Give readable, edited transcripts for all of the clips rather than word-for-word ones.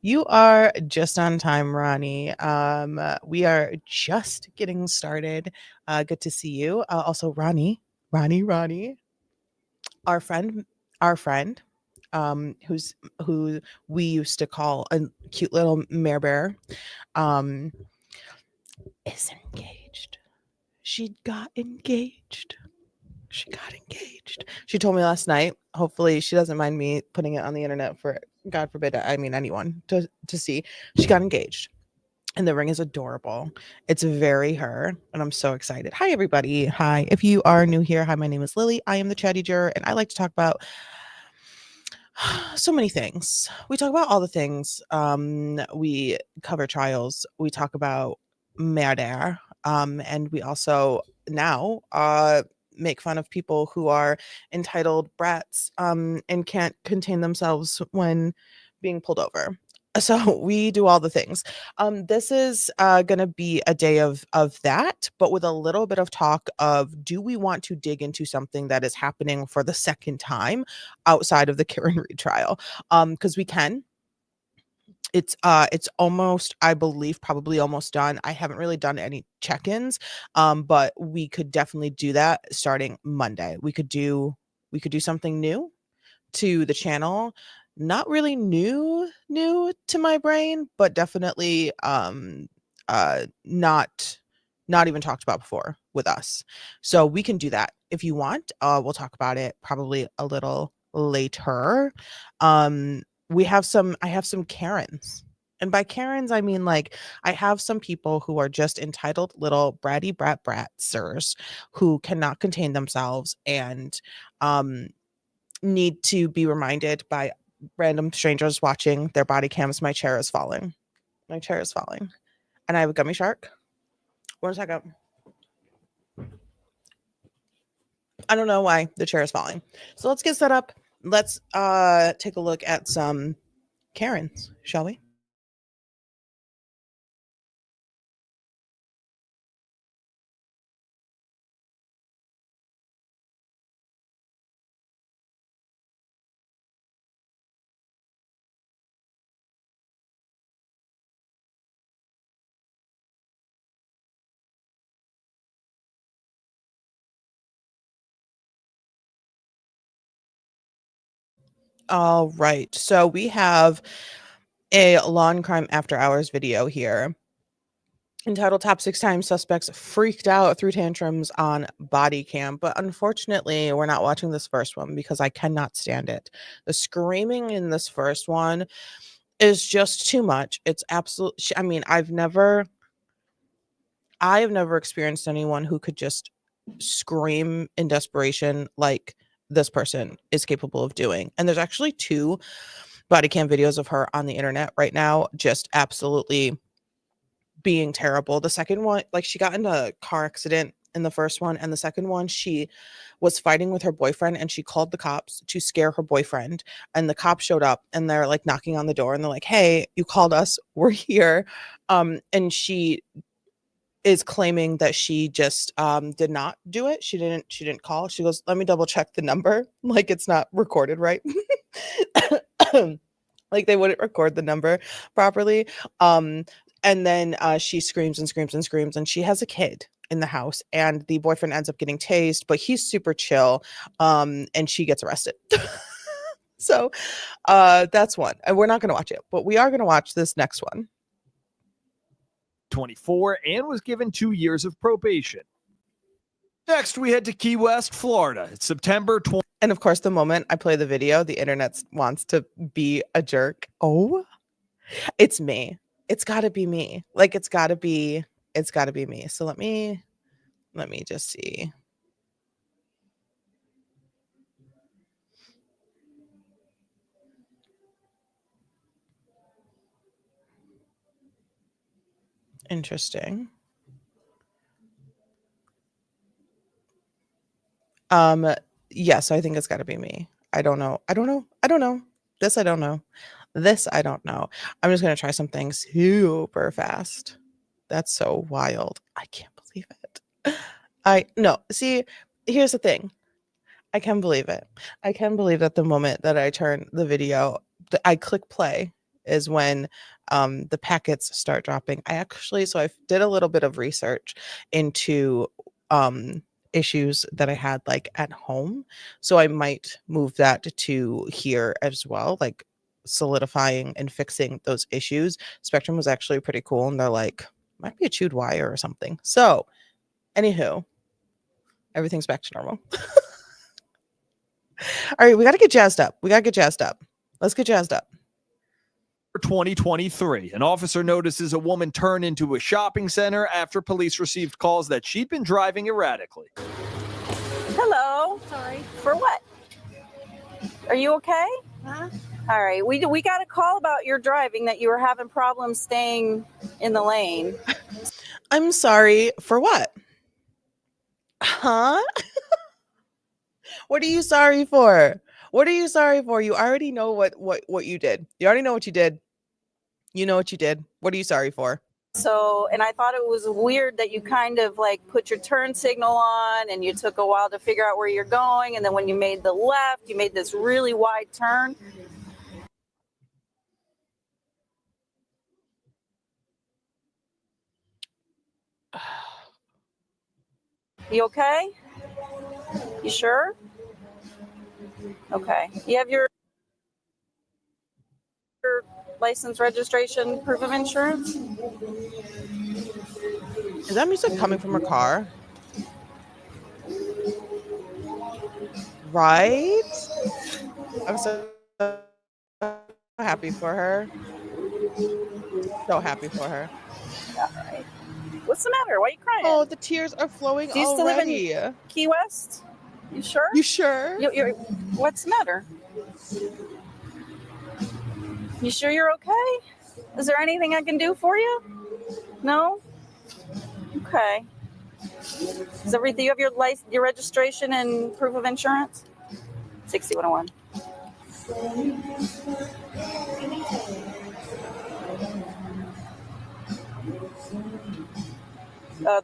You are just on time, Ronnie. We are just getting started. Good to see you. Also, Ronnie, our friend, our friend, who we used to call a cute little mare bear, um, is engaged. She got engaged. She got engaged. She told me last night. Hopefully, she doesn't mind me putting it on the internet for God forbid. I mean, anyone to see. She got engaged, and the ring is adorable. It's very her, and I'm so excited. Hi, everybody. Hi. If you are new here, hi. My name is Lily. I am the Chatty Juror, and I like to talk about so many things. We talk about all the things. We cover trials. We talk about murder. And we also now make fun of people who are entitled brats and can't contain themselves when being pulled over. So we do all the things. This is going to be a day of that, but with a little bit of talk of, do we want to dig into something that is happening for the second time outside of the Karen Reed trial? Because we can. It's almost, I believe, probably almost done. I haven't really done any check-ins, but we could definitely do that starting Monday. We could do something new to the channel. Not really new to my brain, but definitely not even talked about before with us. So we can do that if you want. We'll talk about it probably a little later. I have some Karens. And by Karens, I mean, like, I have some people who are just entitled little bratty bratsers who cannot contain themselves and need to be reminded by random strangers watching their body cams. My chair is falling. My chair is falling. And I have a gummy shark. 1 second. I don't know why the chair is falling. So let's get set up. Let's take a look at some Karens, shall we? All right. So we have a lawn crime after hours video here entitled Top 6 Times Suspects Freaked Out Through Tantrums on Body Cam. But unfortunately, we're not watching this first one because I cannot stand it. The screaming in this first one is just too much. It's absolute. I mean, I have never experienced anyone who could just scream in desperation like this person is capable of doing. And there's actually two body cam videos of her on the internet right now, just absolutely being terrible. The second one, like, she got in a car accident in the first one, and the second one, she was fighting with her boyfriend and she called the cops to scare her boyfriend, and the cops showed up and they're like knocking on the door and they're like, "Hey, you called us, we're here." And she is claiming that she just did not do it. She didn't call. She goes, "Let me double check the number." Like, it's not recorded right. Like, they wouldn't record the number properly. And then she screams and screams and screams, and she has a kid in the house, and the boyfriend ends up getting tased, but he's super chill. And she gets arrested. So that's one. And we're not going to watch it, but we are going to watch this next one. 24 and was given 2 years of probation. Next, we head to Key West, Florida. It's September 20. And of course, the moment I play the video, the internet wants to be a jerk. Oh, it's me. It's got to be me. Like, it's got to be me. So let me just see. Interesting. Yes, I think it's got to be me. I don't know. This I don't know. I'm just going to try something super fast. That's so wild. I can't believe it. I no, see, here's the thing. I can believe it. I can believe that the moment that I turn the video, I click play, is when the packets start dropping. So I did a little bit of research into issues that I had like at home. So I might move that to here as well, like solidifying and fixing those issues. Spectrum was actually pretty cool, and they're like, might be a chewed wire or something. So, anywho, everything's back to normal. All right, we got to get jazzed up. Let's get jazzed up. 2023, an officer notices a woman turn into a shopping center after police received calls that she'd been driving erratically. Hello. Sorry. For what? Are you okay? Huh? All right. We got a call about your driving, that you were having problems staying in the lane. I'm sorry. For what? Huh? What are you sorry for? What are you sorry for? You already know what you did. You already know what you did. You know what you did. What are you sorry for? So, and I thought it was weird that you kind of like put your turn signal on and you took a while to figure out where you're going. And then when you made the left, you made this really wide turn. You okay? You sure? Okay. You have your license, registration, proof of insurance? Is that music coming from her car? Right? I'm so happy for her. So happy for her. All right. What's the matter? Why are you crying? Oh, the tears are flowing Do you still live already. in Key West? You sure? You sure? What's the matter? You sure you're okay? Is there anything I can do for you? No? Okay. Is everything, you have your registration and proof of insurance? 6101.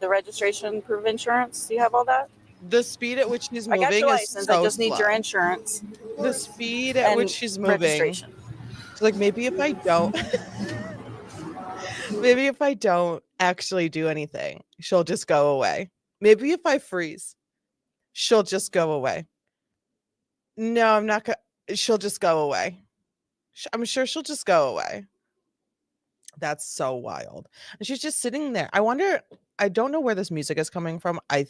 The registration, proof of insurance. Do you have all that? The speed at which she's I got moving your is license. so I just need your slow. insurance. The speed at and which she's moving. registration. It's like maybe if I don't actually do anything, she'll just go away. Maybe if I freeze, she'll just go away. No, I'm not gonna. She'll just go away. I'm sure she'll just go away. That's so wild. And she's just sitting there. I wonder. I don't know where this music is coming from. I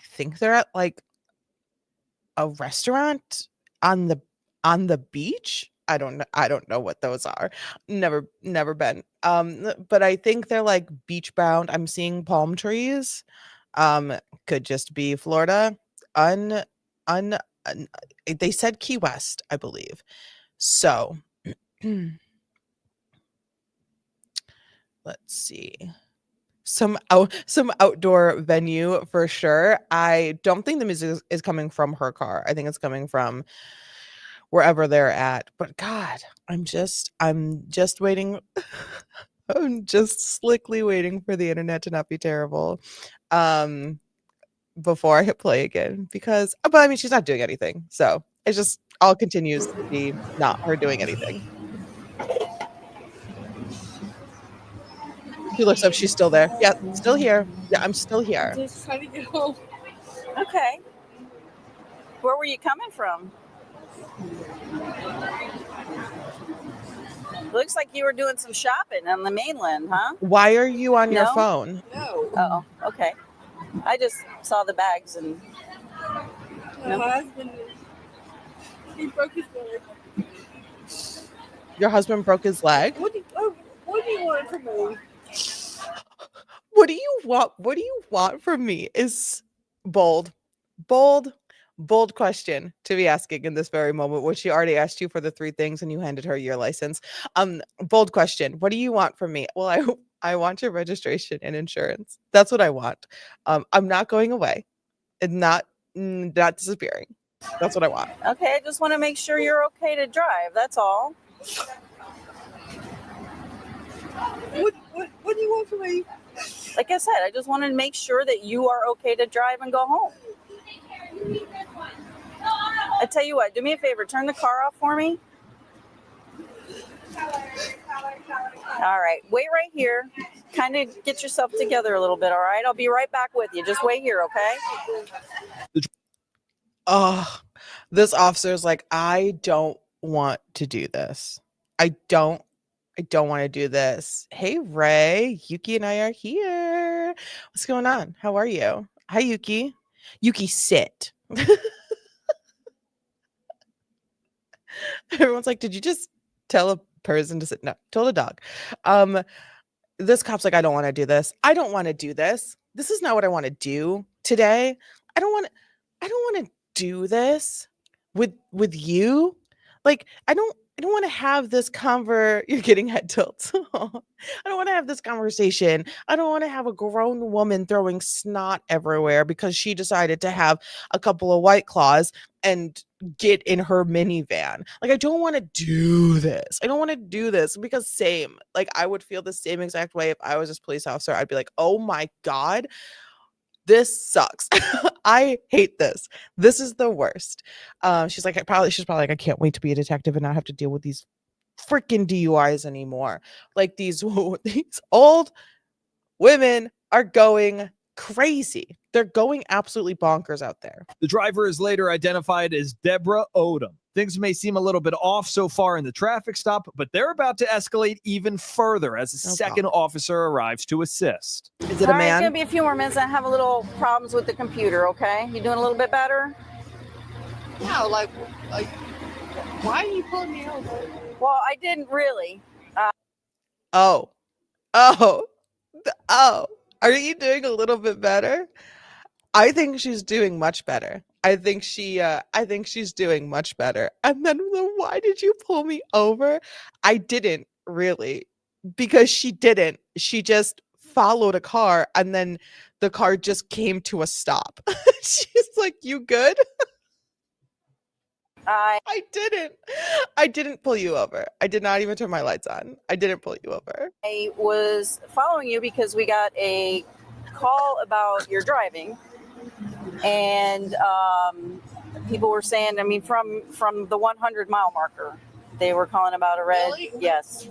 think they're at like a restaurant on the beach. I don't know what those are. Never been. But I think they're like beach bound. I'm seeing palm trees. Could just be Florida. Un un, un They said Key West, I believe. So let's see. Some outdoor venue for sure. I don't think the music is coming from her car. I think it's coming from wherever they're at. But God, I'm just waiting. I'm just slickly waiting for the internet to not be terrible. Before I hit play again, because but I mean she's not doing anything. So it just all continues to be not her doing anything. She looks up, she's still there. Yeah, still here. Yeah, I'm still here. Just trying to get home. Okay. Where were you coming from? Looks like you were doing some shopping on the mainland, huh? Why are you on your No? phone? No. Oh, okay. I just saw the bags and My husband, he broke his leg. Your husband broke his leg? What do you want from me? What do you want? What do you want from me? Is bold question to be asking in this very moment, which she already asked you for the 3 things and you handed her your license. Bold question. What do you want from me? Well, I want your registration and insurance. That's what I want. I'm not going away and not disappearing. That's what I want. okay, I just want to make sure you're okay to drive. That's all. What do you want from me? Like I said, I just wanted to make sure that you are okay to drive and go home. I tell you what, do me a favor, turn the car off for me. All right, wait right here. Kind of get yourself together a little bit, all right? I'll be right back with you. Just wait here, okay? Oh, this officer's like, I don't want to do this. I don't want to do this. Hey, Ray, Yuki and I are here. What's going on? How are you? Hi, Yuki. Yuki, sit. Everyone's like, did you just tell a person to sit? No, told a dog. This cop's like, I don't want to do this. I don't want to do this. This is not what I want to do today. I don't want to do this with you. Like, I don't want to have this you're getting head tilts. I don't want to have this conversation. I don't want to have a grown woman throwing snot everywhere because she decided to have a couple of White Claws and get in her minivan. Like, I don't want to do this. I don't want to do this because same. Like, I would feel the same exact way if I was this police officer. I'd be like, oh my God, this sucks. I hate this. This is the worst. She's probably like, I can't wait to be a detective and not have to deal with these freaking DUIs anymore. Like these old women are going crazy. They're going absolutely bonkers out there. The driver is later identified as Deborah Odom. Things may seem a little bit off so far in the traffic stop, but they're about to escalate even further as a second officer arrives to assist. Is it a man? It's going to be a few more minutes. I have a little problems with the computer, okay? You doing a little bit better? No, like, why are you pulling me over? Well, I didn't really. Oh. Are you doing a little bit better? I think she's doing much better. I think she's doing much better. And then why did you pull me over? I didn't really, because she didn't. She just followed a car and then the car just came to a stop. She's like, you good? I didn't pull you over. I did not even turn my lights on. I didn't pull you over. I was following you because we got a call about your driving. And people were saying, I mean, from the 100-mile marker, they were calling about a red. Really? Yes.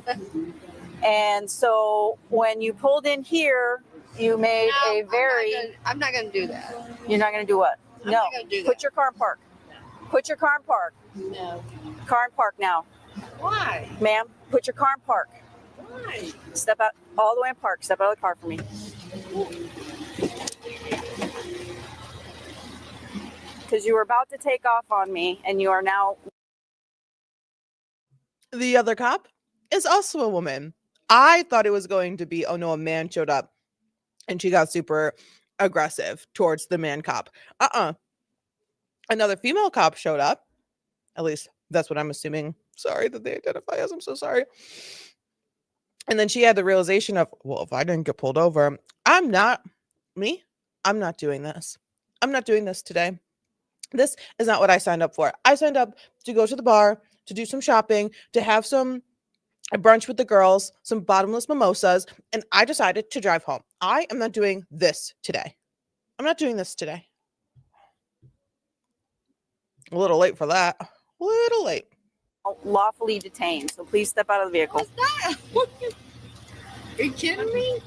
And so when you pulled in here, you made I'm not going to do that. You're not going to do what? I'm not gonna do that. Put your car in park. Put your car in park. No. Car in park now. Why? Ma'am, put your car in park. Why? Step out all the way in park. Step out of the car for me. Because you were about to take off on me and you are now. The other cop is also a woman. I thought it was going to be, oh no, a man showed up and she got super aggressive towards the man cop. Another female cop showed up. At least that's what I'm assuming. Sorry that they identify as. I'm so sorry. And then she had the realization of, well, if I didn't get pulled over, I'm not doing this. I'm not doing this today. This is not what I signed up for. I signed up to go to the bar, to do some shopping, to have a brunch with the girls, some bottomless mimosas, and I decided to drive home. I am not doing this today. I'm not doing this today. A little late for that. A little late. Lawfully detained. So please step out of the vehicle. What's that? Are you kidding me?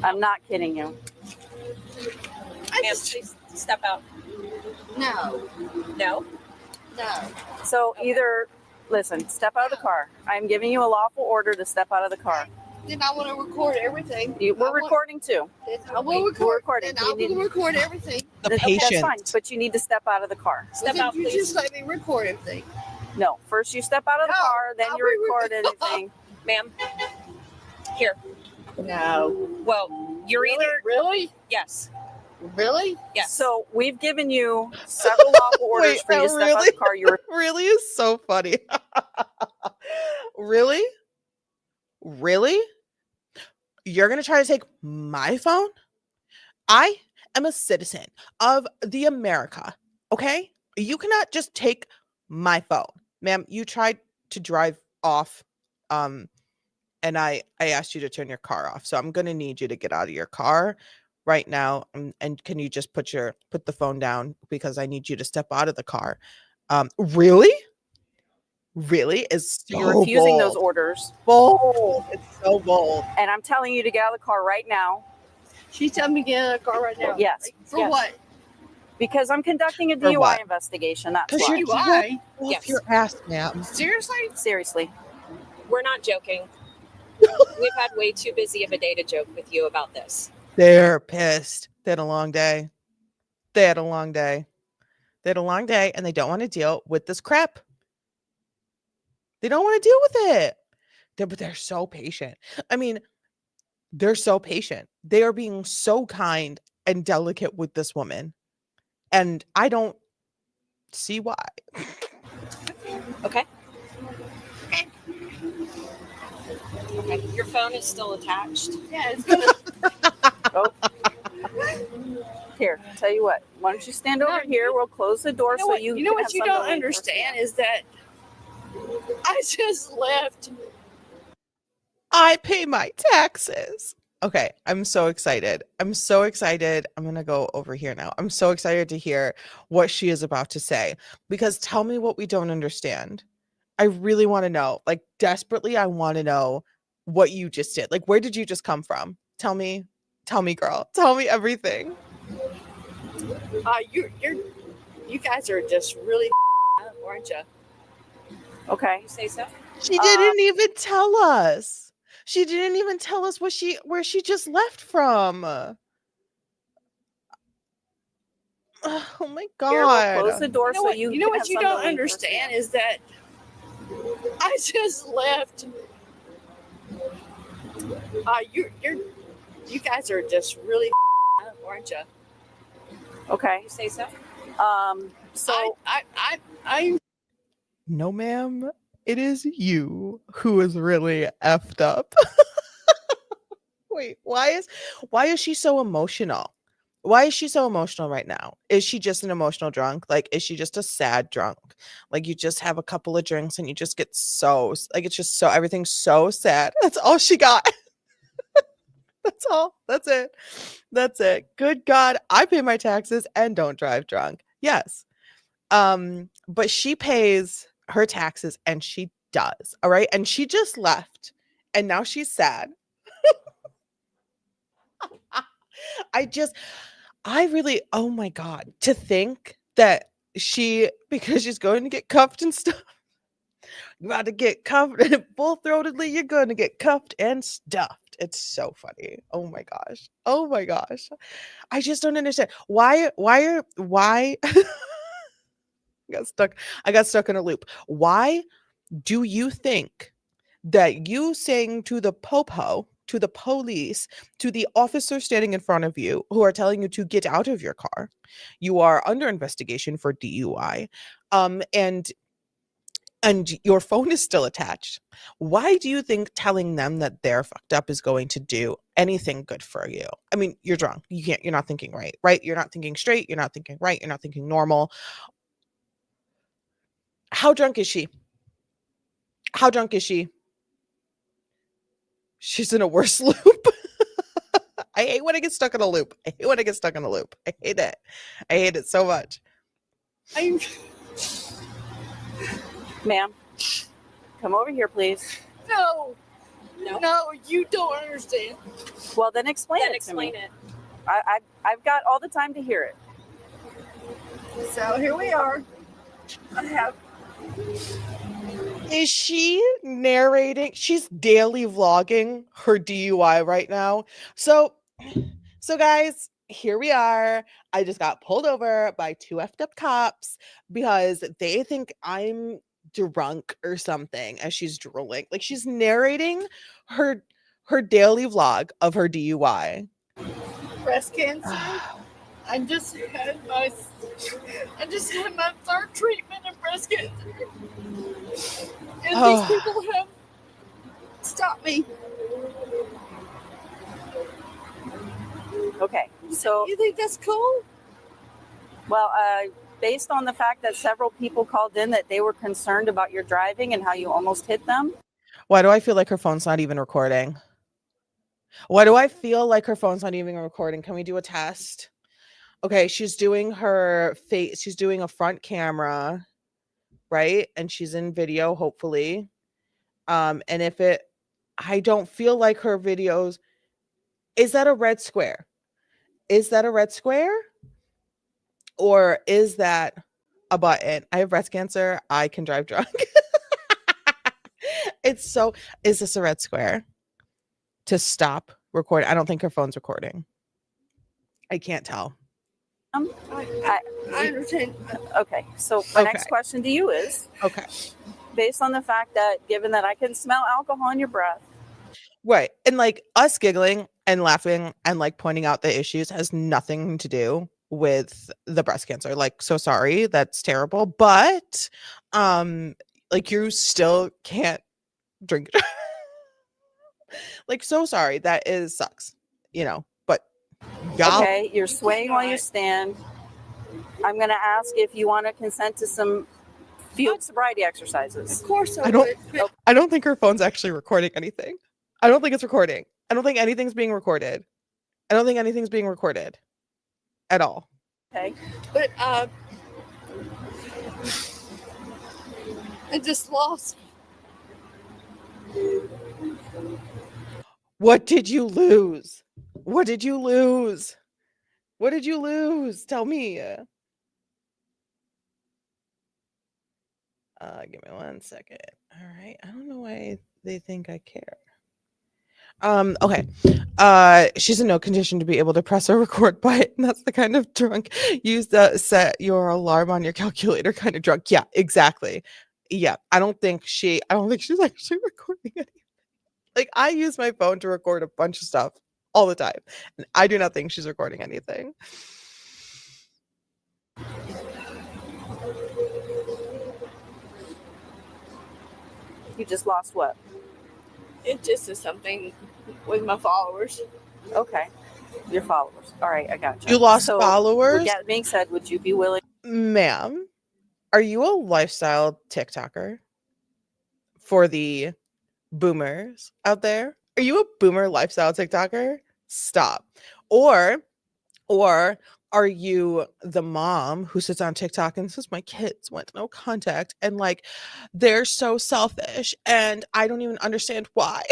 I'm not kidding you. Please step out. No. No. No. So either, listen, step out of the car. I'm giving you a lawful order to step out of the car. Then I want to record everything. We're recording too. I will record. We're recording. Then I will record everything. The That's patient. fine, but you need to step out of the car. Step Well, out, then you please. just let me record everything. No, first you step out of the No, car, then I'll you be record recording. anything. Ma'am. Here. No. Well, you're either. Really? Yes. Really? Yes. So we've given you several lawful orders Wait, for you to step out of really? the car. You Really is so funny. Really? You're going to try to take my phone? I am a citizen of the America, okay? You cannot just take my phone. Ma'am, you tried to drive off and I asked you to turn your car off. So I'm going to need you to get out of your car right now and can you just put the phone down because I need you to step out of the car. Really? really is So you're so refusing bold. those orders. Bold. It's so bold. And I'm telling you to get out of the car right now. She's telling me to get out of the car right now. Yes. Like, for yes. what? Because I'm conducting a For DUI what? investigation. That's Because why. you're Why? off Yes. your ass, ma'am. Seriously? Seriously. We're not joking. We've had way too busy of a day to joke with you about this. They're pissed. They had a long day. They had a long day. They had a long day and they don't want to deal with this crap. They don't want to deal with it. But they're so patient. I mean, they're so patient. They are being so kind and delicate with this woman. And I don't see why. Okay. Okay. Your phone is still attached. Yeah, it's gonna. Here, tell you what. Why don't you stand over here? We'll close the door so you. You know can what have you something to don't lean understand is that I just left. I pay my taxes. Okay, I'm so excited. I'm so excited. I'm going to go over here now. I'm so excited to hear what she is about to say because tell me what we don't understand. I really want to know. Like desperately I want to know what you just did. Like where did you just come from? Tell me, girl. Tell me everything. You guys are just really up, aren't you? Okay. You say so? She didn't even tell us. She didn't even tell us where she just left from. Oh my Here, we'll close god. the door so you. You know can what have you something don't to lean understand is that I just left. You guys are just really up, aren't you? Okay. You say so? So I No, ma'am. It is you who is really effed up. Wait, why is she so emotional? Why is she so emotional right now? Is she just an emotional drunk? Like, is she just a sad drunk? Like, you just have a couple of drinks and you just get so, like, it's just so, everything's so sad. That's all she got. That's all. That's it. That's it. Good God. I pay my taxes and don't drive drunk. Yes. But she pays her taxes and she does. All right. And she just left and now she's sad. I really, oh my God, to think that because she's going to get cuffed and stuff, you're about to get cuffed full throatedly, you're going to get cuffed and stuffed. It's so funny. Oh my gosh. Oh my gosh. I just don't understand. Why? I got stuck in a loop. Why do you think that you saying to the popo, to the police, to the officer standing in front of you who are telling you to get out of your car, you are under investigation for DUI, and your phone is still attached. Why do you think telling them that they're fucked up is going to do anything good for you? I mean, you're drunk. You're not thinking right? You're not thinking straight. You're not thinking right. You're not thinking normal. How drunk is she? How drunk is she? She's in a worse loop. I hate when I get stuck in a loop. I hate when I get stuck in a loop. I hate it. I hate it so much. ma'am, come over here, please. no, No. no, you don't understand. Well, then explain Then it to me. explain it. I've got all the time to hear it. So here we are. I have. Is she narrating? She's daily vlogging her DUI right now. So guys, here we are. I just got pulled over by two effed up cops because they think I'm drunk or something as she's drooling. Like she's narrating her daily vlog of her DUI. Breast cancer. I just had my third treatment of breast cancer. And these people have stopped me. Okay, so You think that's cool? well, based on the fact that several people called in that they were concerned about your driving and how you almost hit them. Why do I feel like her phone's not even recording? Why do I feel like her phone's not even recording? Can we do a test? Okay, she's doing her face. She's doing a front camera. right? And she's in video, hopefully. And if it, I don't feel like her videos, is that a red square? Is that a red square? Or is that a button? I have breast cancer. I can drive drunk. It's so, is this a red square to stop recording? I don't think her phone's recording. I can't tell. I understand. Okay, so my Okay. next question to you is, Okay. based on the fact that given that I can smell alcohol in your breath, Right. And like us giggling and laughing and like pointing out the issues has nothing to do with the breast cancer. Like, so sorry, that's terrible. But like you still can't drink. Like, so sorry. That is sucks, you know. But y'all, okay, you're swaying while you stand. I'm going to ask if you want to consent to some field sobriety exercises. Of course I I don't- would. But I don't think her phone's actually recording anything. I don't think it's recording. I don't think anything's being recorded. I don't think anything's being recorded at all. Okay. But I just lost. What did you lose? What did you lose? What did you lose? Tell me. Give me 1 second. All right. I don't know why they think I care. Okay. She's in no condition to be able to press a record button. That's the kind of drunk. Use the set your alarm on your calculator kind of drunk. Yeah, exactly. Yeah. I don't think she's actually recording anything. Like, I use my phone to record a bunch of stuff all the time. And I do not think she's recording anything. You just lost what? It just is something with my followers. Okay. Your followers. All right, I got you. You lost So, followers? With that being said, would you be willing? Ma'am, are you a lifestyle TikToker for the boomers out there? Are you a boomer lifestyle TikToker? Stop. Or are you the mom who sits on TikTok and says, my kids went no contact, and like they're so selfish and I don't even understand why?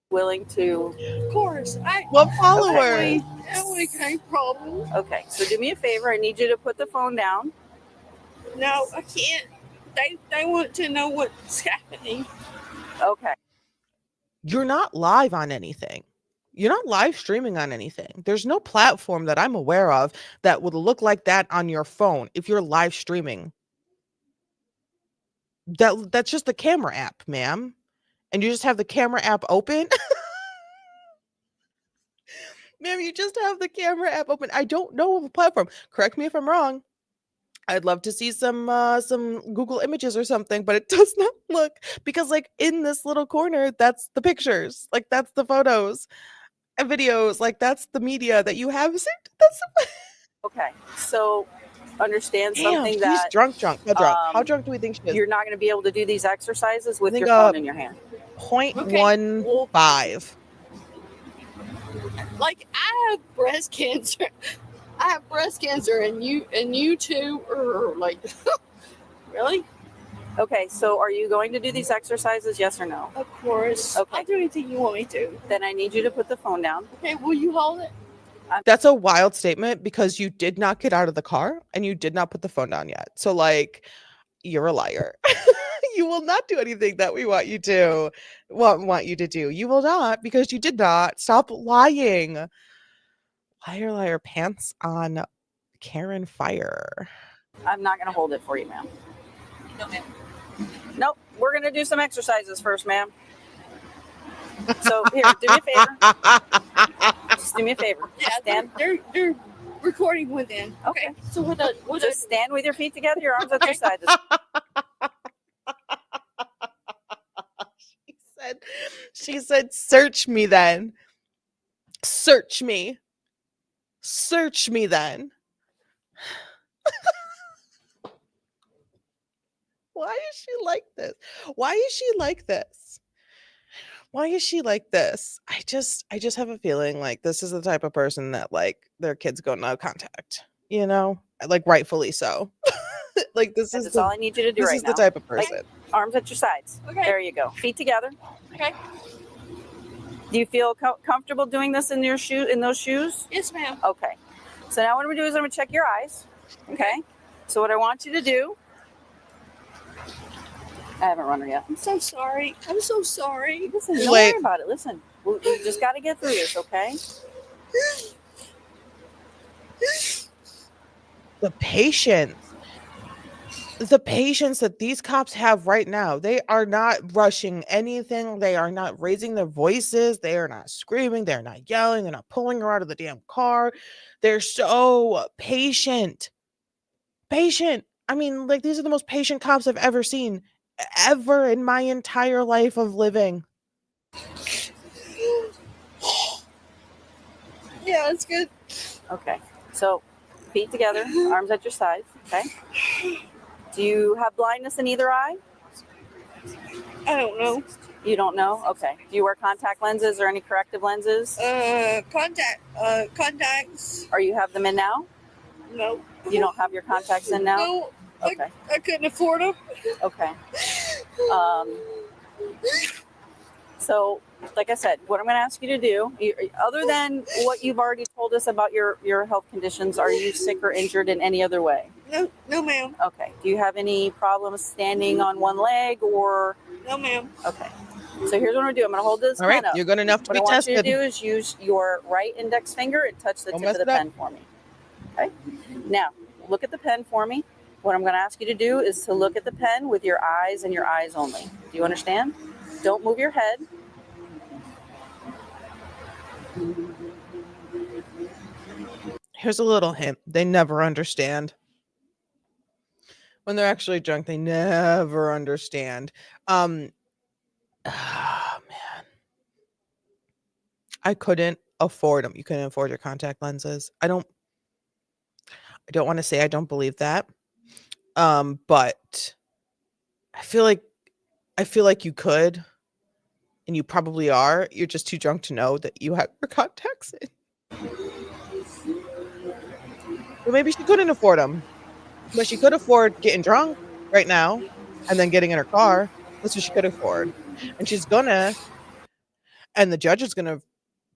Willing to? Of course. What followers? That would kind of problem. Okay, so do me a favor. I need you to put the phone down. No, I can't. They want to know what's happening. Okay. You're not live on anything. You're not live streaming on anything. There's no platform that I'm aware of that would look like that on your phone if you're live streaming. That's just the camera app, ma'am. And you just have the camera app open. Ma'am, you just have the camera app open. I don't know of a platform. Correct me if I'm wrong. I'd love to see some Google images or something, but it does not look, because like in this little corner, that's the pictures, like that's the photos and videos, like that's the media that you have. That's Okay. So understand damn, something she's that drunk. How drunk? How um, drunk do we think she is? you're not going to be able to do these exercises with think, your phone in your hand. 0.15. Like, I have breast cancer. I have breast cancer, and you two are like, really? Okay. So are you going to do these exercises? Yes or no? Of course. Okay. I'll do anything you want me to. Then I need you to put the phone down. Okay, will you hold it? That's a wild statement because you did not get out of the car and you did not put the phone down yet. So like, you're a liar. You will not do anything that we want you to want you to do. You will not, because you did not. Stop lying. Liar, liar, pants on Karen fire. I'm not going to hold it for you, ma'am. No, ma'am. Nope. We're going to do some exercises first, ma'am. So here, do me a favor. Just do me a favor. Yeah, Stand. they're recording within. Okay. So what Just stand with your feet together, your arms at your sides. She said, search me then. Search me. Search me then. Why is she like this? Why is she like this? Why is she like this? I just have a feeling like this is the type of person that like their kids go no contact, you know? Like rightfully so. Like this That's is all I need you to do this right is now. the type of person. Arms at your sides. Okay. There you go. Feet together. Okay. Do you feel comfortable doing this in your those shoes? Yes, ma'am. Okay. So now what I'm gonna do is I'm gonna check your eyes. Okay. So what I want you to do. I haven't run her yet. I'm so sorry. I'm so sorry. Listen, don't Wait. worry about it. Listen, we just got to get through this, okay? The patience. The patience that these cops have right now. They are not rushing anything. They are not raising their voices. They are not screaming. They're not yelling. They're not pulling her out of the damn car. They're so patient. Patient. I mean, like, these are the most patient cops I've ever seen, ever in my entire life of living. Yeah, it's good. Okay. So feet together, arms at your sides, okay? Do you have blindness in either eye? I don't know. You don't know? Okay. Do you wear contact lenses or any corrective lenses? Contacts. Or you have them in now? No. You don't have your contacts in now? No. Okay. I couldn't afford them. Okay. So, like I said, what I'm going to ask you to do, other than what you've already told us about your health conditions, are you sick or injured in any other way? No, ma'am. Okay. Do you have any problems standing on one leg or? No, ma'am. Okay. So here's what I'm going to do. I'm going to hold this All right, pen up. you're good enough to What be I want tested. you to do is use your right index finger and touch the Don't tip of mess the it up. pen for me. Okay? Now, look at the pen for me. What I'm going to ask you to do is to look at the pen with your eyes and your eyes only. Do you understand? Don't move your head. Here's a little hint. They never understand. When they're actually drunk, they never understand. Man. I couldn't afford them. You couldn't afford your contact lenses. I don't want to say I don't believe that. But I feel like you could, and you probably are. You're just too drunk to know that you have your contacts in. Well, maybe she couldn't afford them, but she could afford getting drunk right now and then getting in her car. That's what she could afford. And the judge is gonna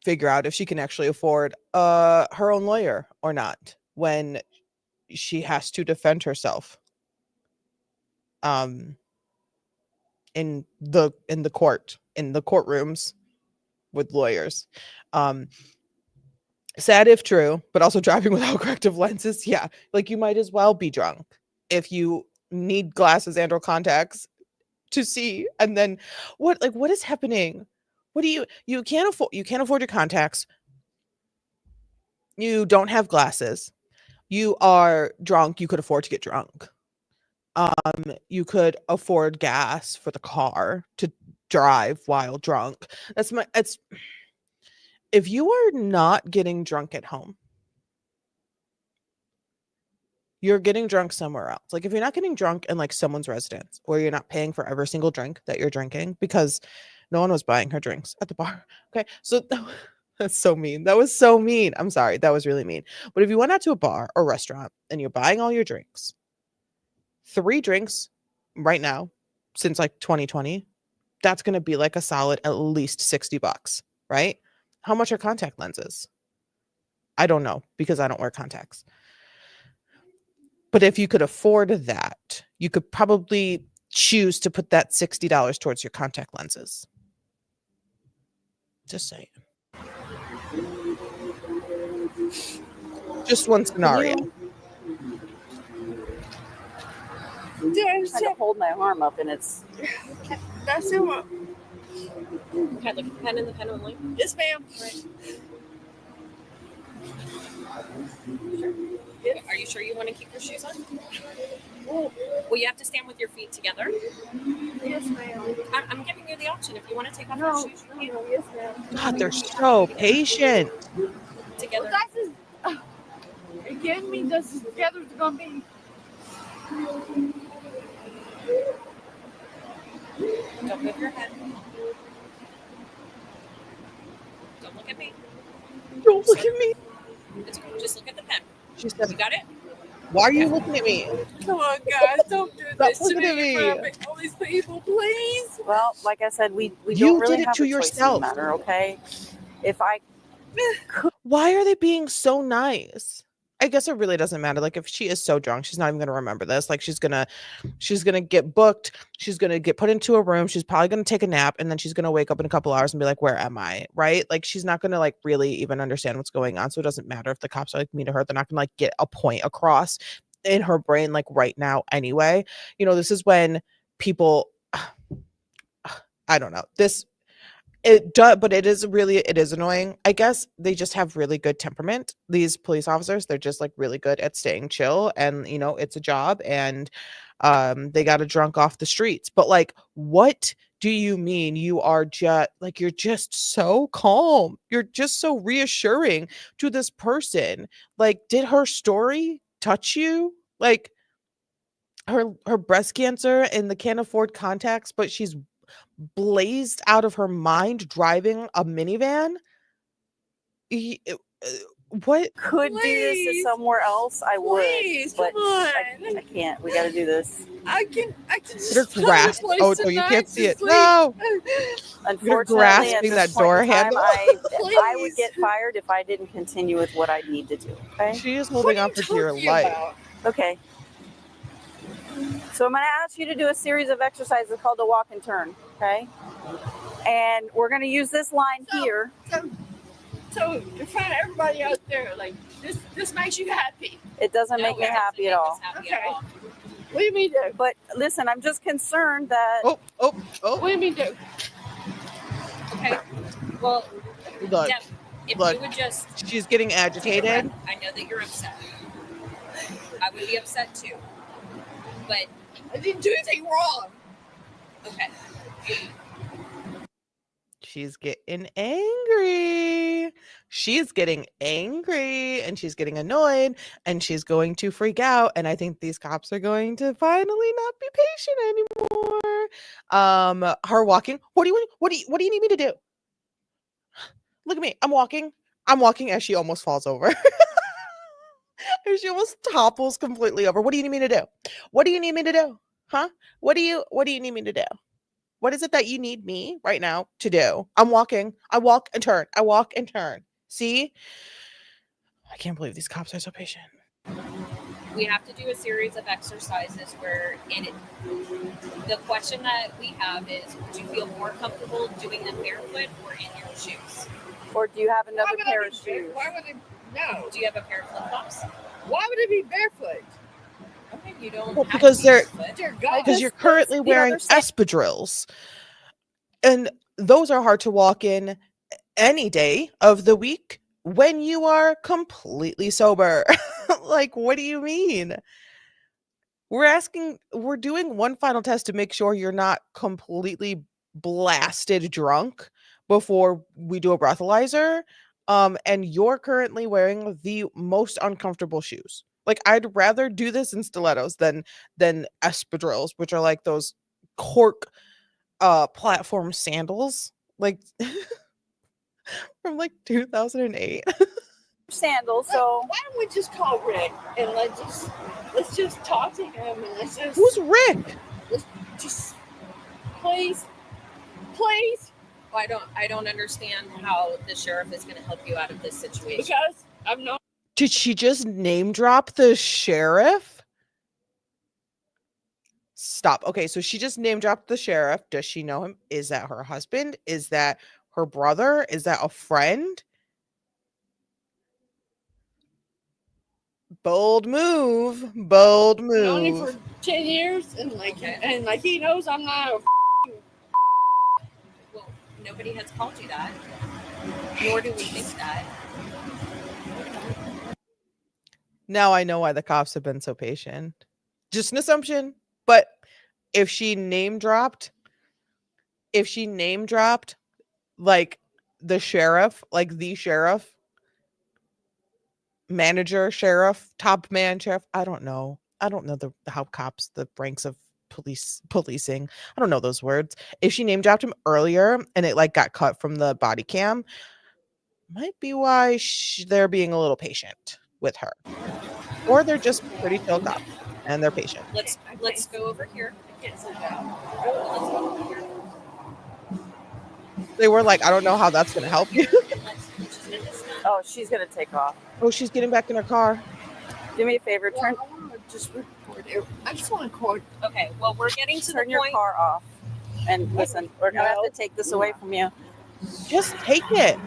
figure out if she can actually afford her own lawyer or not when she has to defend herself in the courtrooms with lawyers. Sad if true, but also driving without corrective lenses. Yeah, like you might as well be drunk if you need glasses and or contacts to see. And then what is happening? What do you can't afford your contacts. You don't have glasses. You are drunk. You could afford to get drunk. You could afford gas for the car to drive while drunk. If you are not getting drunk at home, you're getting drunk somewhere else. Like if you're not getting drunk in like someone's residence, or you're not paying for every single drink that you're drinking because no one was buying her drinks at the bar. Okay. So that's so mean. That was so mean. I'm sorry. That was really mean. But if you went out to a bar or restaurant and you're buying all your drinks, 3 drinks right now since like 2020, that's going to be like a solid at least $60, right? How much are contact lenses? I don't know because I don't wear contacts. But if you could afford that, you could probably choose to put that $60 towards your contact lenses. Just saying. Just one scenario. I'm trying to hold my arm up and it's... That's it. Can I look at the pen and the pen only? Yes, ma'am. Right. Are you sure you want to keep your shoes on? Well, you have to stand with your feet together. Yes, ma'am. I'm giving you the option. If you want to take off No, your shoes, you no, yes, ma'am. God, they're so patient. can. Together. Well, that's it gives me this is together it's gonna be. Don't move your head. Don't look at me. Don't look at me. It's okay. Just look at the pen. She said, You got it? Why are you looking at me? Come on, guys, don't do Stop this to looking at me in me. front of all these people, please. Well, like I said, we You don't really did it have to a choice in the yourself. matter, okay? If I Why are they being so nice? I guess it really doesn't matter. Like if she is so drunk, she's not even gonna remember this. Like she's gonna get booked. She's gonna get put into a room. She's probably gonna take a nap, and then she's gonna wake up in a couple hours and be like, "Where am I?" Right? Like she's not gonna like really even understand what's going on. So it doesn't matter if the cops are like mean to her. They're not gonna like get a point across in her brain like right now anyway. You know, this is when people. I don't know. It does, but it is annoying. I guess they just have really good temperament. These police officers, they're just like really good at staying chill, and you know, it's a job, and they got a drunk off the streets. But like, what do you mean you are just like you're just so calm? You're just so reassuring to this person. Like, did her story touch you? Like her breast cancer and the can't afford contacts, but she's blazed out of her mind driving a minivan. What? could do this Please. somewhere else, I Please, would, but come on. I can't. We got to do this. I can You're just come to grasp. place Oh, no, you tonight can't to see it. sleep. No. Unfortunately, at grasping this that point door in time, handle. I would Please. get fired if I didn't continue with what I need to do. Okay. She is What holding are on you for dear talking life. about? Okay. So I'm going to ask you to do a series of exercises called a walk and turn. Okay. And we're going to use this line here. So in front of everybody out there, like this makes you happy. It doesn't No, make me it doesn't happy make at us all. happy at Okay. all. What do you mean do? But listen, I'm just concerned that Oh. What do you mean do? Okay. Well, Look, Deb, if look. you would just she's getting agitated. I know that you're upset. I would be upset too. But I didn't do anything wrong. okay. She's getting angry. She's getting angry and she's getting annoyed and she's going to freak out. And I think these cops are going to finally not be patient anymore. Her walking. What do you need me to do? Look at me. I'm walking as she almost falls over. She almost topples completely over. What do you need me to do? What do you need me to do? Huh? What do you need me to do? What is it that you need me right now to do? I'm walking. I walk and turn. I walk and turn. See? I can't believe these cops are so patient. We have to do a series of exercises where the question that we have is, would you feel more comfortable doing them barefoot or in your shoes? or do you have another Why would I pair be of shoes? Why would it? No. Do you have a pair of flip-flops? Why would it be barefoot? Okay, you don't Well, have because to be they're- barefoot. Dear God. Because you're This- currently the wearing other side- espadrilles. And those are hard to walk in any day of the week when you are completely sober. Like, what do you mean? We're doing one final test to make sure you're not completely blasted drunk before we do a breathalyzer. And you're currently wearing the most uncomfortable shoes. Like, I'd rather do this in stilettos than espadrilles, which are like those cork platform sandals, like from like 2008. Sandals. So Why don't we just call Rick and let's just talk to him and let's just Who's Rick? just please. Well, I don't understand how the sheriff is going to help you out of this situation. Because I'm not. Did she just name drop the sheriff? Stop. Okay, so she just name dropped the sheriff. Does she know him? Is that her husband? Is that her brother? Is that a friend? Bold move. Bold Known him move. for 10 years and Okay. like he knows I'm not a Well, nobody has called you that, nor do we think that. Now I know why the cops have been so patient. Just an assumption, but if she name dropped like the sheriff, like the sheriff, manager, sheriff, top man, sheriff, I don't know how cops, the ranks of policing, I don't know those words. If she name dropped him earlier and it like got cut from the body cam, might be why they're being a little patient with her. or they're just pretty chill cops and they're patient. Let's go over here. They were like, I don't know how that's going to help you. Let's just get this done. Oh, she's gonna take off. Oh, she's getting back in her car. Do me a favor, Well, turn I want to just record it. I just want to record. Okay, well, we're getting to the turn your point. car off. And listen, we're gonna have No. to take this away from you. Just take it.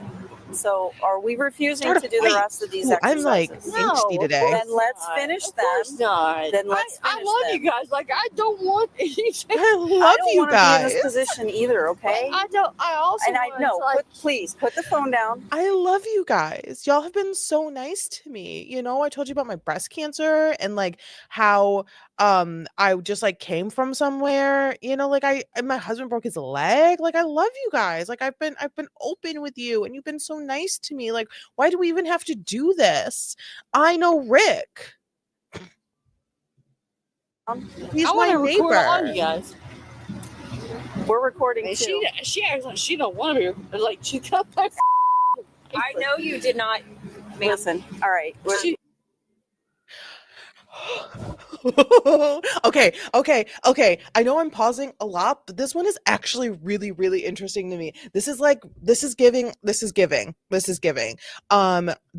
So, are we refusing Start a to do the fight. rest of these Ooh, I'm exercises? like angsty today. Then let's finish Of course them. not. Then let's I finish love them. you guys. Like, I don't want anything. I love I don't you want to be in guys. this position either, okay? I don't. I also. And I was know. Like, Please put the phone down. I love you guys. Y'all have been so nice to me. You know, I told you about my breast cancer and like how I just like came from somewhere, you know, like and my husband broke his leg. Like I love you guys. Like I've been open with you and you've been so nice to me. Like why do we even have to do this? I know Rick. He's I my want to record all you neighbor. guys. We're recording And too. she acts like she don't want to. Like she got my. I know you did not. Ma'am. Listen, all right. She, Okay. I know I'm pausing a lot, but this one is actually really, really interesting to me. This is giving.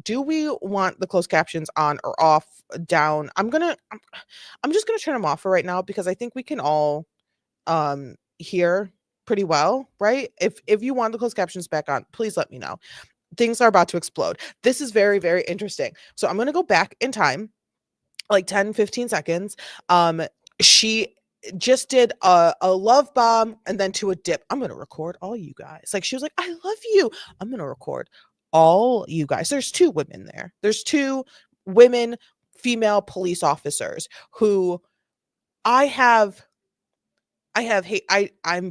Do we want the closed captions on or off, down? I'm just gonna turn them off for right now because I think we can all hear pretty well, right? If you want the closed captions back on, please let me know. Things are about to explode. This is very, very interesting. So I'm gonna go back in time like 10-15 seconds. She just did a love bomb and then to a dip. I'm gonna record all you guys. Like she was like, I love you. I'm gonna record all you guys. There's 2 women there. There's 2 women, female police officers who I'm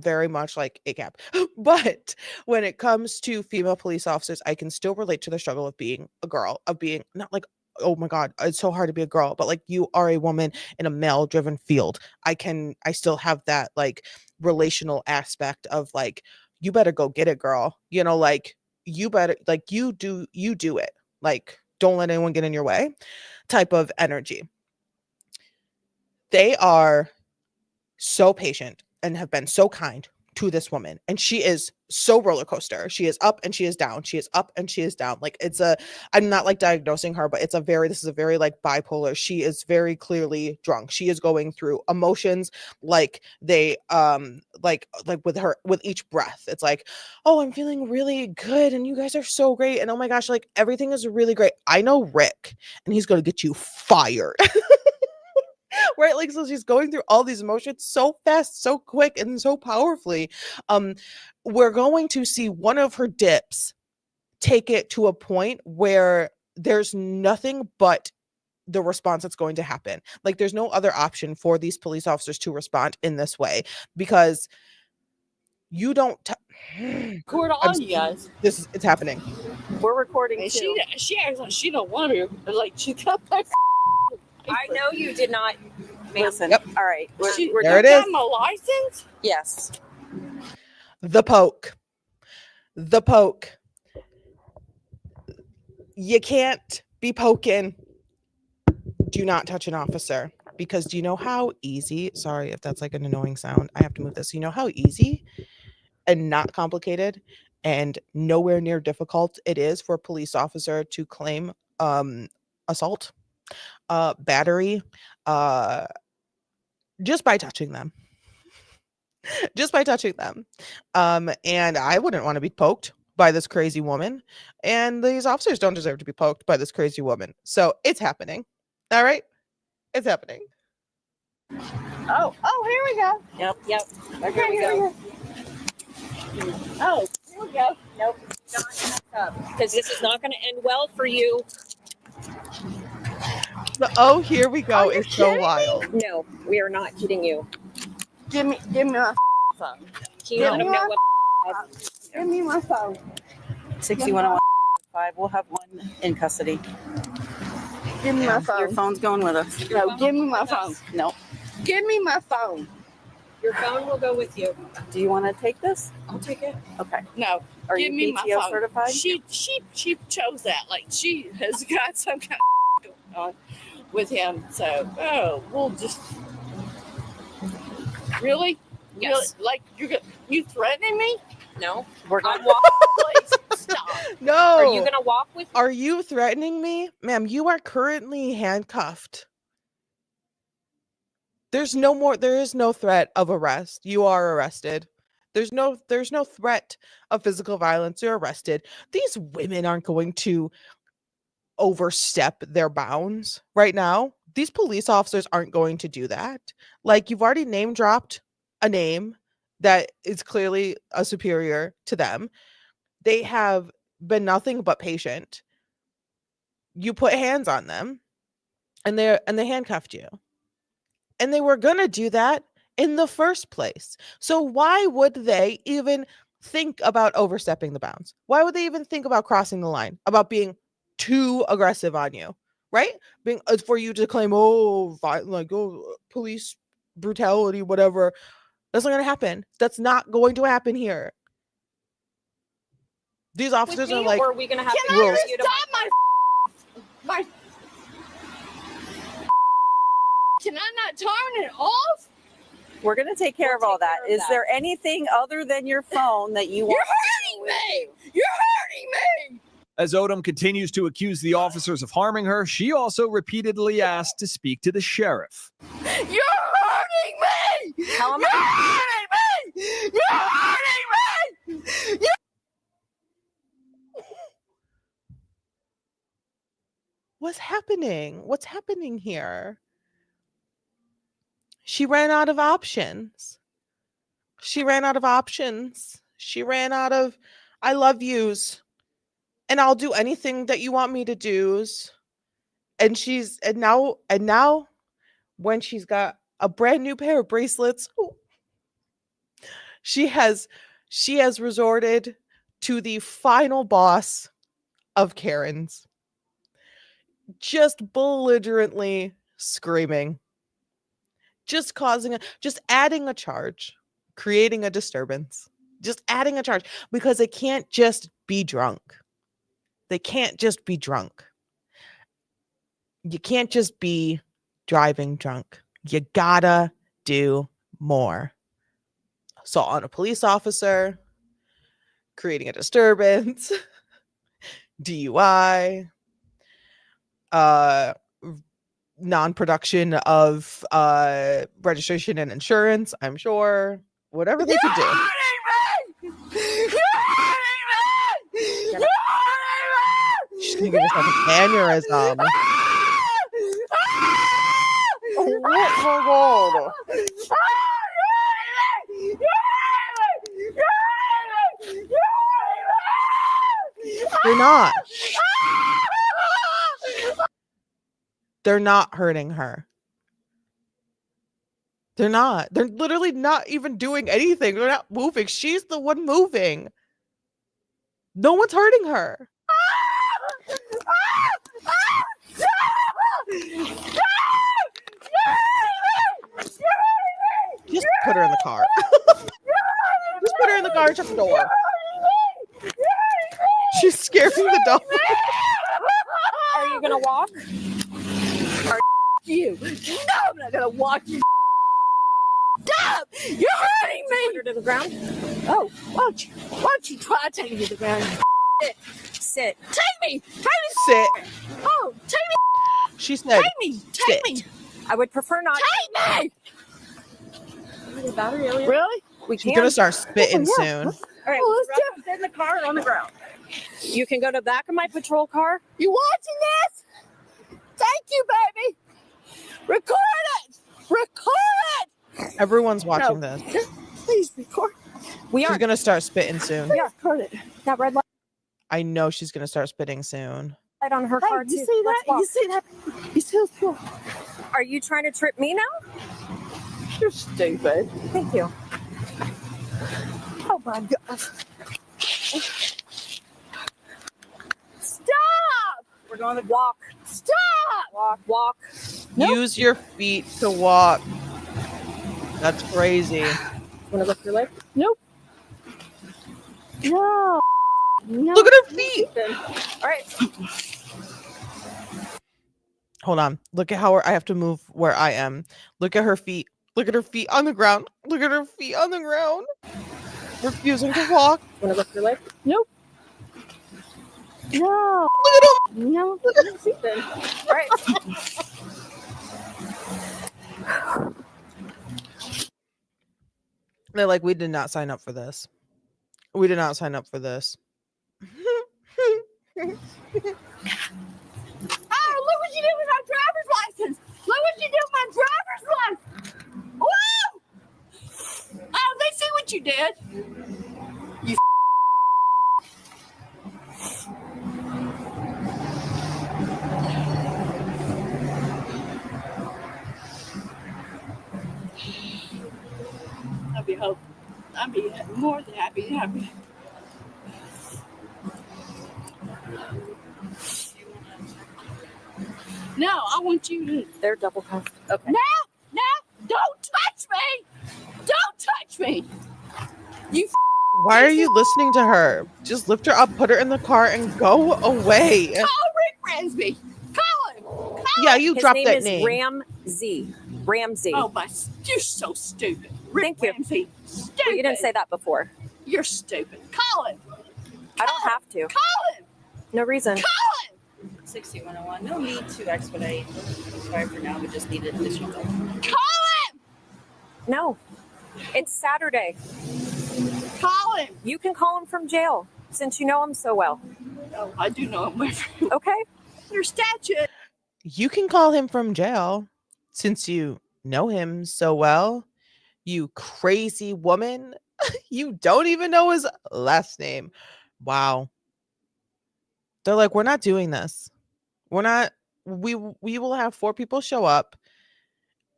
very much like ACAB. But when it comes to female police officers, I can still relate to the struggle of being a girl, of being not like, oh my God, it's so hard to be a girl, but like you are a woman in a male driven field. I still have that like relational aspect of like, you better go get it, girl. You know, like you better, like you do it. Like, don't let anyone get in your way type of energy. They are so patient and have been so kind to this woman, and she is so roller coaster. She is up and she is down. She is up and she is down. Like I'm not like diagnosing her, but this is a very like bipolar. She is very clearly drunk. She is going through emotions like they like with each breath. It's like, oh, I'm feeling really good and you guys are so great and oh my gosh, like everything is really great. I know Rick and he's gonna get you fired. Right, like so she's going through all these emotions so fast, so quick, and so powerfully. We're going to see one of her dips take it to a point where there's nothing but the response that's going to happen. Like there's no other option for these police officers to respond in this way because you don't record all you guys. It's happening. We're recording And too. she acts like she don't want to. Like she got my. I know you did not. Ma'am. Listen, Yep. all right. We're There it got is. my license. Yes. The poke. You can't be poking. Do not touch an officer because do you know how easy? Sorry if that's like an annoying sound. I have to move this. You know how easy and not complicated and nowhere near difficult it is for a police officer to claim assault, battery, just by touching them. And I wouldn't want to be poked by this crazy woman, and these officers don't deserve to be poked by this crazy woman. So it's happening. All right, it's happening. Oh, here we go. Yep. Okay, Here we go. Oh, here we go. Nope. Because this is not going to end well for you. Here we go. Are you It's so kidding me? wild. No, we are not kidding you. Give me my phone. Can you let him know what? Give me my phone. 60105. We'll have one in custody. Give me my Your phone. phone's going with us. No, give me my phone. No. Give me my phone. Your phone will go with you. Do you want to take this? I'll take it. Okay. No, Are give you me my PTO phone. certified? She chose that. Like she has got some kind of going on. with him. So, we'll just really, Yes. really, like you threatening me? No. We're I'm going. walking. Please stop. No. Are you gonna walk with me? Are you threatening me? Ma'am, you are currently handcuffed. There is no threat of arrest. You are arrested. There's no threat of physical violence. You're arrested. These women aren't going to overstep their bounds right now. These police officers aren't going to do that. Like, you've already name dropped a name that is clearly a superior to them. They have been nothing but patient. You put hands on them and they handcuffed you. And they were going to do that in the first place. So why would they even think about overstepping the bounds? Why would they even think about crossing the line, about being too aggressive on you, right? Being for you to claim, police brutality, whatever. That's not going to happen. That's not going to happen here. These With officers me, are like, or are we gonna have to Can Rules. I take you to stop my? Can I not turn it off? We're going to take care of all that. We'll take care of Is that. there anything other than your phone that you want? You're hurting me. You're hurting me. As Odom continues to accuse the officers of harming her, she also repeatedly asked to speak to the sheriff. You're hurting me. How am You're I? hurting me. You're hurting me. what's happening? What's happening here? She ran out of options. She ran out of options. She ran out of I love yous. And I'll do anything that you want me to do. And now when she's got a brand new pair of bracelets, she has resorted to the final boss of Karens. Just belligerently screaming. Just adding a charge, creating a disturbance, just adding a charge, because they can't just be drunk. They can't just be drunk. You can't just be driving drunk. You gotta do more. Assault on a police officer, creating a disturbance, DUI, non-production of registration and insurance, I'm sure. Whatever they could do. You're hurting me. She's gonna give herself an aneurysm. Oh my god. They're not. They're not hurting her. They're not. They're literally not even doing anything. They're not moving. She's the one moving. No one's hurting her. Just put her in the car. Just put her in the car and shut the door. She's scaring the dog. Are you going to walk? You. No, I'm not gonna walk you. Stop! You're hurting me. Put her to the ground. Oh, why don't you try taking me to the ground? Sit. Take me. Sit. Oh, take me. She said, Take sit. me. I would prefer not. Take me. The battery, Elliot? Really? We She's can. gonna start spitting Yeah. soon. All right, Well, let's let's sit in the car or on the ground. You can go to the back of my patrol car. You watching this? Thank you, baby. Record it. Record it. Everyone's watching this. Please record. We She's are. gonna start spitting soon. We are. Record it. That red light I know she's gonna start spitting soon. on her Hey, car, you too. see Let's that? walk. You see that? You see that? Are you trying to trip me now? You're stupid. Thank you. Oh my God. Stop! We're going to walk. Stop! Walk. Nope. Use your feet to walk. That's crazy. Want to lift your leg? Nope. No. No. Look at her feet. All right. Hold on. Look at how I have to move where I am. Look at her feet. Look at her feet on the ground. Look at her feet on the ground. Refusing to walk. Want to lift your leg? Nope. No. Look at him. No. See then. All right. They're like, we did not sign up for this. We did not sign up for this. Oh, look what you did with my driver's license. Look what you did with my driver's license. Woo! Oh, they see what you did. You I'll be more than happy to have you. No, I want you to. They're double cuffed. Okay. No, don't touch me! Don't touch me! You. Why are you listening to her? Just lift her up, put her in the car, and go away. Call Rick Ramsey. Call him. Yeah, you His dropped name that is name. Ramsey. Ramsey. Oh, you're so stupid. Rick Thank you. Ramsey. Stupid. Well, you didn't say that before. You're stupid. Call him. I don't have to. Call him. No reason. Call him. 6101. No need to expedite. Sorry for now. We just need an additional. Call him. No. It's Saturday. Call him. You can call him from jail since you know him so well. Oh, I do know him. Okay? Your statute. You can call him from jail since you know him so well. You crazy woman. You don't even know his last name. Wow. They're like, we're not doing this. We're not. We will have 4 people show up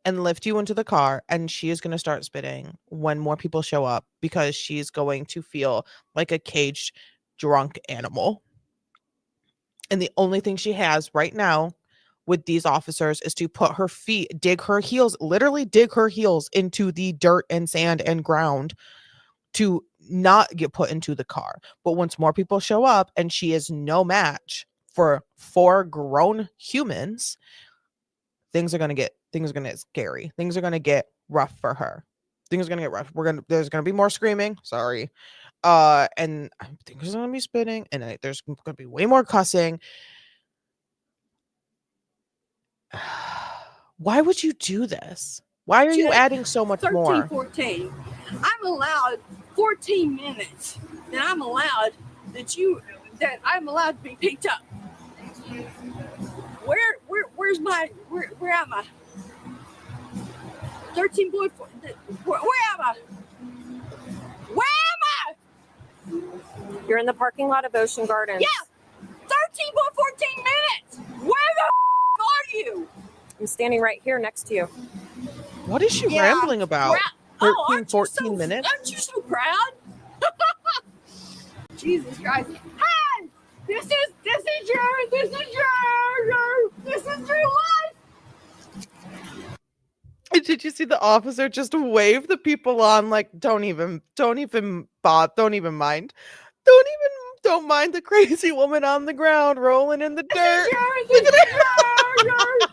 and lift you into the car, and she is going to start spitting when more people show up because she's going to feel like a caged drunk animal. And the only thing she has right now with these officers is to put her feet, literally dig her heels into the dirt and sand and ground to not get put into the car. But once more people show up and she is no match for 4 grown humans, things are going to get scary. Things are going to get rough for her. Things are going to get rough. There's going to be more screaming. Sorry. And I think there's going to be spitting, and there's going to be way more cussing. Why would you do this? Why are you adding so much 13, more? 14. I'm allowed 14 minutes. And I'm allowed that I'm allowed to be picked up. Where's my where am I? 13 boy. Where am I? Where am I? You're in the parking lot of Ocean Gardens. Yeah, 13.14 minutes. Where the are you? I'm standing right here next to you. What is she rambling about? 13, aren't 14 you minutes? Aren't you so proud? Jesus Christ. Hi! This is your life. Did you see the officer just wave the people on like don't even mind. Don't mind the crazy woman on the ground rolling in the dirt.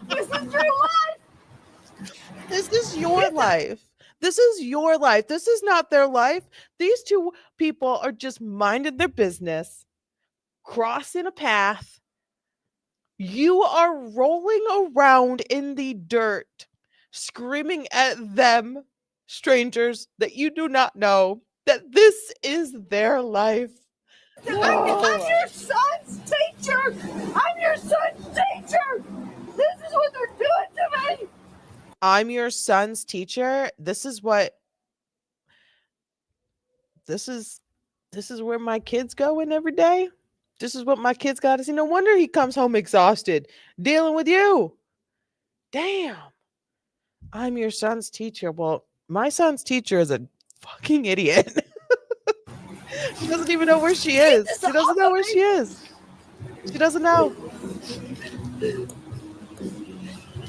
This is your life. This is your life. This is your life. This is not their life. These 2 people are just minding their business, crossing a path. You are rolling around in the dirt, screaming at them, strangers that you do not know, that this is their life. I'm your son's teacher. I'm your son's teacher. This is what they're doing to me. I'm your son's teacher. This is where my kids go in every day. This is what my kids got to see. No wonder he comes home exhausted dealing with you. Damn. I'm your son's teacher. Well, my son's teacher is a fucking idiot. She doesn't even know where she is. She doesn't know where she is. She doesn't know.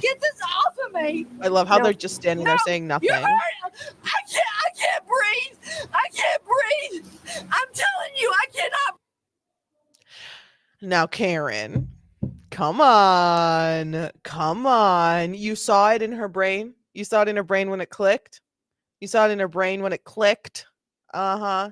Get this off of me. I love how they're just standing there saying nothing. You heard it. I can't breathe. I can't breathe. I'm telling you, I cannot. Now, Karen, Come on. Come on. You saw it in her brain? You saw it in her brain when it clicked? You saw it in her brain when it clicked? Uh-huh.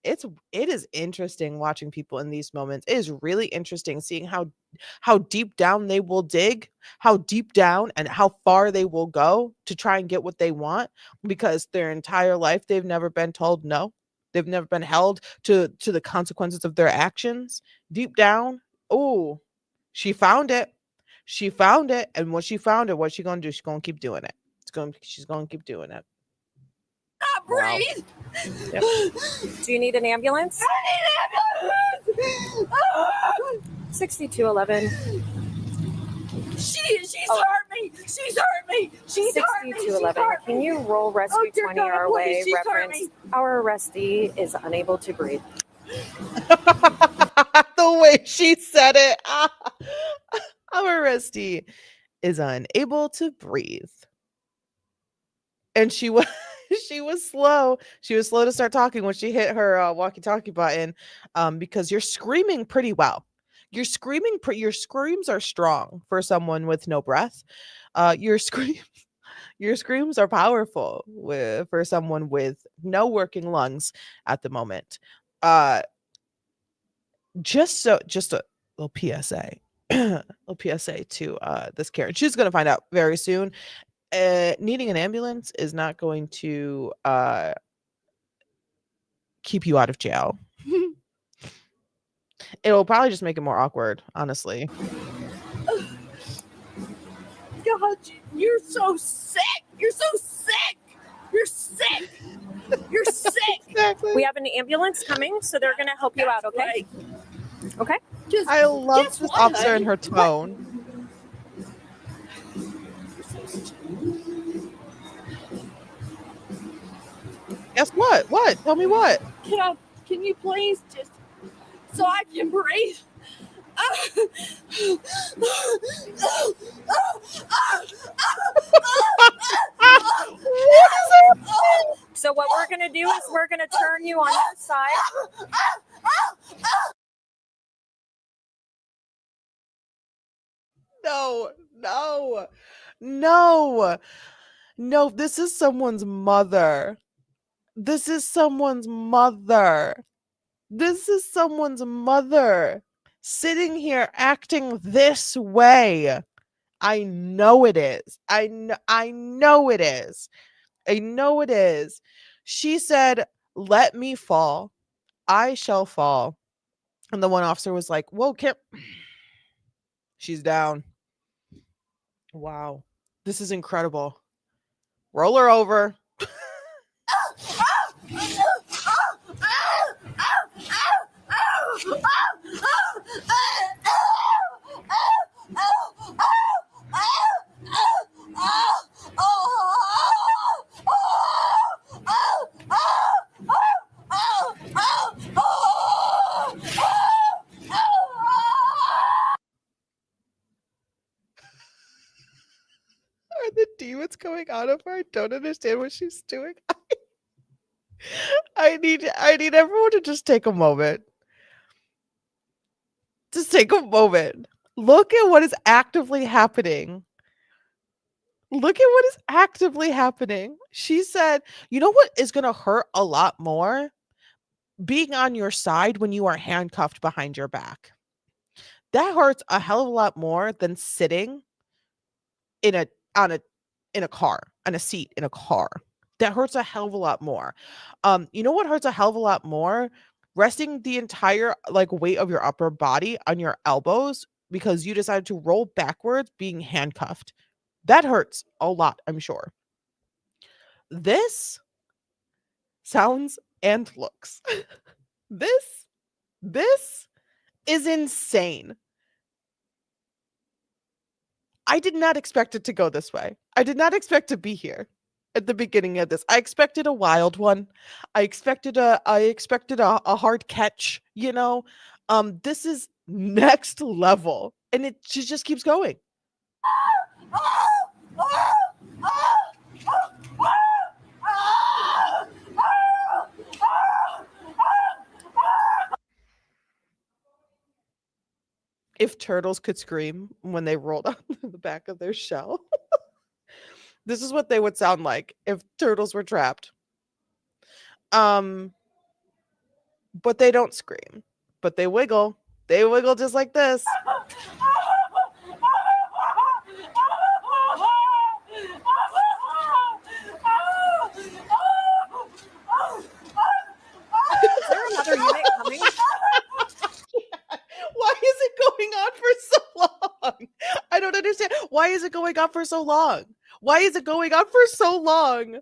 It is interesting watching people in these moments. It is really interesting seeing how deep down they will dig, how deep down and how far they will go to try and get what they want, because their entire life they've never been told no. They've never been held to the consequences of their actions. Deep down, oh, she found it. She found it. And when she found it, what's she gonna do? She's gonna keep doing it. She's gonna keep doing it. Not Wow. breathe. Yep. Do you need an ambulance? I need ambulance. 6211. She's hurt me. She's hurt me. She's hurt me. She's 6211. hurt Can me. you roll rescue Oh, dear 20 God, our please, way? she's hurt Reference. me. Our arrestee is unable to breathe. The way she said it. Our arrestee is unable to breathe. And she was she was slow. She was slow to start talking when she hit her walkie-talkie button, because you're screaming pretty well. You're screaming your screams are strong for someone with no breath. Your screams are powerful for someone with no working lungs at the moment. Just a little PSA. Little PSA to this Karen. She's going to find out very soon. Needing an ambulance is not going to keep you out of jail. It'll probably just make it more awkward, honestly. God, you're so sick. You're so sick. You're sick. You're sick. Exactly. We have an ambulance coming, so they're going to help you out, okay? Right. Okay. Just, I love guess this what, officer honey? and her tone. Guess what? What? Tell me what? Can you please just so I can breathe? What is that? So what we're going to do is we're going to turn you on your side. No, no, no, no. This is someone's mother. This is someone's mother. This is someone's mother sitting here acting this way. I know it is. I know it is. I know it is. She said, "Let me fall. I shall fall." And the one officer was like, "Whoa, Kim." She's down. Wow. This is incredible. Roll her over. Are the demons coming out of her? I don't understand what she's doing. I need everyone to just take a moment. Just take a moment. Look at what is actively happening. Look at what is actively happening. She said, "You know what is going to hurt a lot more? Being on your side when you are handcuffed behind your back. That hurts a hell of a lot more than sitting in a on a in a car, on a seat in a car. That hurts a hell of a lot more. You know what hurts a hell of a lot more? Resting the entire like weight of your upper body on your elbows because you decided to roll backwards being handcuffed. That hurts a lot, I'm sure. This sounds and looks. This is insane. I did not expect it to go this way. I did not expect to be here at the beginning of this. I expected a wild one. I expected a hard catch, you know. This is next level and it just keeps going. if turtles could scream when they rolled on the back of their shell. This is what they would sound like if turtles were trapped. But they don't scream, but they wiggle. They wiggle just like this. Is there another unit coming? Why is it going on for so long? I don't understand. Why is it going on for so long? Why is it going on for so long?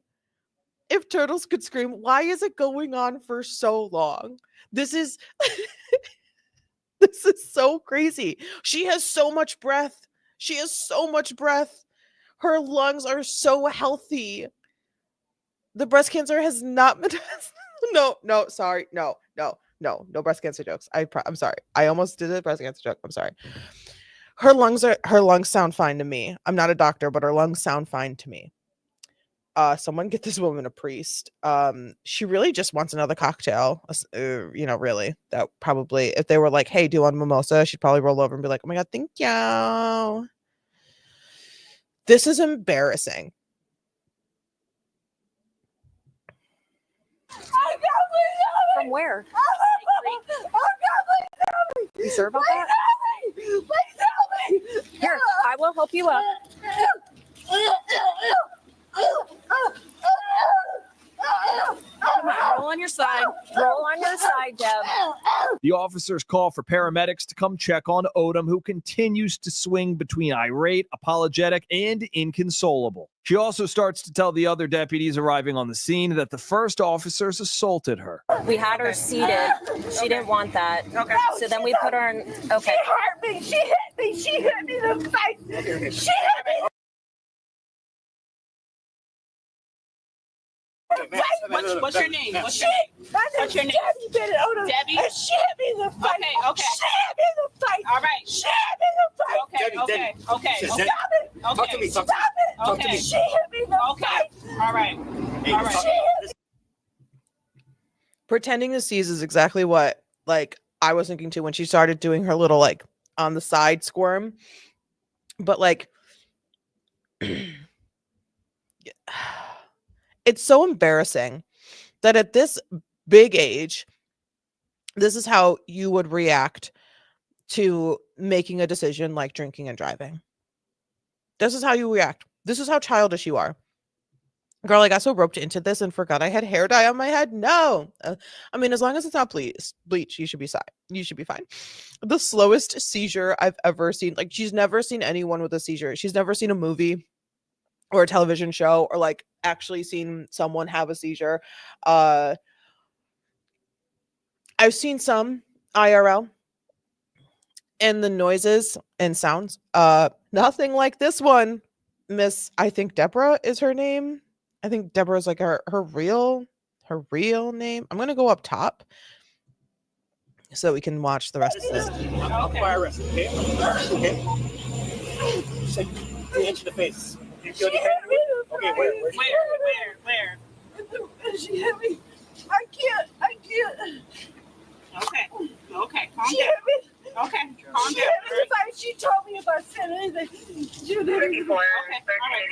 If turtles could scream, why is it going on for so long? This is this is so crazy. She has so much breath. She has so much breath. Her lungs are so healthy. The breast cancer has not been no, sorry. No breast cancer jokes. I'm sorry. I almost did a breast cancer joke. I'm sorry. Her lungs sound fine to me. I'm not a doctor, but her lungs sound fine to me. Someone get this woman a priest. She really just wants another cocktail. Really. That probably, if they were like, hey, do you want a mimosa? She'd probably roll over and be like, oh my God, thank you. This is embarrassing. From where? You sure about that? Here, I will help you up. Roll on your side. Roll on your side, Deb. The officers call for paramedics to come check on Odom, who continues to swing between irate, apologetic, and inconsolable. She also starts to tell the other deputies arriving on the scene that the first officers assaulted her. We had her seated. She didn't want that. Okay. So then we put her in. Okay. She hurt me. She hit me. She hit me in the face. She hit me. What's your name? What's your name? Debbie Bennett Odom. Debbie? And she hit me in the face. Okay. She hit me in the face. All right. She hit me in the face. Okay. Stop it. Talk to me. Stop it. Talk to me. She hit me in the face. All right. She hit me. Pretending to seize is exactly what I was thinking too when she started doing her little on the side squirm. But it's so embarrassing that at this big age, this is how you would react to making a decision like drinking and driving. This is how you react. This is how childish you are. Girl, I got so roped into this and forgot I had hair dye on my head. No. I mean, as long as it's not bleach, you should be fine. You should be fine. The slowest seizure I've ever seen. She's never seen anyone with a seizure. She's never seen a movie or a television show or actually seen someone have a seizure. I've seen some IRL and the noises and sounds, nothing like this one. Miss, I think Deborah is her name. I think Deborah's her real name. I'm gonna go up top so we can watch the rest of this. I'll fire arrest, okay? Okay. Say, inch in the face. You feel your head? Okay, Where? She hit me. I can't. Okay. Calm She down. hit me. Okay. Calm She down. hit me in the face. She told me if I said anything, she would hit me. Okay. All right.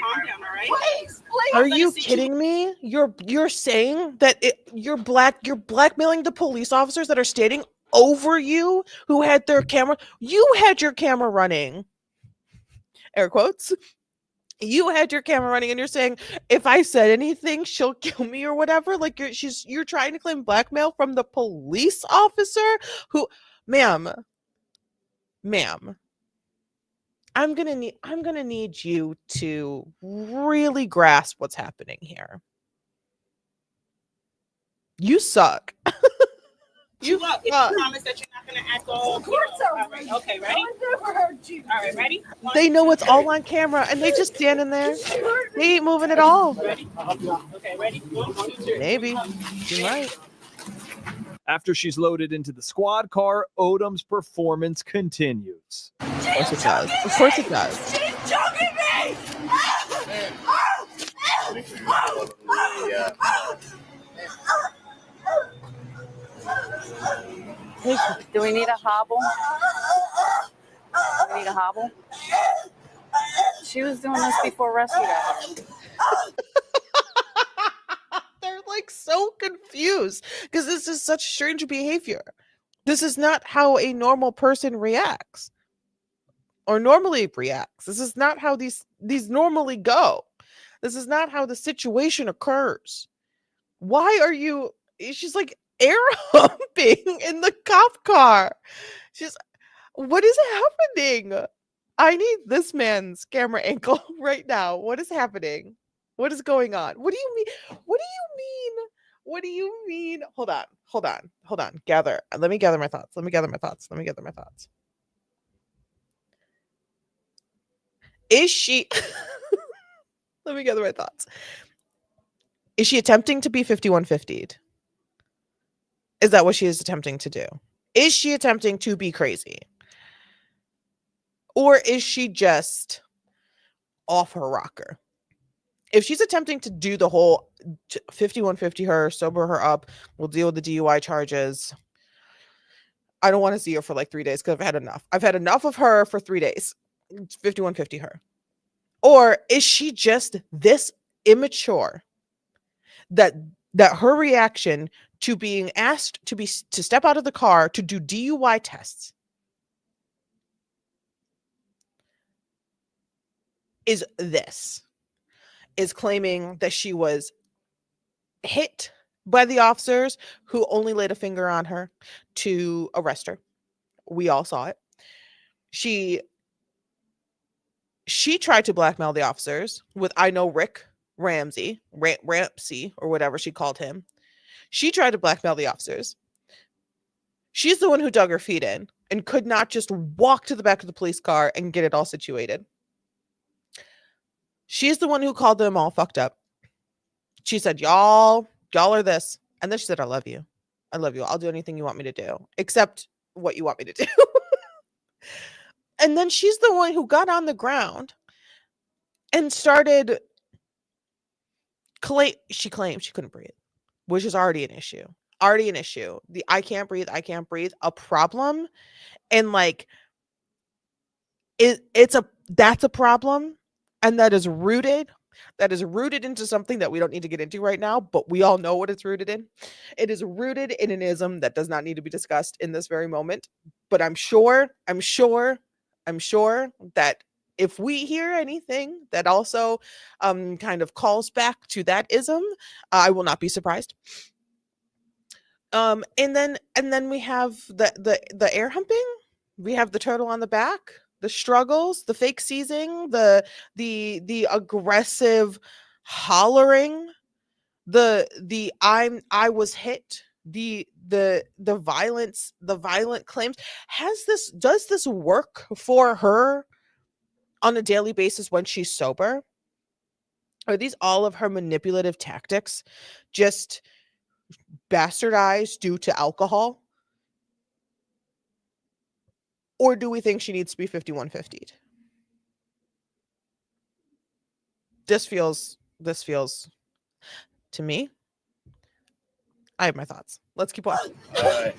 Calm down. All right. Please. Are Let you us see. kidding me? You're saying that you're blackmailing the police officers that are standing over you who had their camera. You had your camera running. Air quotes. You had your camera running and you're saying if I said anything, she'll kill me or whatever. You're trying to claim blackmail from the police officer who, ma'am, I'm gonna need you to really grasp what's happening here. You suck. Look, if you promise that you're not going to act all. Of course all I'm right. Okay, ready? I never heard you. All right, ready? They know it's all on camera and they just standing there. They ain't moving at all. Ready? Okay, ready? 1, 2, 3. Maybe. You might. After she's loaded into the squad car, Odom's performance continues. Of course it does. Of course it does. She's choking me. Do we need a hobble? ready to hobble? She was doing this before rescue got here. They're like so confused because this is such strange behavior. This is not how a normal person reacts or normally reacts. This is not how these normally go. This is not how the situation occurs. Why are you? She's like air humping in the cop car. She's, what is happening? I need this man's camera angle right now. What is happening? What is going on? What do you mean? What do you mean? What do you mean? Hold on. Gather. Let me gather my thoughts. Is she Let me gather my thoughts. Is she attempting to be 5150'd? Is that what she is attempting to do? Is she attempting to be crazy? Or is she just off her rocker? If she's attempting to do the whole 5150 her, sober her up, we'll deal with the DUI charges, I don't want to see her for like 3 days because I've had enough. I've had enough of her for 3 days. 5150 her. Or is she just this immature that her reaction to being asked to step out of the car to do DUI tests is claiming that she was hit by the officers who only laid a finger on her to arrest her. We all saw it. She tried to blackmail the officers with, I know Rick Ramsey or whatever she called him. She tried to blackmail the officers. She's the one who dug her feet in and could not just walk to the back of the police car and get it all situated. She's the one who called them all fucked up. She said, y'all are this. And then she said, I love you. I'll do anything you want me to do, except what you want me to do. And then she's the one who got on the ground and started she claimed she couldn't breathe, which is already an issue. The I can't breathe, a problem. And like that's a problem. And that is rooted into something that we don't need to get into right now, but we all know what it's rooted in. It is rooted in an ism that does not need to be discussed in this very moment. But I'm sure that if we hear anything that also kind of calls back to that ism, I will not be surprised. And then we have the air humping. We have the turtle on the back, the struggles, the fake seizing, the aggressive hollering, I was hit, the violence, the violent claims. Does this work for her on a daily basis when she's sober? Are these all of her manipulative tactics just bastardized due to alcohol? Or do we think she needs to be 5150'd? This feels to me. I have my thoughts. Let's keep watching.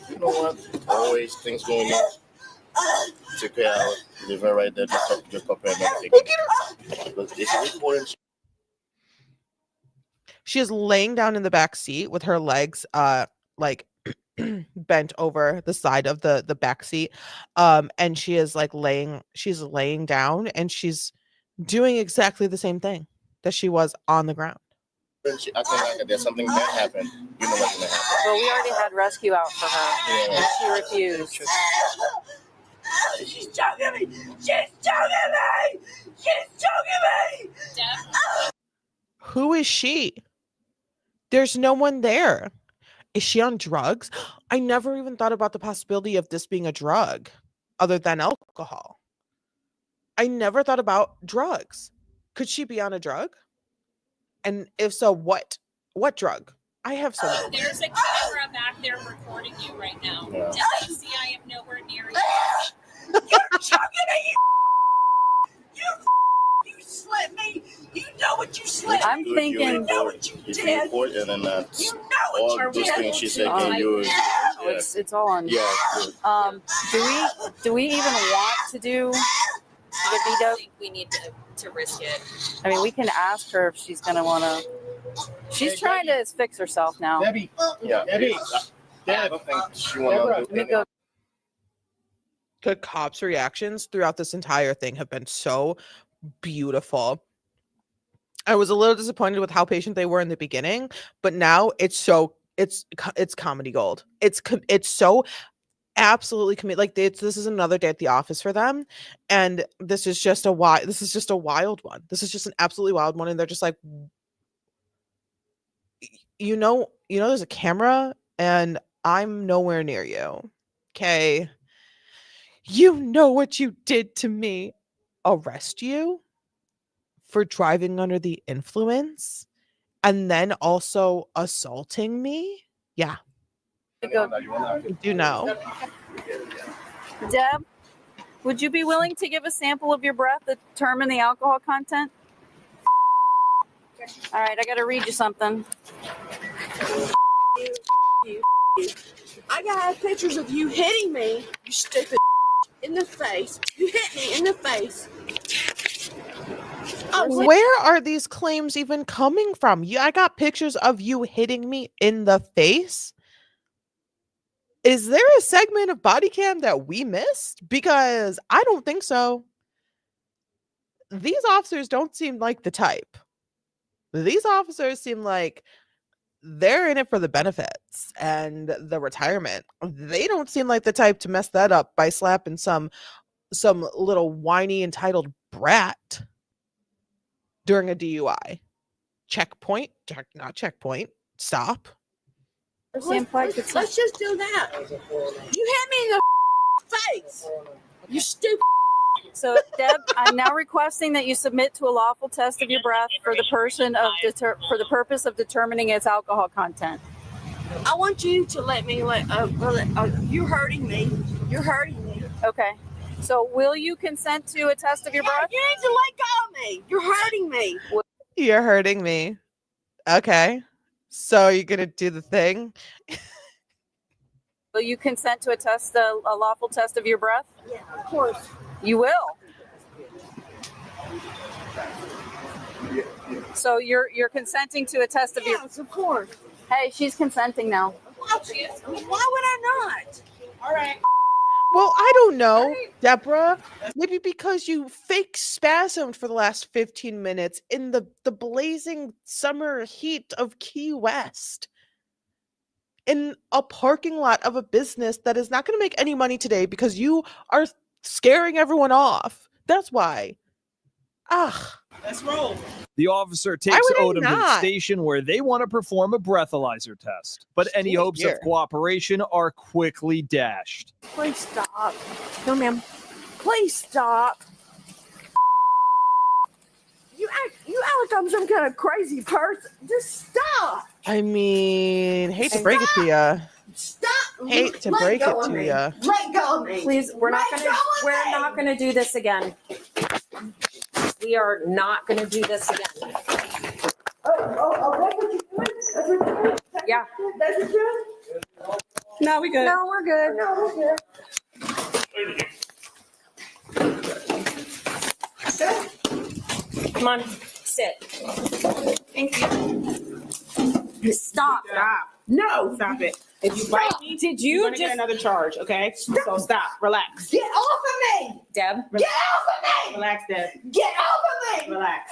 You know what? Always things going on. Take care out. Leave her right there. Just prepare everything. Because it's important. She is laying down in the back seat with her legs like bent over the side of the back seat. And she is like she's laying down and she's doing exactly the same thing that she was on the ground. I think like there's something that happened. You know what's gonna happen. Well, we already had rescue out for her. Yeah. And she refused. She's choking me! She's choking me! She's choking me! Who is she? There's no one there. Is she on drugs? I never even thought about the possibility of this being a drug other than alcohol. I never thought about drugs. Could she be on a drug? And if so, what drug? I have so many. There's a camera back there recording you right now. Yeah. See, I am nowhere near you. You're choking me! You slit me! You know what you slit! I'm thinking. You know what you If you did! report and then You know what all you those did! things she said, Oh, can you? It's all on. Yeah. Do we even want to do Would be I dope. don't think we need to risk it. I mean, we can ask her if she's gonna want to. She's trying to fix herself now. Debbie. Yeah. Debbie. I don't think she want to do Let me go. The cops' reactions throughout this entire thing have been so beautiful. I was a little disappointed with how patient they were in the beginning, but now it's comedy gold. It's so absolutely like this is another day at the office for them, and this is just a wild one. This is just an absolutely wild one, and they're just like, there's a camera, and I'm nowhere near you. Okay, you know what you did to me. Arrest you for driving under the influence and then also assaulting me? Yeah. You do know. Deb, would you be willing to give a sample of your breath to determine the alcohol content? All right, I got to read you something. I got pictures of you hitting me, you stupid in the face. You hit me in the face. Where are these claims even coming from? I got pictures of you hitting me in the face. Is there a segment of body cam that we missed? Because I don't think so. These officers don't seem like the type. These officers seem like they're in it for the benefits and the retirement. They don't seem like the type to mess that up by slapping some little whiny entitled brat during a DUI. Not checkpoint. Stop. Let's just do that. You hit me in the face. You stupid. So, Deb, I'm now requesting that you submit to a lawful test of your breath for the purpose of determining its alcohol content. I want you to let me you're hurting me. You're hurting me. Okay. So, will you consent to a test of your breath? You need to let go of me. You're hurting me. You're hurting me. Okay. So you're gonna do the thing? Will you consent to a lawful test of your breath? Yeah, of course. You will. So you're consenting to a test of your. Yes, of course. Hey, she's consenting now. Why would I not? All right. Well, I don't know, Deborah. Maybe because you fake spasmed for the last 15 minutes in the blazing summer heat of Key West. In a parking lot of a business that is not going to make any money today because you are scaring everyone off. That's why. Let's roll. The officer takes Odom to the station where they want to perform a breathalyzer test, but any hopes of cooperation are quickly dashed. Please stop. No, ma'am. Please stop. You act like I'm some kind of crazy person. Just stop. I mean, hate to break it to you. Stop. Hate to break it to you. Let go of me. Please, we're not gonna do this again. We are not gonna do this again. Oh, that's what you're doing? Yeah. That's what you're doing? No, we good. No, we're good. No, we're good. Come on, sit. Thank you. Stop. No. Stop it. If you bite me, Did you're you gonna get another charge, okay? So stop. Relax. Get off of me. Deb? Get off of me. Relax, Deb. Get off of me. Relax.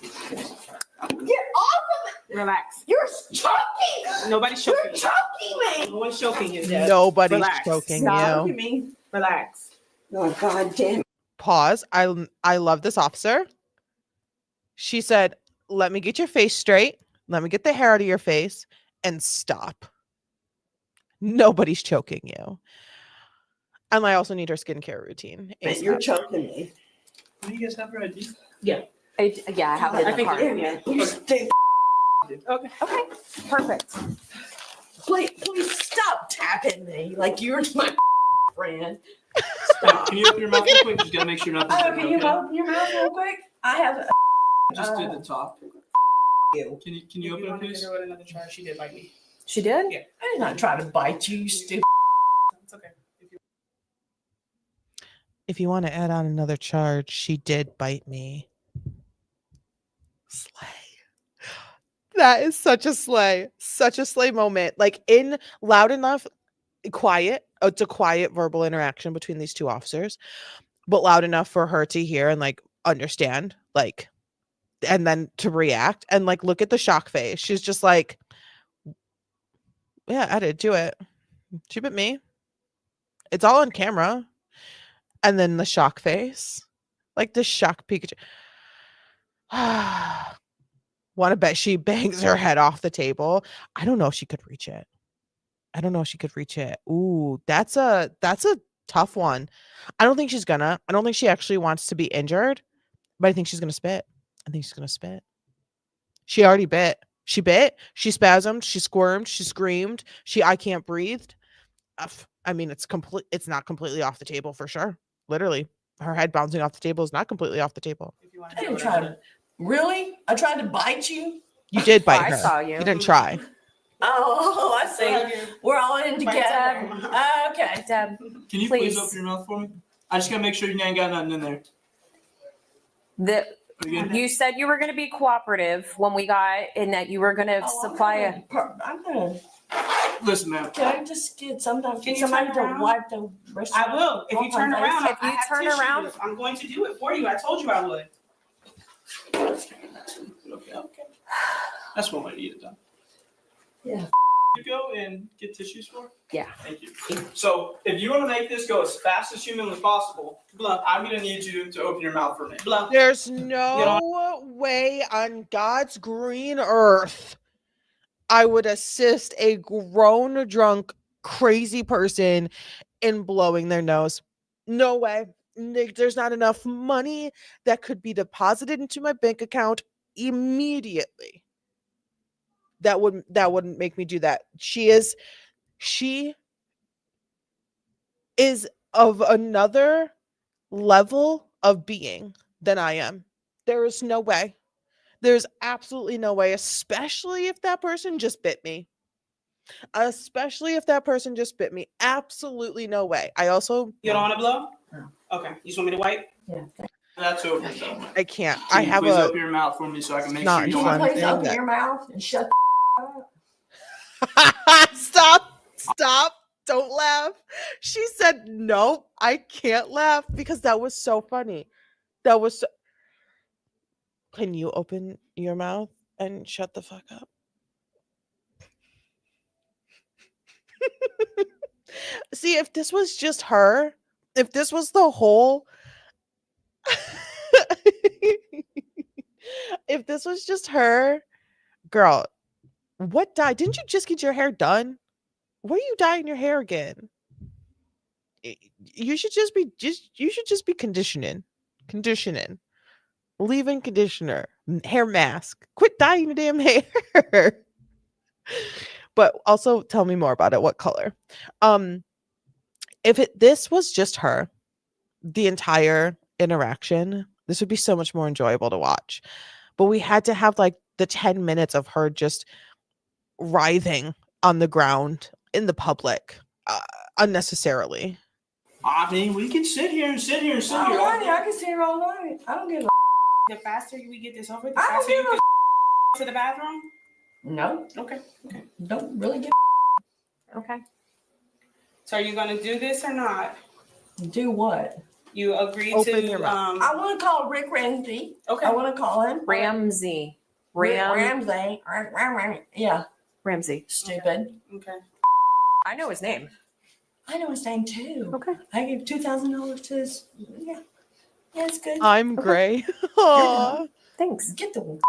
Get off of me. Relax. You're choking. Nobody's You're choking you. choking me. No one's choking you, Deb. Nobody's Relax. choking Look you. at me. Relax. Oh, God damn. Pause. I love this officer. She said, "Let me get your face straight. Let me get the hair out of your face and stop." Nobody's choking you. And I also need her skincare routine. You're choking me. Do you guys have her ID? Yeah. I have it in the car. Yeah. You stink. Okay. Okay, perfect. Please stop tapping me like you're my friend. Stop. Can you open your mouth real quick? Just gotta make sure nothing's Oh, can you open your mouth real quick? I have. Just did the top. You. Can you open it, please? With another charge, she did bite me. She did? Yeah. I did not try to bite you, stupid. It's okay. If you want to add on another charge, she did bite me. Slay. That is such a slay moment. Like in loud enough, quiet. It's a quiet verbal interaction between these two officers, but loud enough for her to hear and like understand, like, and then to react and like look at the shock face. She's just like, yeah, edit, do it. She bit me. It's all on camera. And then the shock face, like the shock Pikachu. Want to bet she bangs her head off the table. I don't know if she could reach it. Ooh, that's a tough one. I don't think she's gonna. I don't think she actually wants to be injured, but I think she's gonna spit. She already bit. She bit. She spasmed. She squirmed. She screamed. I can't breathe. I mean, it's not completely off the table for sure. Literally, her head bouncing off the table is not completely off the table. I didn't try to. Really? I tried to bite you? You did bite her. I saw you. You didn't try. Oh, I see. We're all in together. Okay. Deb, Can you please open your mouth for me? I just gotta make sure you ain't got nothing in there. you said you were going to be cooperative when we got, and that you were going to supply I'm gonna. Listen, man. Can I just get somebody Can you to turn around? wipe the rest? I will. If you turn around, If you I have turn tissues. around- I'm going to do it for you. I told you I would. Okay. That's one way to get it done. Yeah. You go and get tissues for? Yeah. Thank you. So if you want to make this go as fast as humanly possible, I'm gonna need you to open your mouth for me. There's no way on God's green earth I would assist a grown, drunk, crazy person in blowing their nose. No way. There's not enough money that could be deposited into my bank account immediately. That wouldn't make me do that. She is of another level of being than I am. There is no way. There's absolutely no way, especially if that person just bit me. Absolutely no way. I also. You don't want to blow? Okay. You just want me to wipe? Yeah. That's over. I can't. Can you please open your mouth for me so I can make sure you don't have Please open your mouth and shut Stop. Don't laugh. She said, nope, I can't laugh because that was so funny. Can you open your mouth and shut the fuck up? See, if this was just her, if this was the whole, if this was just her, girl, what dye? Didn't you just get your hair done? What are you dyeing your hair again? You should just be conditioning, leave-in conditioner, hair mask. Quit dyeing your damn hair. But also tell me more about it. What color? If this was just her, the entire interaction, this would be so much more enjoyable to watch. But we had to have like the 10 minutes of her just writhing on the ground in the public unnecessarily. I mean, we can sit here. All right, I can sit here all night. I don't give a. The faster we get this over, the I don't faster you give can to the bathroom? No. Okay. Don't really give Okay. So are you going to do this or not? Do what? You agree Open to your mouth. I want to call Rick Ramsey. Okay. I want to call him Ramsey. Ramsey. Yeah. Ramsey. Stupid. Okay. I know his name. I know his name too. Okay. I gave $2,000 to his. Yeah. Yeah, it's good. I'm gray. Aw. Thanks. Get the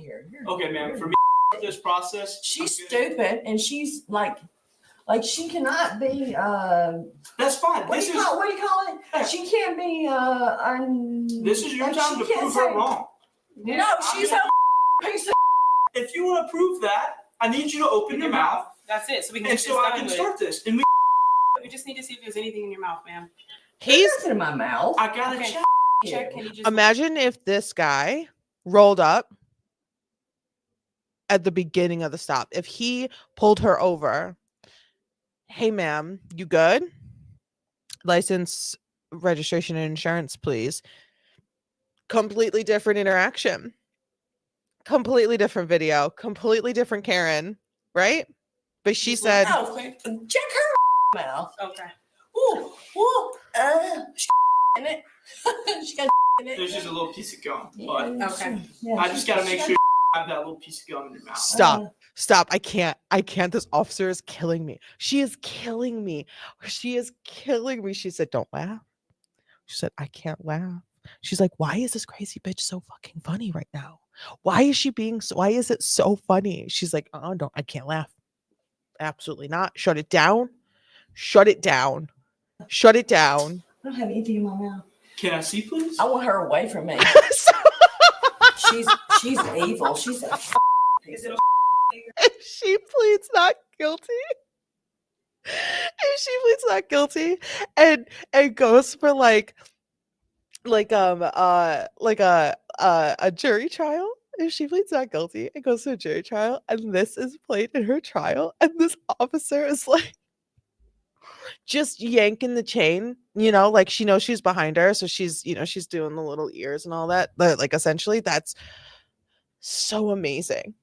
here. Okay, man. For me, this process, She's stupid, and she's like she cannot be. That's fine. What do you call it? Yeah. She can't be. This is your like, time she to can't prove say- her wrong. No, she's a piece of. If you want to prove that, I need you to open your mouth, That's it. So we can and get so this I done can with. start this. And We just need to see if there's anything in your mouth, ma'am. He's Nothing in my mouth. I gotta Okay. check. Check. Can you just imagine if this guy rolled up at the beginning of the stop. If he pulled her over, hey ma'am, you good? License registration and insurance, please. Completely different interaction. Completely different video. Completely different Karen, right? But she said, Check her mouth. Okay. Ooh, ooh, in it. She got in it. There's just a little piece of gum, but Okay. Yeah, I just gotta make sure you have that little piece of gum in your mouth. Stop. I can't. This officer is killing me. She is killing me. She said, don't laugh. She said, I can't laugh. She's like, why is this crazy bitch so fucking funny right now? Why is it so funny? She's like, oh, I can't laugh. Absolutely not. Shut it down. Shut it down. Shut it down. I don't have anything in my mouth. Can I see, please? I want her away from me. She's evil. She's a Is it a If she pleads not guilty. If she pleads not guilty and goes for like a jury trial, if she pleads not guilty and goes to a jury trial and this is played in her trial and this officer is like just yanking the chain, like she knows she's behind her, so she's she's doing the little ears and all that, but like essentially that's so amazing.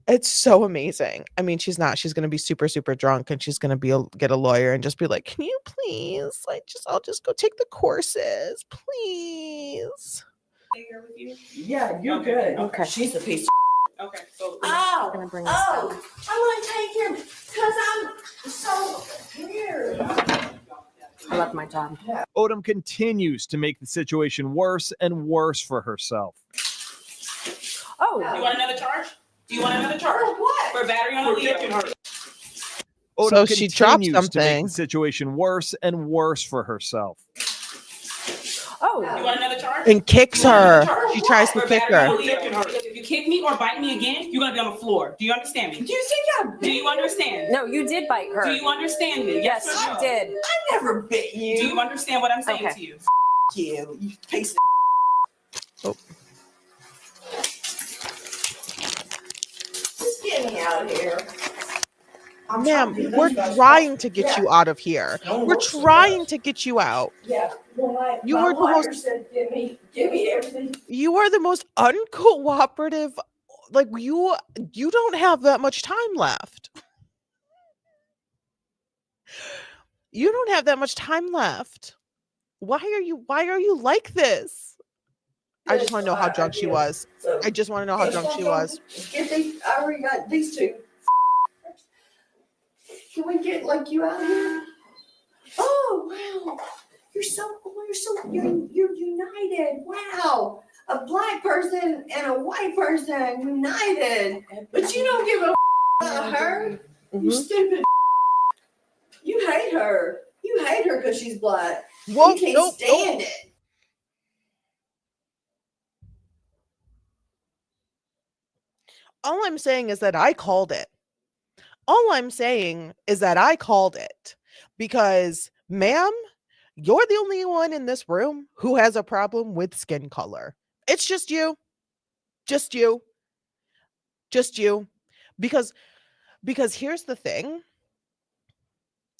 It's so amazing. I mean, she's going to be super, super drunk and she's going to get a lawyer and just be like, can you please, I'll just go take the courses, please. here with you? Yeah, you're Okay, good. okay. She's a piece. Okay. So Oh, We're gonna bring this oh, down. I want to take him because I'm so weird. I love my job. Odom continues to make the situation worse and worse for herself. Oh, you want another charge? Do you want another charge? For what? For battery on a For kicking leader. her. Odom So she dropped continues to make something. the situation worse and worse for herself. oh, You want another charge? And kicks You want her. another charge? She tries to For kick battery on a her. leader. Kicking her. Because if you kick me or bite me again, you're gonna be on the floor. Do you understand me? Do you think I Do you understand? no, you did bite her. Do you understand me? Yes, or you no? did. I never bit you. Do you understand what I'm saying Okay. to you? You piece Oh. Just get me out of here. Ma'am, we're trying to get you out of here. We're trying to get you out. Yeah. Well, You my were the lawyer most- said, give me everything. You are the most uncooperative. Like you don't have that much time left. You don't have that much time left. Why are you like this? I just want to know how drunk she was. So, I just want to know how drunk she was. Get these. I already got these two. Can we get you out of here? Oh wow! You're united. Wow, a black person and a white person united. But you don't give a about her. You stupid. You hate her. You hate her because she's black. Whoa, You can't nope, stand it. All I'm saying is that I called it. All I'm saying is that I called it because, ma'am, you're the only one in this room who has a problem with skin color. It's just you. Just you. Just you. Because here's the thing.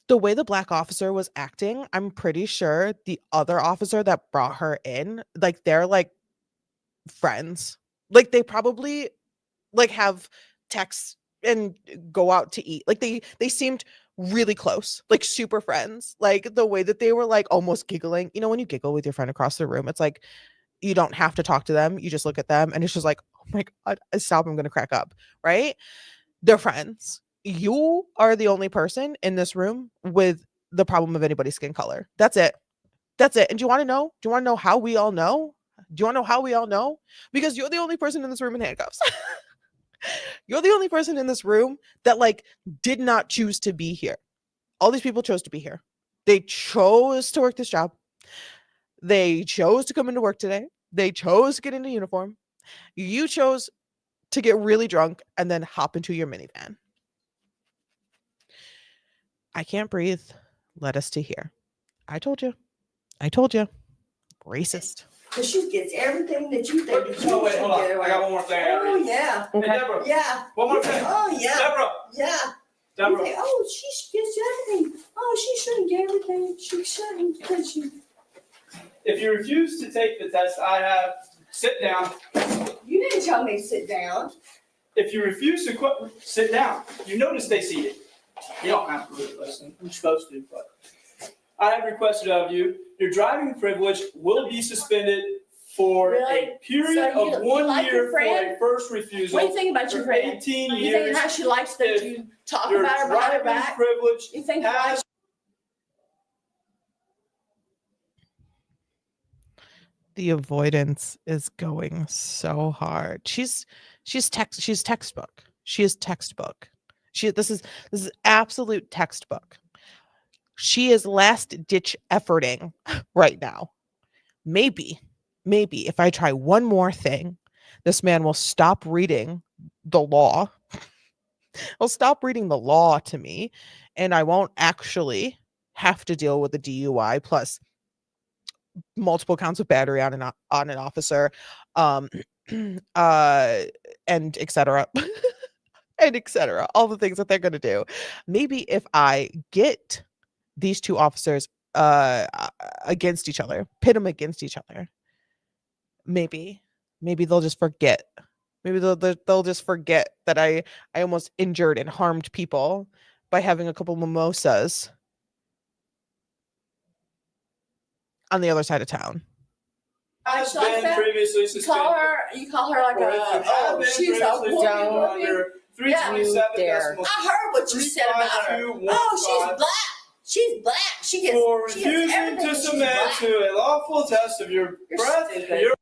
The way the black officer was acting, I'm pretty sure the other officer that brought her in, they're friends. They probably have texts and go out to eat. They seemed really close, super friends. The way that they were almost giggling. When you giggle with your friend across the room, it's you don't have to talk to them. You just look at them and it's just oh my God, stop, I'm gonna crack up, right? They're friends. You are the only person in this room with the problem of anybody's skin color. That's it. That's it. And do you want to know? Do you want to know how we all know? Do you want to know how we all know? Because you're the only person in this room in handcuffs. You're the only person in this room that did not choose to be here. All these people chose to be here. They chose to work this job. They chose to come into work today. They chose to get into uniform. You chose to get really drunk and then hop into your minivan. I can't breathe. Let us to here. I told you. Racist. Because she gets everything that you think that you Oh, wait, should hold on. get. I got one more thing. Oh, yeah. Hey, Deborah. Yeah. One more thing. Oh, yeah. Deborah. Yeah. You Deborah. think, oh, she gets everything. Oh, she shouldn't get everything. She shouldn't because she. If you refuse to take the test, I have sit down. You didn't tell me to sit down. If you refuse to sit down, you know to stay seated. You don't have to really listen. You're supposed to, but I have requested of you. Your driving privilege will be suspended for Really? a period So of you 1 like year your for friend? a first refusal. What do you think about your for friend? 18 You years. think how she likes that If you talk your about her behind her driving back? privilege You think has The avoidance is going so hard. She's textbook. She is textbook. This is absolute textbook. She is last ditch efforting right now. Maybe if I try one more thing, this man will stop reading the law. He'll stop reading the law to me, and I won't actually have to deal with the DUI plus multiple counts of battery on an officer, and etc. and etc. All the things that they're going to do. Maybe if I get these two officers against each other, pit them against each other, maybe they'll just forget. Maybe they'll just forget that I almost injured and harmed people by having a couple mimosas on the other side of town. has She likes been that? previously You suspended. call her like Or if you have oh, been she's a previously woman. suspended under 327 dare. decimals. I heard what you said about her. Oh, she's black. She's black. She gets For she gets refusing everything. to She's submit black. to a lawful test of your You're breath, stupid. your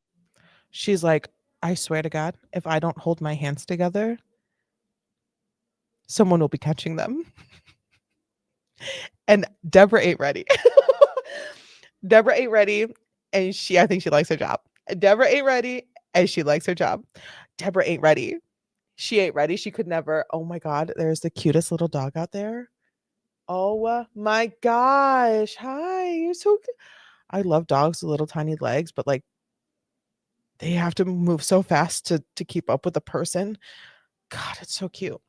She's like, I swear to God, if I don't hold my hands together, someone will be catching them. And Deborah ain't ready. Deborah ain't ready. And I think she likes her job. Deborah ain't ready. And she likes her job. Deborah ain't ready. She ain't ready. She could never. Oh my God. There's the cutest little dog out there. Oh my gosh. Hi. You're so cute. I love dogs with little tiny legs, but like they have to move so fast to keep up with a person. God, it's so cute.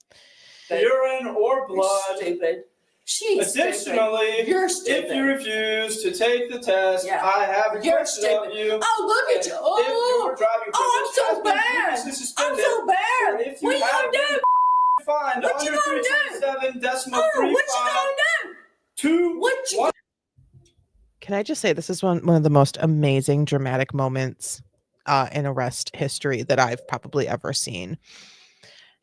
urine or You're blood. stupid. She's Additionally, stupid. You're stupid. if you refuse to take the test, Yeah. I have You're requested of stupid. you. Oh, look at you. If Oh, your driving I'm so privilege has been bad. previously I'm suspended, so or bad. if you What you have gonna do? been fined What you under gonna do? 327 decimal Oh, three what you five gonna do? two What you one. Can I just say this is one of the most amazing dramatic moments in arrest history that I've probably ever seen.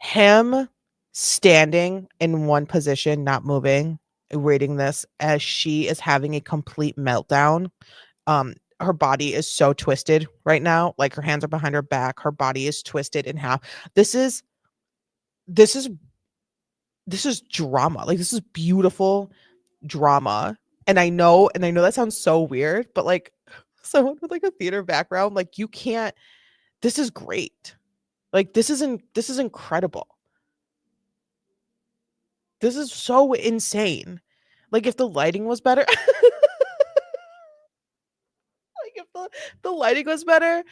Him standing in one position, not moving, reading this as she is having a complete meltdown. Her body is so twisted right now, like her hands are behind her back, her body is twisted in half. This is drama. Like this is beautiful drama. And I know that sounds so weird, but like someone with like a theater background, like you can't. This is great. Like this is incredible. This is so insane. Like if the lighting was better, like if the lighting was better,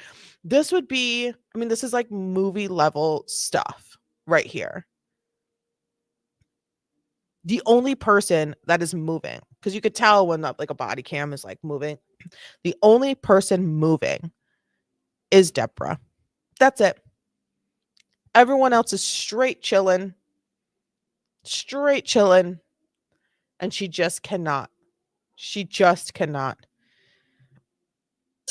this would be. I mean, this is like movie level stuff right here. The only person that is moving, because you could tell when like a body cam is like moving, the only person moving is Deborah. That's it. Everyone else is straight chilling, and she just cannot. She just cannot.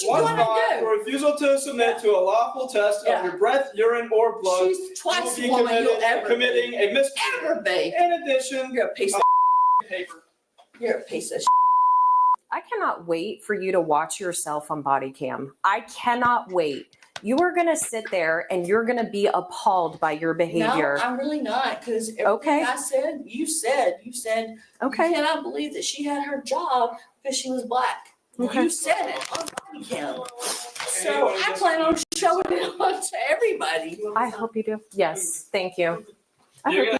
One gonna fine do? for refusal to submit to a lawful test Yeah. of your breath, urine, or blood. She's twice You the will be woman you'll ever committing a misdemeanor. ever be. In addition, You're a piece of paper. You're a piece of I cannot wait for you to watch yourself on body cam. I cannot wait. You are going to sit there and you're going to be appalled by your behavior. No, I'm really not, because everything Okay. I said, you said, Okay. you cannot believe that she had her job because she was black. Okay. You said it on body cam. So I plan on showing it on to everybody. I hope you do. Yes. Thank you. I You're hope gonna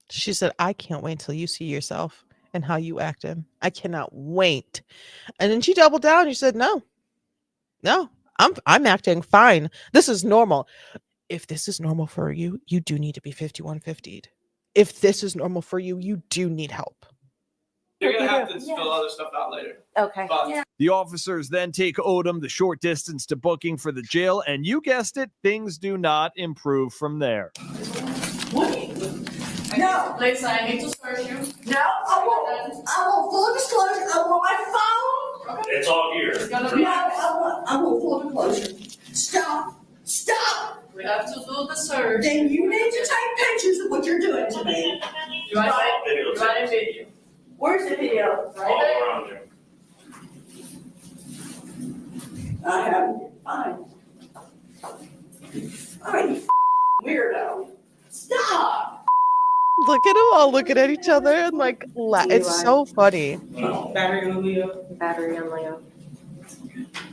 She said, I can't wait till you see yourself and how you acted. I cannot wait. And then she doubled down. She said, no, I'm acting fine. This is normal. If this is normal for you, you do need to be 5150'd. If this is normal for you, you do need help. You're gonna have to fill other stuff out later. Okay. But The officers then take Odom the short distance to booking for the jail, and you guessed it, things do not improve from there. No. Lisa, I need to search you. No, I want full disclosure. I want my phone. It's all here. It's gonna No, be. I want full disclosure. Stop. Stop. We have to do the search. Then you need to take pictures of what you're doing to me. You want a video? Where's the video? All around there. I have it. Fine. All right, you weirdo. Stop. Look at them all looking at each other and like, it's so funny. Battery on Leo. Battery on Leo.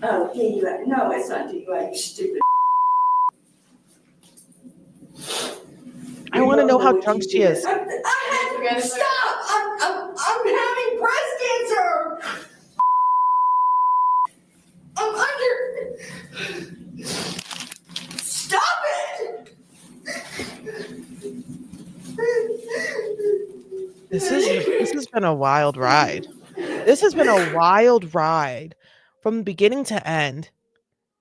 Oh, DUI. No, it's not DUI, you stupid. I want to know how drunk she is. I had to stop. I'm having breast cancer. I'm under. Stop it. This has been a wild ride. This has been a wild ride from beginning to end.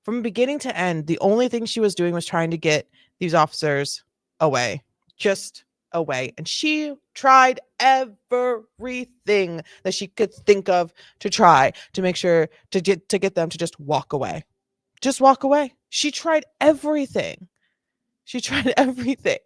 From beginning to end, the only thing she was doing was trying to get these officers away, just away. And she tried everything that she could think of to try to make sure to get them to just walk away. Just walk away. She tried everything. She tried everything.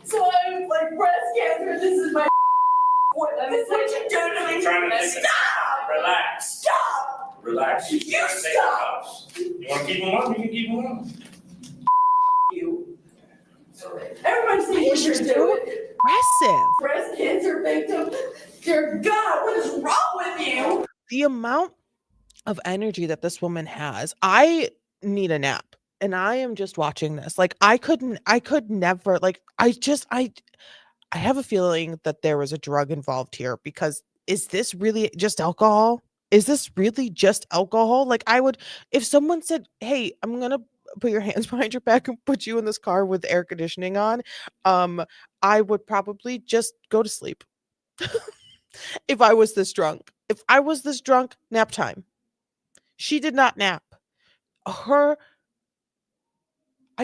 So I'm like breast cancer. This is my. This is what you do to me. Trying to take a- Stop. Relax. Stop. Relax. You Trying to take stop. the cuffs. You want to keep them on? You can keep them on. You. Everybody sees what you're doing. Impressive. Breast cancer victim. Dear God, what is wrong with you? The amount of energy that this woman has, I need a nap. And I am just watching this. Like I could never, like I have a feeling that there was a drug involved here, because is this really just alcohol? Is this really just alcohol? Like if someone said, "Hey, I'm going to put your hands behind your back and put you in this car with air conditioning on," I would probably just go to sleep. If I was this drunk. If I was this drunk, nap time. She did not nap. I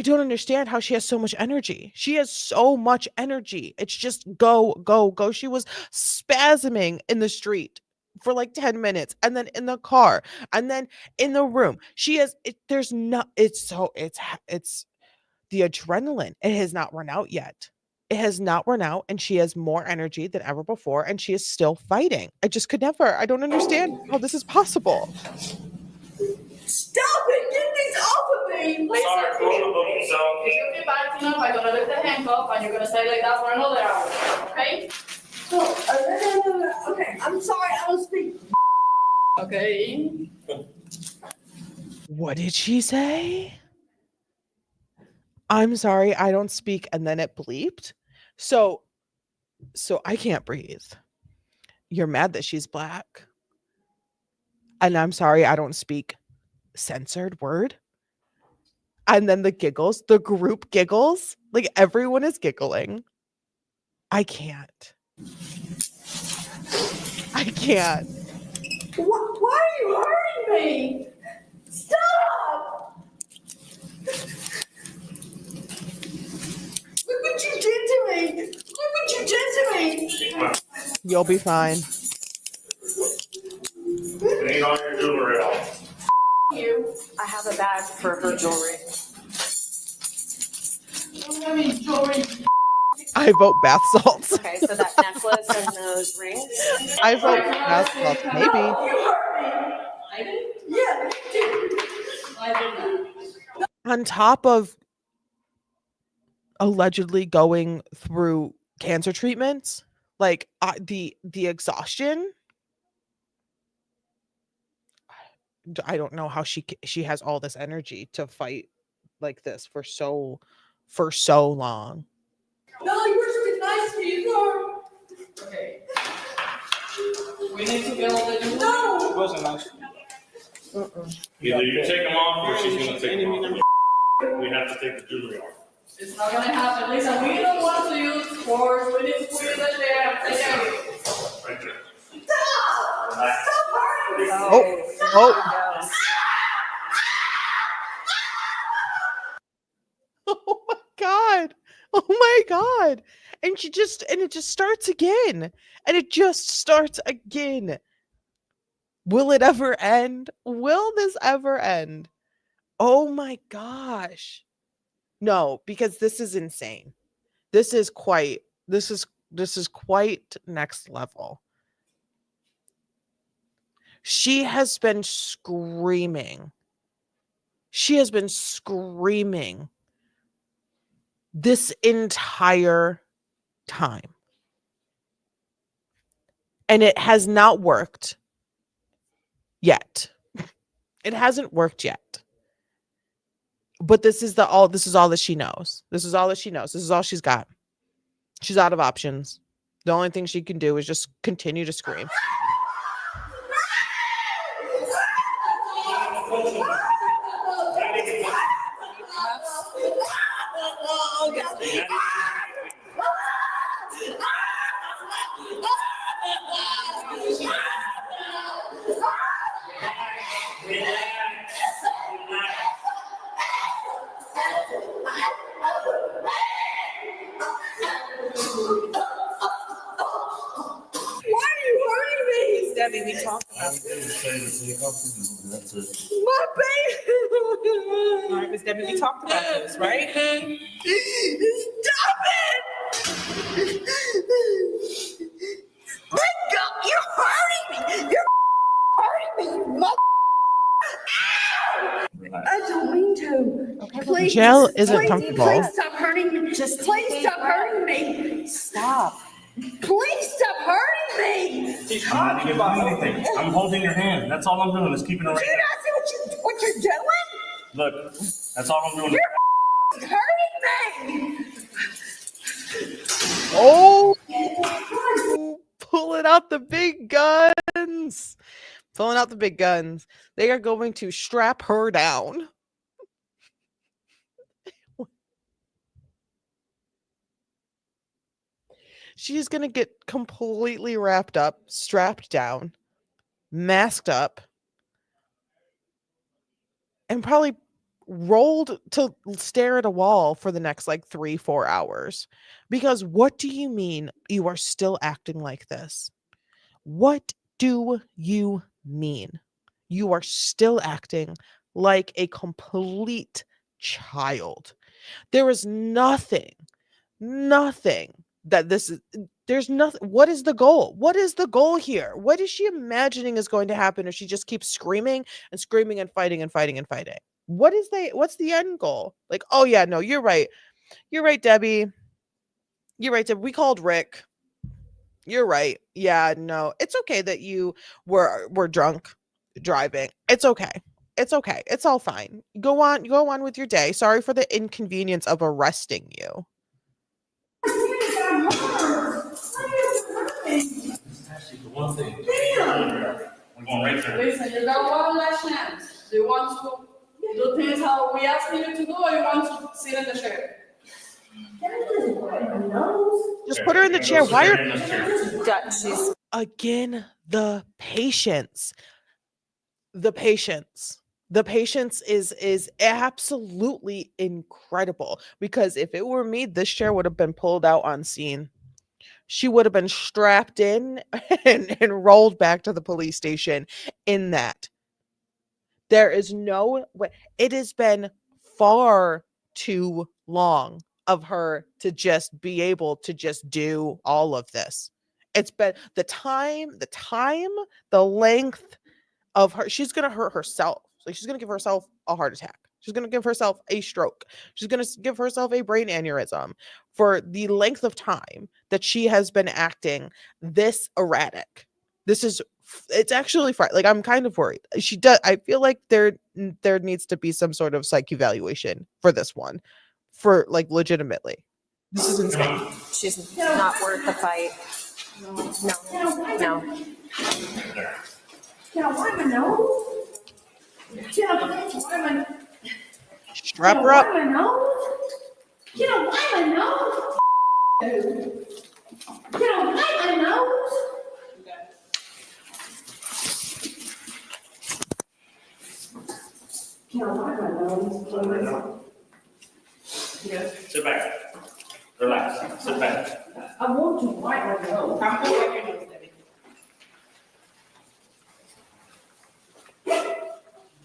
don't understand how she has so much energy. She has so much energy. It's just go, go, go. She was spasming in the street for like 10 minutes, and then in the car, and then in the room. It's the adrenaline. It has not run out yet. It has not run out, and she has more energy than ever before, and she is still fighting. I just could never. I don't understand how this is possible. Stop it! Get these off of me! Sorry, close the book yourself. If you keep acting up, I'm gonna lift the handcuff and you're gonna stay like that for another hour. Okay? No. Okay, I'm sorry. I don't speak. Okay. What did she say? I'm sorry, I don't speak, and then it bleeped. So I can't breathe. You're mad that she's black. And I'm sorry, I don't speak. Censored word. And then the giggles, the group giggles, like everyone is giggling. I can't. Why are you hurting me? Stop! Look what you did to me! Look what you did to me! You'll be fine. It ain't all your jewelry off. You. I have a bag for her jewelry. I mean, jewelry. I vote bath salts. Okay, so that necklace and those rings. I vote bath salts, maybe. You hurt me. I did? Yeah, you did. I did not. On top of allegedly going through cancer treatments, like the exhaustion. I don't know how she has all this energy to fight like this for so long. No, you were just nice to you. Okay. We need to build it. No! It wasn't nice. Either you take them off or she's gonna take them off. We have to take the jewelry off. It's not gonna happen. Lisa, we don't want to use force. We need to put it in there. Right there. Stop! Relax. Stop hurting me! Oh. Oh my God. Oh my God. And it just starts again. And it just starts again. Will it ever end? Will this ever end? Oh my gosh. No, because this is insane. This is quite next level. She has been screaming. She has been screaming this entire time. And it has not worked yet. It hasn't worked yet. But this is all that she knows. This is all that she knows. This is all she's got. She's out of options. The only thing she can do is just continue to scream. Debbie, we talked about this. My baby. All right, Miss Debbie, we talked about this, right? Stop it! Let go! You're hurting me! You're hurting me! I don't mean to. Okay, Please, Gel isn't please, comfortable. Please stop hurting me. Just Please take stop a hurting me. Stop. Please stop hurting me. She's not doing anything. I'm holding your hand. That's all I'm doing is keeping her Do right you not see what you're doing? there. Look, that's all I'm doing. You're hurting me. Oh, pulling out the big guns. Pulling out the big guns. They are going to strap her down. She's going to get completely wrapped up, strapped down, masked up, and probably rolled to stare at a wall for the next like 3-4 hours. Because what do you mean you are still acting like this? What do you mean? You are still acting like a complete child. There is nothing that there's nothing. What is the goal? What is the goal here? What is she imagining is going to happen if she just keeps screaming and screaming and fighting and fighting and fighting? What's the end goal? Like, oh yeah, no, you're right. You're right, Debbie. You're right, Debbie. We called Rick. You're right. Yeah, no. It's okay that you were drunk driving. It's okay. It's okay. It's all fine. Go on with your day. Sorry for the inconvenience of arresting you. Actually, the one thing. We're going right there. Listen, you got one last chance. Do you want to do things how we ask you to do, or you want to sit in the chair? Just put her in the chair. Why are She's again the patience? The patience. The patience is absolutely incredible, because if it were me, this chair would have been pulled out on scene. She would have been strapped in and rolled back to the police station in that. There is no way. It has been far too long of her to just be able to just do all of this. It's been the length of her. She's going to hurt herself. Like, she's going to give herself a heart attack. She's going to give herself a stroke. She's going to give herself a brain aneurysm for the length of time that she has been acting this erratic. This is It's actually like I'm kind of worried. She does. I feel like there needs to be some sort of psych evaluation for this one, for like legitimately. This is insane. She's not worth the fight. No. Can I wipe my nose? Can I wipe my Strap her up. my nose? Can I wipe my nose? Can I wipe my nose? Can I wipe my nose? Sit back. Relax. Sit back. I want to wipe my nose. I'm going to wipe your nose, Debbie.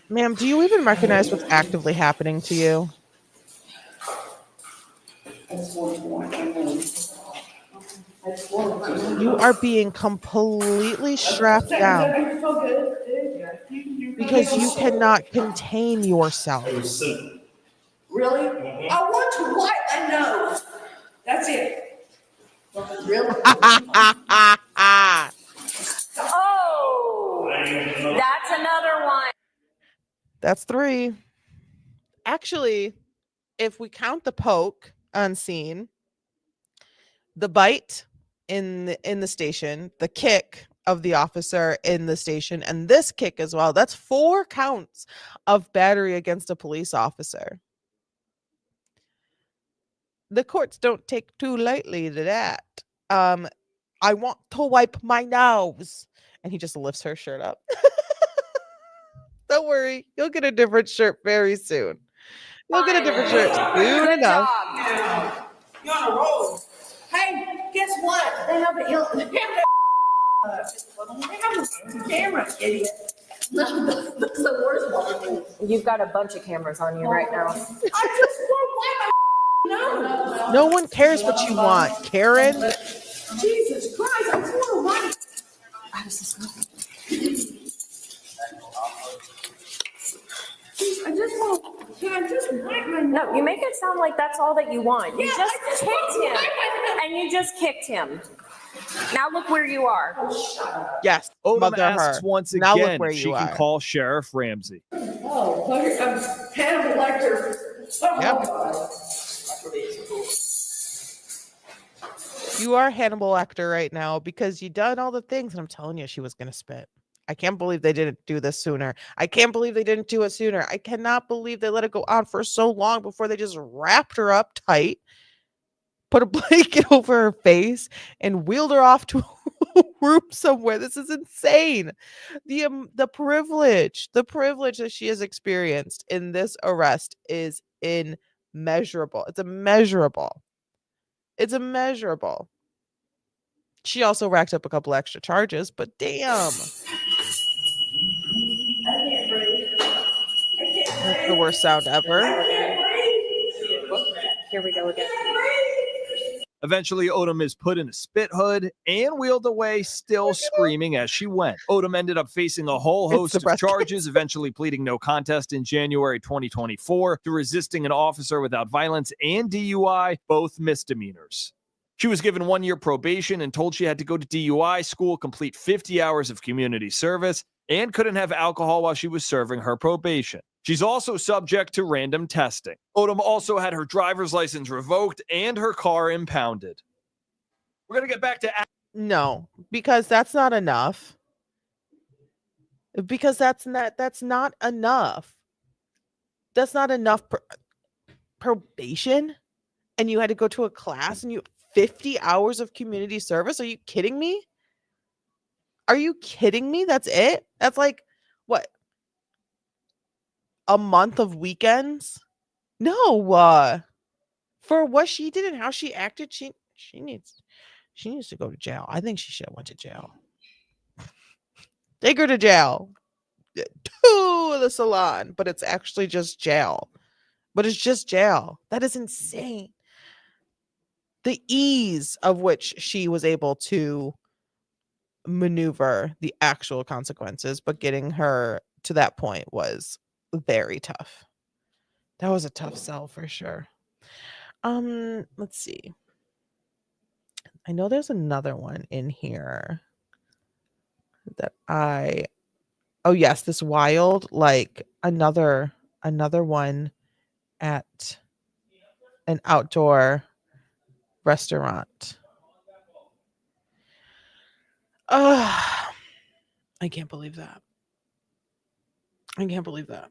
Ma'am, do you even recognize what's actively happening to you? You are being completely strapped down because you cannot contain yourself. It was simple. Really? I want to wipe my nose. That's it. Really? Oh, that's another one. That's 3. Actually, if we count the poke unseen, the bite in the station, the kick of the officer in the station, and this kick as well, that's 4 counts of battery against a police officer. The courts don't take too lightly to that. I want to wipe my nose. And he just lifts her shirt up. Don't worry, you'll get a different shirt very soon. You'll get a different shirt soon Good enough. job. You're on a roll. Hey, guess what? They have a camera, idiot. That's the worst one. You've got a bunch of cameras on you right now. I just want to wipe my nose. No one cares what you want, Karen. Jesus Christ, I just want to wipe. How does this look? I just want to. Can I just wipe my nose? No, you make it sound like that's all that you want. You Yeah, just I just kicked want to him. wipe my nose. And you just kicked him. Now look where you are. Yes, Odom mother asks her. once Now look again where if she you can are. call Sheriff Ramsey. Oh, I'm Hannibal Lecter. Oh, Yep. God. You are Hannibal Lecter right now because you done all the things, and I'm telling you, she was gonna spit. I can't believe they didn't do this sooner. I can't believe they didn't do it sooner. I cannot believe they let it go on for so long before they just wrapped her up tight, put a blanket over her face, and wheeled her off to a room somewhere. This is insane. The privilege that she has experienced in this arrest is immeasurable. It's immeasurable. It's immeasurable. She also racked up a couple extra charges, but damn. That's the worst sound ever. Here we go again. Eventually, Odom is put in a spit hood and wheeled away, still screaming as she went. Odom ended up facing a whole It's host the of breast charges, eventually pleading no contest in January 2024 to resisting an officer without violence and DUI, both misdemeanors. She was given 1-year probation and told she had to go to DUI school, complete 50 hours of community service, and couldn't have alcohol while she was serving her probation. She's also subject to random testing. Odom also had her driver's license revoked and her car impounded. We're going to get back to... No, because that's not enough. Because that's not enough. That's not enough probation. And you had to go to a class and you 50 hours of community service. Are you kidding me? Are you kidding me? That's it? That's like what? A month of weekends? No. For what she did and how she acted, she needs to go to jail. I think she should have went to jail. Take her to jail. To the salon, but it's actually just jail. But it's just jail. That is insane. The ease of which she was able to maneuver the actual consequences, but getting her to that point was very tough. That was a tough sell for sure. Let's see. I know there's another one in here. that oh yes, this wild, like another one at an outdoor restaurant. I can't believe that. I can't believe that.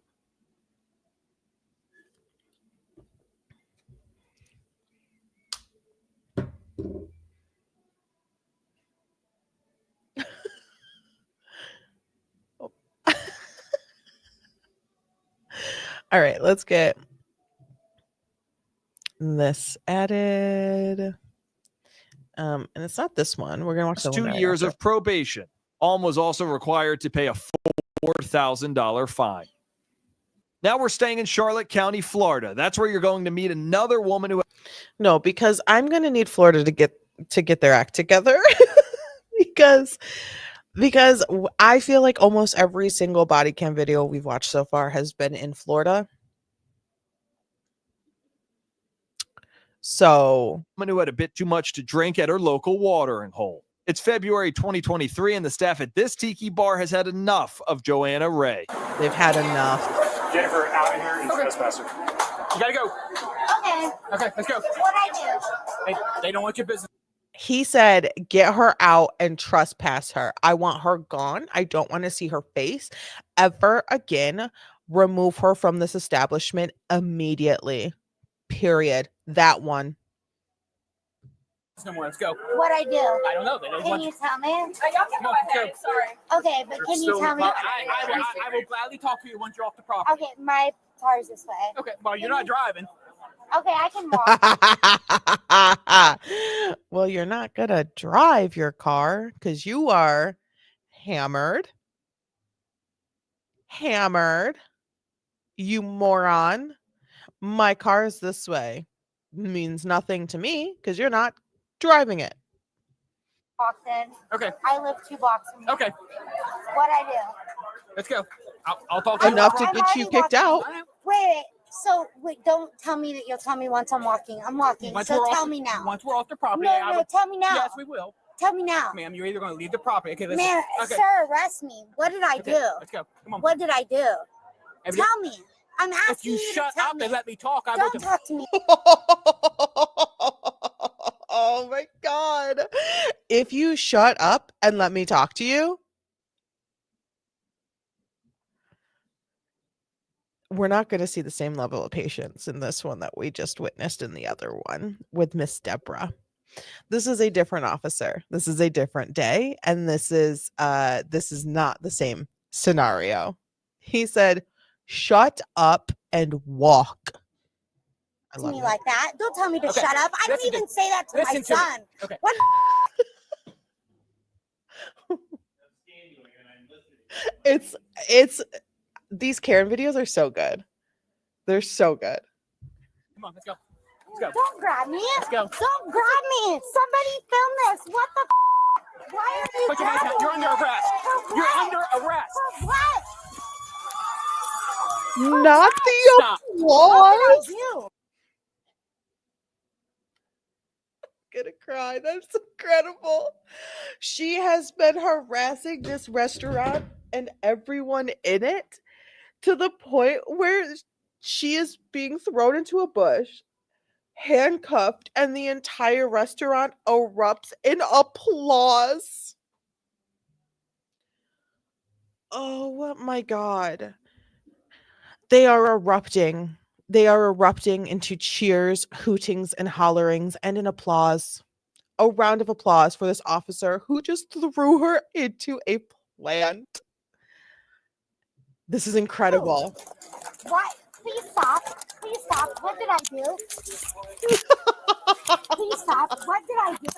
All right, let's get this added. And it's not this one. We're gonna watch the 2 one right years after. of probation. Alm was also required to pay a $4,000 fine. Now we're staying in Charlotte County, Florida. That's where you're going to meet another woman who. No, because I'm gonna need Florida to get their act together. because I feel like almost every single body cam video we've watched so far has been in Florida. So, Woman who had a bit too much to drink at her local watering hole. It's February 2023, and the staff at this tiki bar has had enough of Joanna Ray. they've had enough. Jennifer, out of here and trespasser. You gotta go. Okay. Okay, let's go. What I do? They don't want your business. He said, get her out and trespass her. I want her gone. I don't want to see her face ever again. Remove her from this establishment immediately. Period. That one. No more. Let's go. What I do? I don't know. They don't Can want you tell me? Y'all can Come go on, let's ahead. go. Sorry. Okay, but can you tell me? I will gladly talk to you once you're off the property. Okay, my car's this way. Okay, well, you're not driving. Okay, I can walk. Well, you're not going to drive your car because you are hammered. Hammered. You moron. My car is this way. Means nothing to me because you're not driving it. Walked in. Okay. I live 2 blocks from here. Okay. What I do? Let's go. I'll talk to you. Enough to I'm get you already kicked out. walking. Wait. So wait, don't tell me that you'll tell me once I'm walking. I'm walking. Once So we're tell off, me now. Once we're off the property, No, tell me now. Yes, we will. Tell me now. Ma'am, you're either going to leave the property. Okay, listen. Man, Okay. sir, arrest me. What did I Okay, do? let's go. Come on. What did I do? Every- Tell me. I'm asking If you you shut to tell up me. and let me talk, I will. Don't talk to me. Oh my God. If you shut up and let me talk to you, we're not going to see the same level of patience in this one that we just witnessed in the other one with Miss Deborah. This is a different officer. This is a different day, and this is not the same scenario. He said, "Shut up and walk." I To love me it. like that. Don't tell me to Okay. shut up. I Listen didn't even say that to my listen to me. son. Okay. What? It's these Karen videos are so good. They're so good. Come on, let's go. Let's go. Don't grab me. Let's go. Don't grab me. Somebody film this. What the? Why are you Put your hands grabbing down. You're under me? arrest. For You're what? under arrest. For what? Not the Stop. What did I applause. do? Gonna cry. That's incredible. She has been harassing this restaurant and everyone in it to the point where she is being thrown into a bush, handcuffed, and the entire restaurant erupts in applause. Oh my God. They are erupting. They are erupting into cheers, hootings, and hollerings, and an applause. A round of applause for this officer who just threw her into a plant. This is incredible. What? Please stop. Please stop. What did I do? Please stop. What did I do?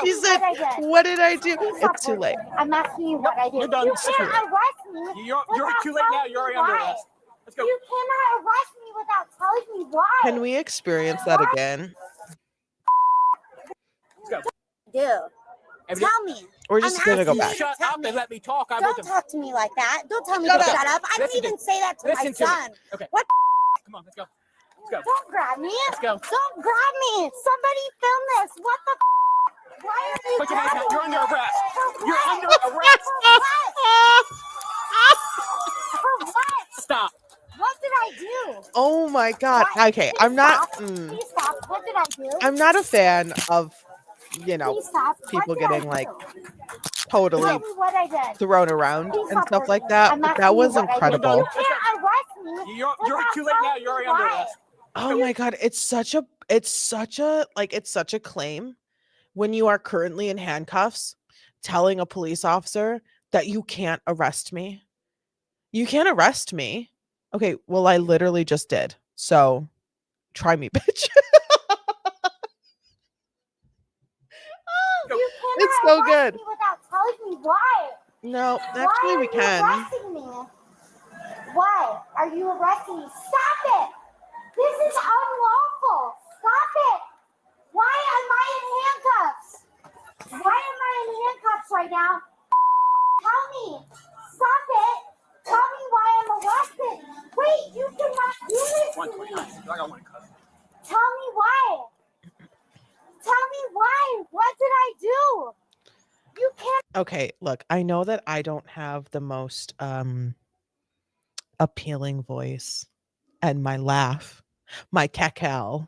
She said, "What did I do?" Please stop It's too late. bullshitting. I'm asking you what I did. You're done. You can't arrest me. You're without too late now. telling You're already me under why. arrest. Let's go. You cannot arrest me without telling me why. Can we experience that again? Let's go. Do. Tell me. We're just I'm gonna go asking back. you. Shut Tell up me. and let me talk. I Don't will. talk to me like that. Don't tell me Shut to up. shut up. I didn't Listen to even say that to my Listen to me. son. Okay. What? Come on, let's go. Let's go. Don't grab me. Let's go. Don't grab me. Somebody film this. What the? Why are you Put your hands down. grabbing You're me? under arrest. For You're what? under arrest. For what? Stop. What did I do? Oh my God. What? Okay, Please I'm not. stop. Please stop. What did I do? I'm not a fan of, Please stop. people What did I getting like do? totally Tell me what I did. thrown around Please and stop stuff like hurting me. that. I'm But asking that you was what I did. incredible. You can't arrest me. You're without too late now. telling You're already me under why. arrest. Oh my God, it's such a claim when you are currently in handcuffs telling a police officer that you can't arrest me. You can't arrest me. Okay, well I literally just did. So try me, bitch. You It's cannot so arrest good. me without telling me why. No, Why actually are we you can. arresting me? Why are you arresting me? Stop it! This is unlawful. Stop it! Why am I in handcuffs? Why am I in handcuffs right now? Tell me. Stop it. Tell me why I'm arrested. Wait, you cannot do this to me. I got one cousin. Tell me why. Tell me why. What did I do? You can't. Okay, look, I know that I don't have the most appealing voice, and my laugh, my cackle,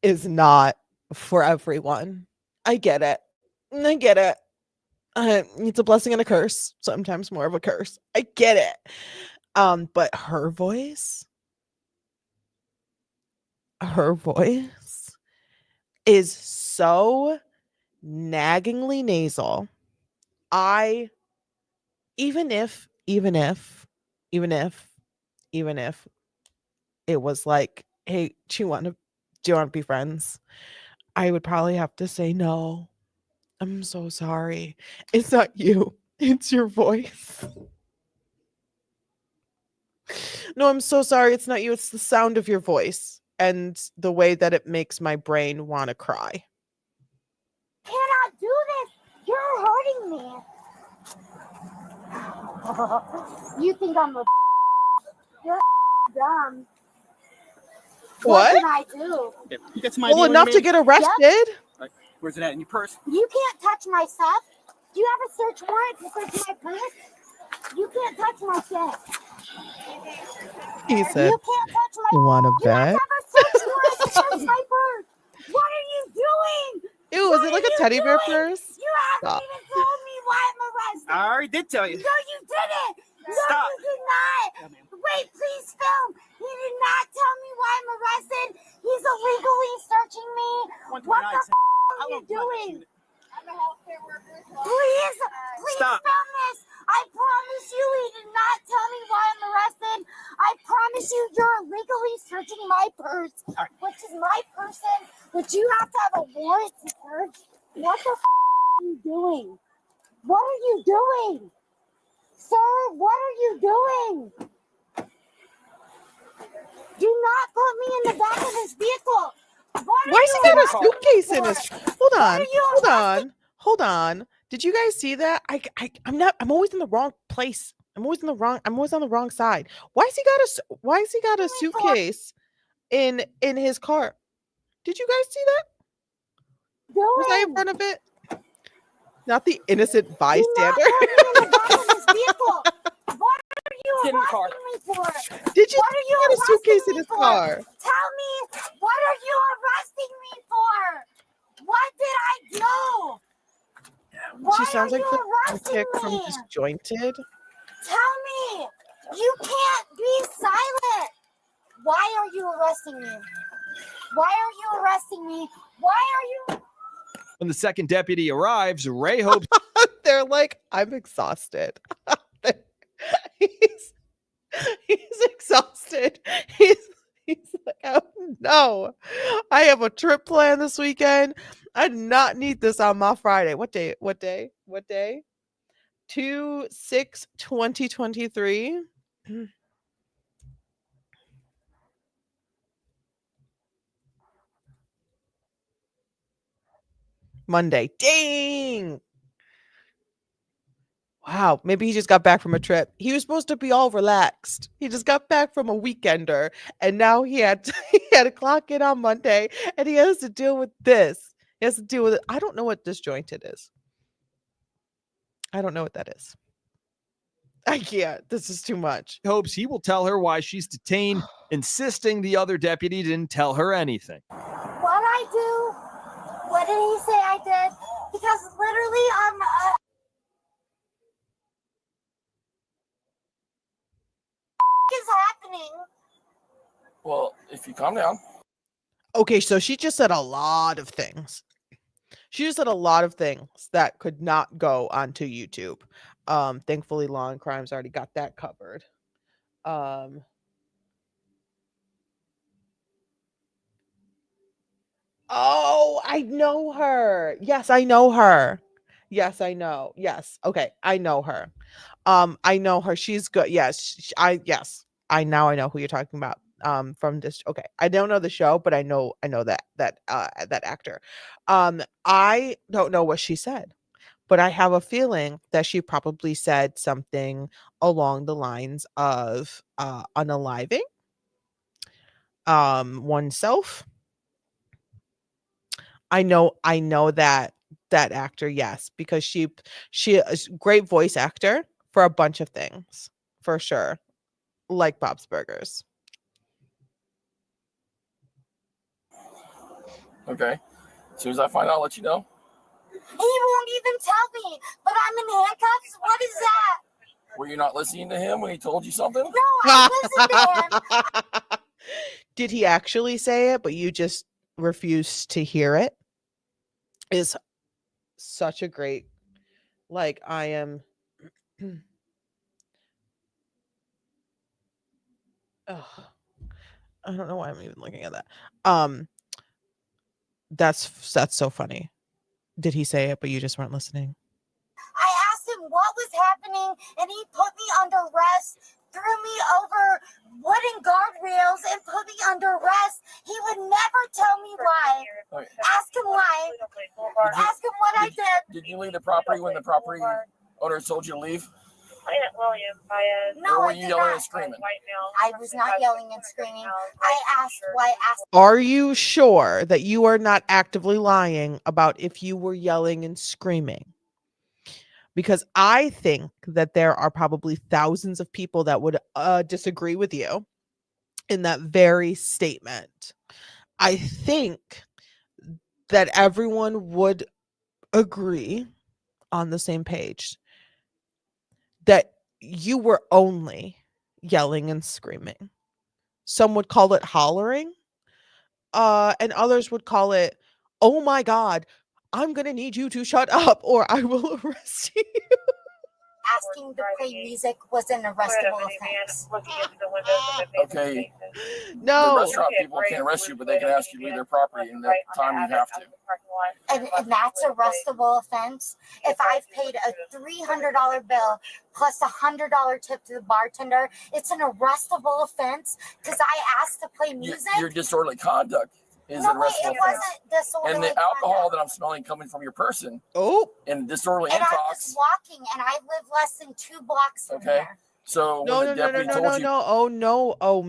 is not for everyone. I get it. I get it. It's a blessing and a curse. Sometimes more of a curse. I get it. But her voice is so naggingly nasal. Even if it was like, hey, do you want to be friends? I would probably have to say no. I'm so sorry. It's not you. It's your voice. No, I'm so sorry. It's not you. It's the sound of your voice and the way that it makes my brain want to cry. Cannot do this. You're hurting me. You think I'm a you're dumb. What What? did I do? That's my Well, enough to get arrested. Where's it at? In your purse? You can't touch my stuff. Do you have a search warrant to search my purse? You can't touch my shit. He said, You can't touch my. "Wanna You have bet?" to have a search warrant to search my purse. What are you doing? Ew, What is it are like a you teddy bear doing? purse? You haven't Stop. even told me why I'm arrested. I already did tell you. No, you didn't. No, Stop. you did not. Wait, please film. He did not tell me why I'm arrested. He's illegally searching me. What the f are you doing? I'm a healthcare worker. Please Stop. film this. I promise you he did not tell me why I'm arrested. I promise you you're illegally searching my purse, which is my person, which you have to have a warrant to search. What the f are you doing? What are you doing? Sir, what are you doing? Do not put me in the back of this vehicle. Why has he got a suitcase in his? Hold on. Did you guys see that? I'm always in the wrong place. I'm always on the wrong side. Why has he got a suitcase in his car? Did you guys see that? Was I in front of it? Not the innocent bystander. What are you arresting me for? Did you What are you get a suitcase in arresting me his for? car? Tell me, what are you arresting me for? What did I do? Why She sounds are like you the arresting chick from me? Disjointed. Tell me. You can't be silent. Why are you arresting me? Why are you arresting me? Why are you? When the second deputy arrives, Ray hopes They're like, I'm exhausted. he's exhausted. He's like, oh no, I have a trip planned this weekend. I do not need this on my Friday. What day? 2/6/2023. Monday. Dang. Wow, maybe he just got back from a trip. He was supposed to be all relaxed. He just got back from a weekender, and now he had to clock in on Monday, and he has to deal with this. It has to do with it. I don't know what disjointed is. I don't know what that is. I can't. This is too much. Hopes he will tell her why she's detained, insisting the other deputy didn't tell her anything. What I do? What did he say I did? Because literally is happening. Well, if you calm down. Okay, so she just said a lot of things. She just said a lot of things that could not go onto YouTube. Thankfully, Law and Crime's already got that covered. Oh, I know her. Yes, I know her. Yes, I know. Yes. Okay, I know her. I know her. She's good. Yes, yes. I know who you're talking about. From this. Okay, I don't know the show, but I know that actor. I don't know what she said, but I have a feeling that she probably said something along the lines of unaliving oneself. I know that actor, yes, because she is great voice actor for a bunch of things, for sure. Like Bob's Burgers. Okay. As soon as I find out, I'll let you know. He won't even tell me, but I'm in handcuffs. What is that? Were you not listening to him when he told you something? No, I listened to him. Did he actually say it, but you just refused to hear it? Is such a great, like, I am. Ugh. I don't know why I'm even looking at that. That's so funny. Did he say it, but you just weren't listening? I asked him what was happening, and he put me under arrest, threw me over wooden guardrails, and put me under arrest. He would never tell me why. Okay. Ask him why. Ask him what I did. Did you leave the property when the property owner told you to leave? No, Or were I you did yelling not. and screaming? I was not yelling and screaming. I asked why. Are you sure that you are not actively lying about if you were yelling and screaming? Because I think that there are probably thousands of people that would disagree with you in that very statement. I think that everyone would agree on the same page that you were only yelling and screaming. Some would call it hollering, and others would call it, oh my God, I'm going to need you to shut up or I will arrest you. Asking to play music was an arrestable offense. Okay. No. The restaurant people can't arrest you, but they can ask you to leave their property, and that time you have to. And that's arrestable offense. If I've paid a $300 bill plus a $100 tip to the bartender, it's an arrestable offense because I asked to play music. Your disorderly conduct is no, an wait, arrestable it offense. wasn't disorderly And the alcohol conduct. that I'm smelling coming from your person. Oh. And disorderly And I intox. was walking, and I live less than 2 blocks from here. So No. Oh no. Oh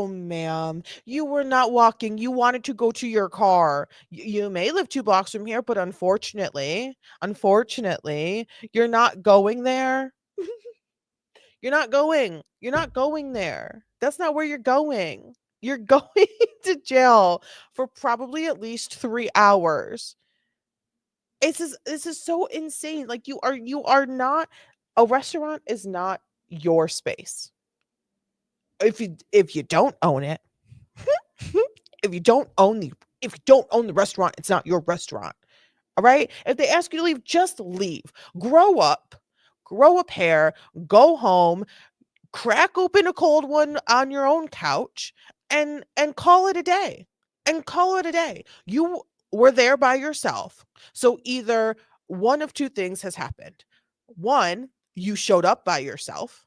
ma'am. You were not walking. You wanted to go to your car. You may live 2 blocks from here, but unfortunately, you're not going there. You're not going there. That's not where you're going. You're going to jail for probably at least 3 hours. This is so insane. Like you are not, a restaurant is not your space. If you don't own it, if you don't own the restaurant, it's not your restaurant. All right? If they ask you to leave, just leave. Grow up hair, go home, crack open a cold one on your own couch and call it a day. You were there by yourself. So either one of 2 things has happened. 1, you showed up by yourself,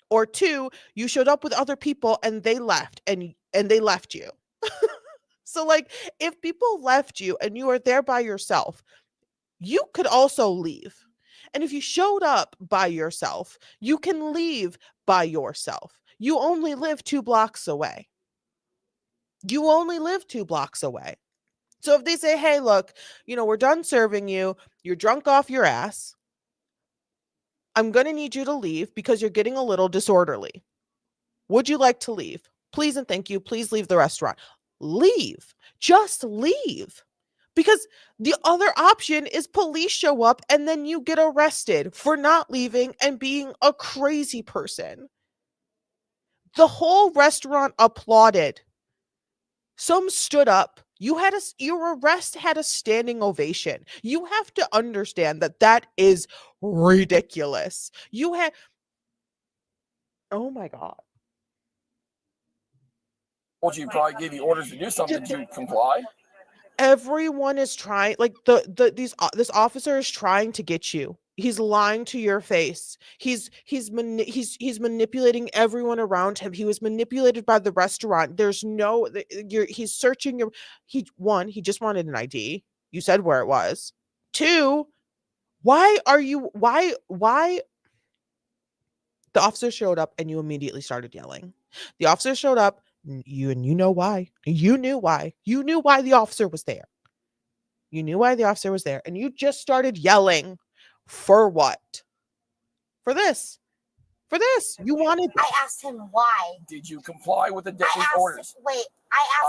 or 2, you showed up with other people and they left and they left you. So like if people left you and you were there by yourself, you could also leave. And if you showed up by yourself, you can leave by yourself. You only live 2 blocks away. So if they say, hey, look, we're done serving you, you're drunk off your ass, I'm going to need you to leave because you're getting a little disorderly. Would you like to leave? Please and thank you. Please leave the restaurant. Leave. Just leave. Because the other option is police show up and then you get arrested for not leaving and being a crazy person. The whole restaurant applauded. Some stood up. Your arrest had a standing ovation. You have to understand that is ridiculous. Oh my God. Told you probably gave you orders to do something. Did you comply? Everyone is trying, like this officer is trying to get you. He's lying to your face. He's manipulating everyone around him. He was manipulated by the restaurant. He's searching your. He just wanted an ID. You said where it was. 2, why the officer showed up and you immediately started yelling. The officer showed up, you know why. You knew why. You knew why the officer was there. You knew why the officer was there, and you just started yelling. For what? For this. For this. You wanted. I asked him why. Did you comply with the deputy's orders?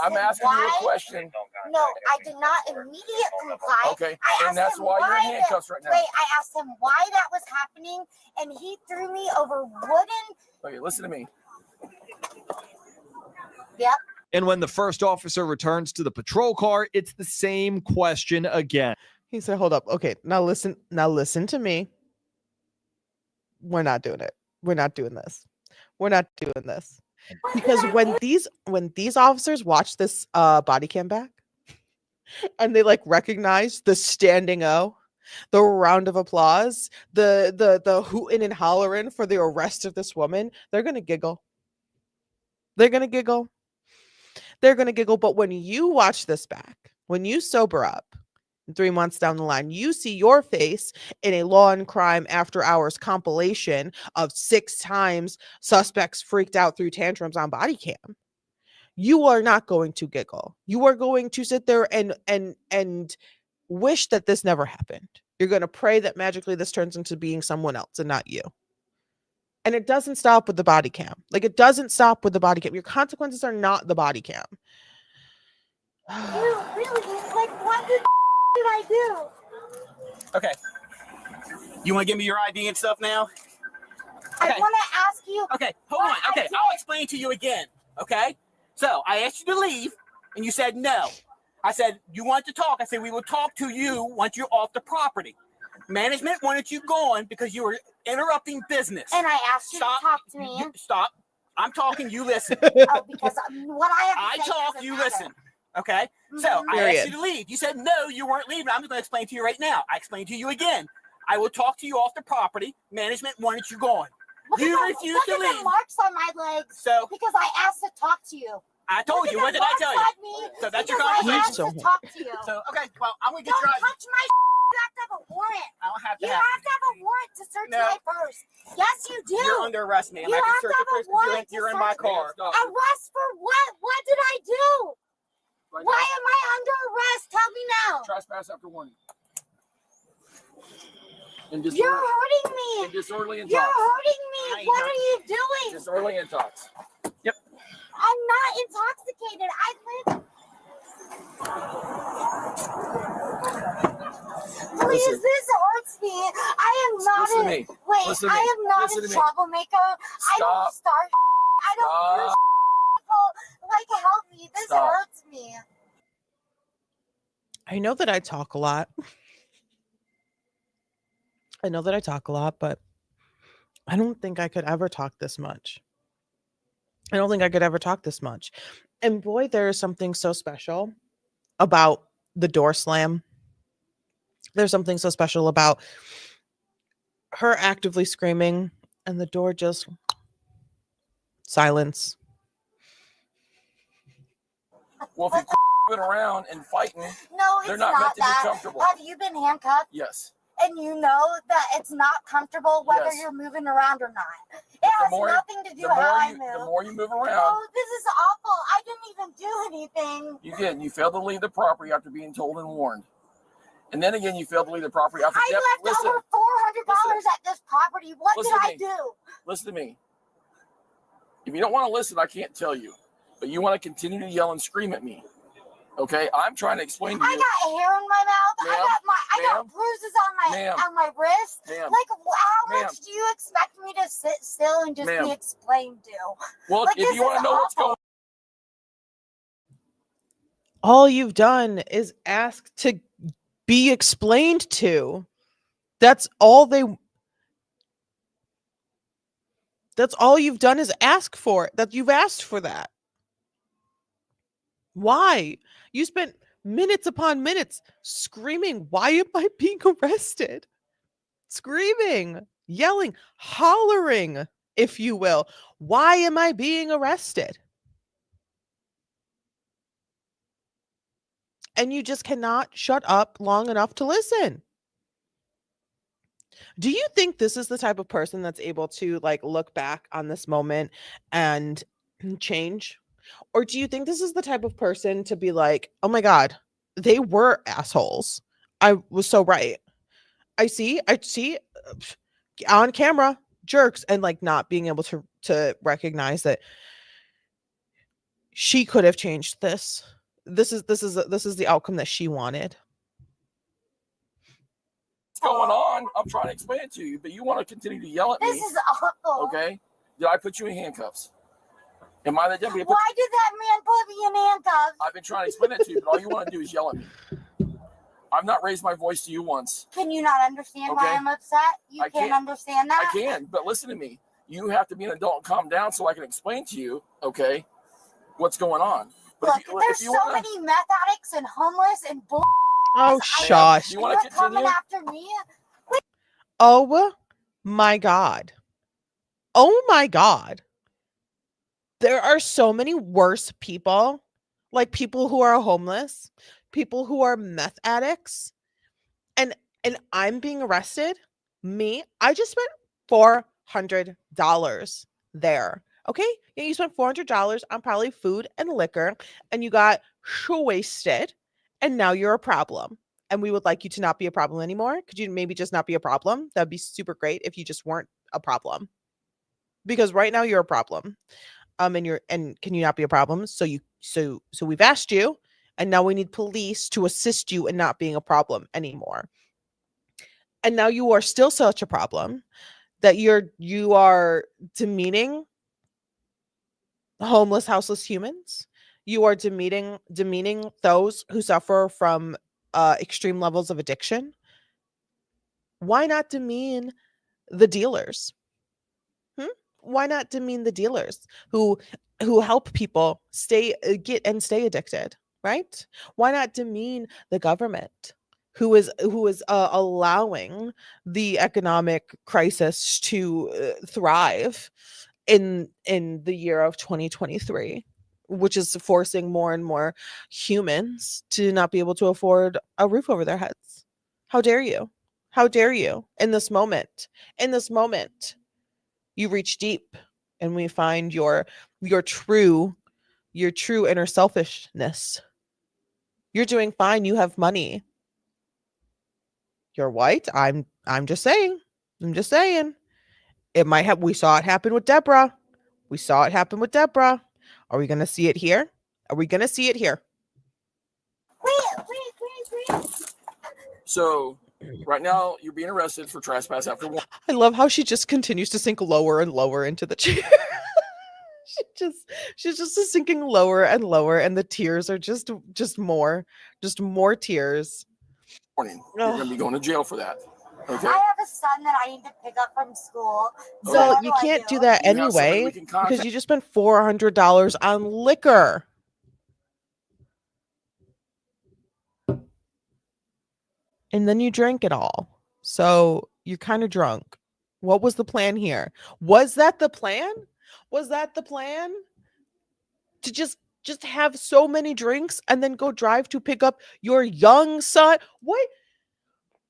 I'm asking you a question. No, I did not immediately comply. Okay, and that's why you're in handcuffs right now. I asked him why that was happening, and he threw me over wooden. Okay, listen to me. Yep. And when the first officer returns to the patrol car, it's the same question again. He said, hold up. Okay, now listen to me. We're not doing it. We're not doing this. We're not doing this. Because when these officers watch this body cam back and they recognize the standing O, the round of applause, the hooting and hollering for the arrest of this woman, they're going to giggle. They're going to giggle. They're going to giggle. But when you watch this back, when you sober up 3 months down the line, you see your face in a Law and Crime After Hours compilation of 6 times suspects freaked out through tantrums on body cam. You are not going to giggle. You are going to sit there and wish that this never happened. You're going to pray that magically this turns into being someone else and not you. And it doesn't stop with the body cam. It doesn't stop with the body cam. Your consequences are not the body cam. Really? What did I do? Okay. You want to give me your ID and stuff now? Okay. I want to ask you. Okay, hold on. Okay, I'll explain to you again. Okay? So I asked you to leave, and you said no. I said, you want to talk? I said, we will talk to you once you're off the property. Management wanted you gone because you were interrupting business. And I asked you to talk to me. Stop. I'm talking, you listen. Oh, because what I have to say talk, you listen. Okay? Mm-hmm. So I asked you to leave. You said, no, you weren't leaving. I'm just going to explain to you right now. I explained to you again. I will talk to you off the property. Management wanted you gone. You refused to leave. Look at the marks on my legs. So, because I asked to talk to you. I told you. What did I tell you? So that's your conversation. I asked to talk to you. So, okay, well, I'm going to get Don't your touch my You have to have a warrant. I don't have to You have to have a warrant to search my purse. Yes, you do. You're under arrest, ma'am. You I can have search to have your a purse warrant because you're in my car. Arrest for what? What did I do? Why am I under arrest? Tell me now. Trespass after warning. You're hurting me. Disorderly intox. You're hurting me. What are you doing? Disorderly intox. Yep. I'm not intoxicated. Please, this hurts me. I am not Listen to me. Wait, Listen to me. I am not Listen a to me. troublemaker. I don't start. I don't do people. Help me. This hurts me. I know that I talk a lot. But I don't think I could ever talk this much. And boy, there is something so special about the door slam. There's something so special about her actively screaming and the door just silence. Well, if you're around and fighting, no, they're not meant to be comfortable. Have you been handcuffed? Yes. and you know that it's not comfortable whether Yes. you're moving around or not. It But has nothing to do with how I move. The more you move No, around, this is awful. I didn't even do anything. you did. You failed to leave the property after being told and warned. And then again, you failed to leave the property after. I left over $400 at this property. What did I do? Listen to me. If you don't want to listen, I can't tell you. But you want to continue to yell and scream at me. Okay? I'm trying to explain to you. I got hair in my mouth. I got bruises on my wrist. Ma'am. Like, how much do you expect me to sit still and just be explained to? Well, like, if you want to know what's going on. All you've done is ask to be explained to. That's all you've done is ask for it. That you've asked for that. Why? You spent minutes upon minutes screaming, why am I being arrested? Screaming, yelling, hollering, if you will. Why am I being arrested? And you just cannot shut up long enough to listen. Do you think this is the type of person that's able to like look back on this moment and change? Or do you think this is the type of person to be like, oh my God, they were assholes. I was so right. I see on camera jerks, and like not being able to recognize that she could have changed this. This is the outcome that she wanted. What's going on? I'm trying to explain it to you, but you want to continue to yell at me. This is awful. Okay? Did I put you in handcuffs? Am I the deputy? Why did that man put me in handcuffs? I've been trying to explain it to you, but all you want to do is yell at me. I've not raised my voice to you once. Can you not understand why I'm upset? You can't understand that? I can, but listen to me. You have to be an adult and calm down so I can explain to you, okay, what's going on. But look, there's so many meth addicts and homeless and bull. Oh, shush. You want to coming after me? Oh my God. Oh my God. There are so many worse people, like people who are homeless, people who are meth addicts, and I'm being arrested. I just spent $400 there. Okay, yeah, you spent $400 on probably food and liquor, and you got wasted, and now you're a problem. And we would like you to not be a problem anymore. Could you maybe just not be a problem? That'd be super great if you just weren't a problem. Because right now you're a problem. And can you not be a problem? So we've asked you, and now we need police to assist you in not being a problem anymore. And now you are still such a problem that you are demeaning homeless, houseless humans. You are demeaning those who suffer from extreme levels of addiction. Why not demean the dealers? Why not demean the dealers who help people stay addicted, right? Why not demean the government who is allowing the economic crisis to thrive in the year of 2023, which is forcing more and more humans to not be able to afford a roof over their heads? How dare you? How dare you in this moment? In this moment, you reach deep and we find your true inner selfishness. You're doing fine. You have money. You're white. I'm just saying. I'm just saying. It might have. We saw it happen with Deborah. Are we going to see it here? Wait. So right now you're being arrested for trespass after one. I love how she just continues to sink lower and lower into the chair. She's just sinking lower and lower, and the tears are just more tears. Morning. You're going to be going to jail for that. Okay. I have a son that I need to pick up from school. So you can't do that anyway because you just spent $400 on liquor. And then you drank it all. So you're kind of drunk. What was the plan here? Was that the plan? To just have so many drinks and then go drive to pick up your young son? What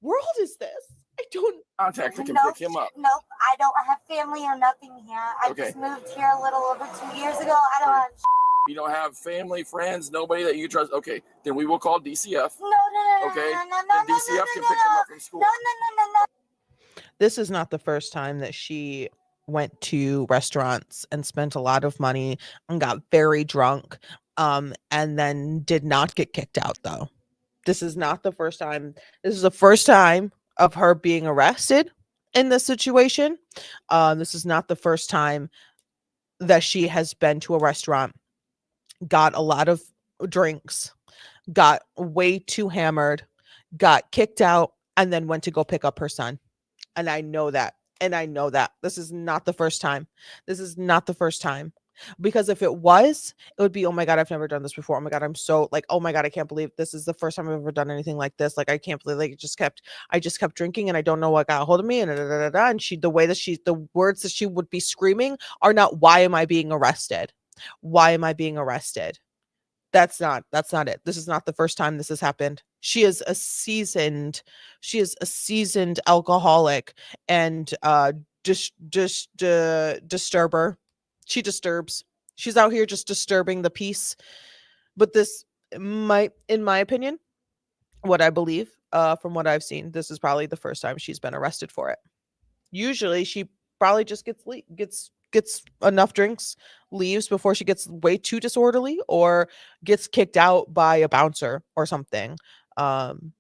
world is this? I don't. Contact that can Nope, pick him up. nope. I don't have family or nothing here. I Okay. just moved here a little over 2 years ago. I don't have. You don't have family, friends, nobody that you trust. Okay, then we will call DCF. No. Okay, No. then DCF can pick them up from school. No. This is not the first time that she went to restaurants and spent a lot of money and got very drunk, and then did not get kicked out, though. This is not the first time. This is the first time of her being arrested in this situation. This is not the first time that she has been to a restaurant, got a lot of drinks, got way too hammered, got kicked out, and then went to go pick up her son. And I know that. And I know that. This is not the first time. This is not the first time. Because if it was, it would be, oh my God, I've never done this before. Oh my God, I'm so like, oh my God, I can't believe this is the first time I've ever done anything like this. Like, I can't believe, like, I just kept drinking and I don't know what got a hold of me. And and the words that she would be screaming are not, why am I being arrested? Why am I being arrested? That's not it. This is not the first time this has happened. She is a seasoned alcoholic and disturber. She disturbs. She's out here just disturbing the peace. But this might, in my opinion, what I believe, from what I've seen, this is probably the first time she's been arrested for it. Usually she probably just gets enough drinks, leaves before she gets way too disorderly or gets kicked out by a bouncer or something. And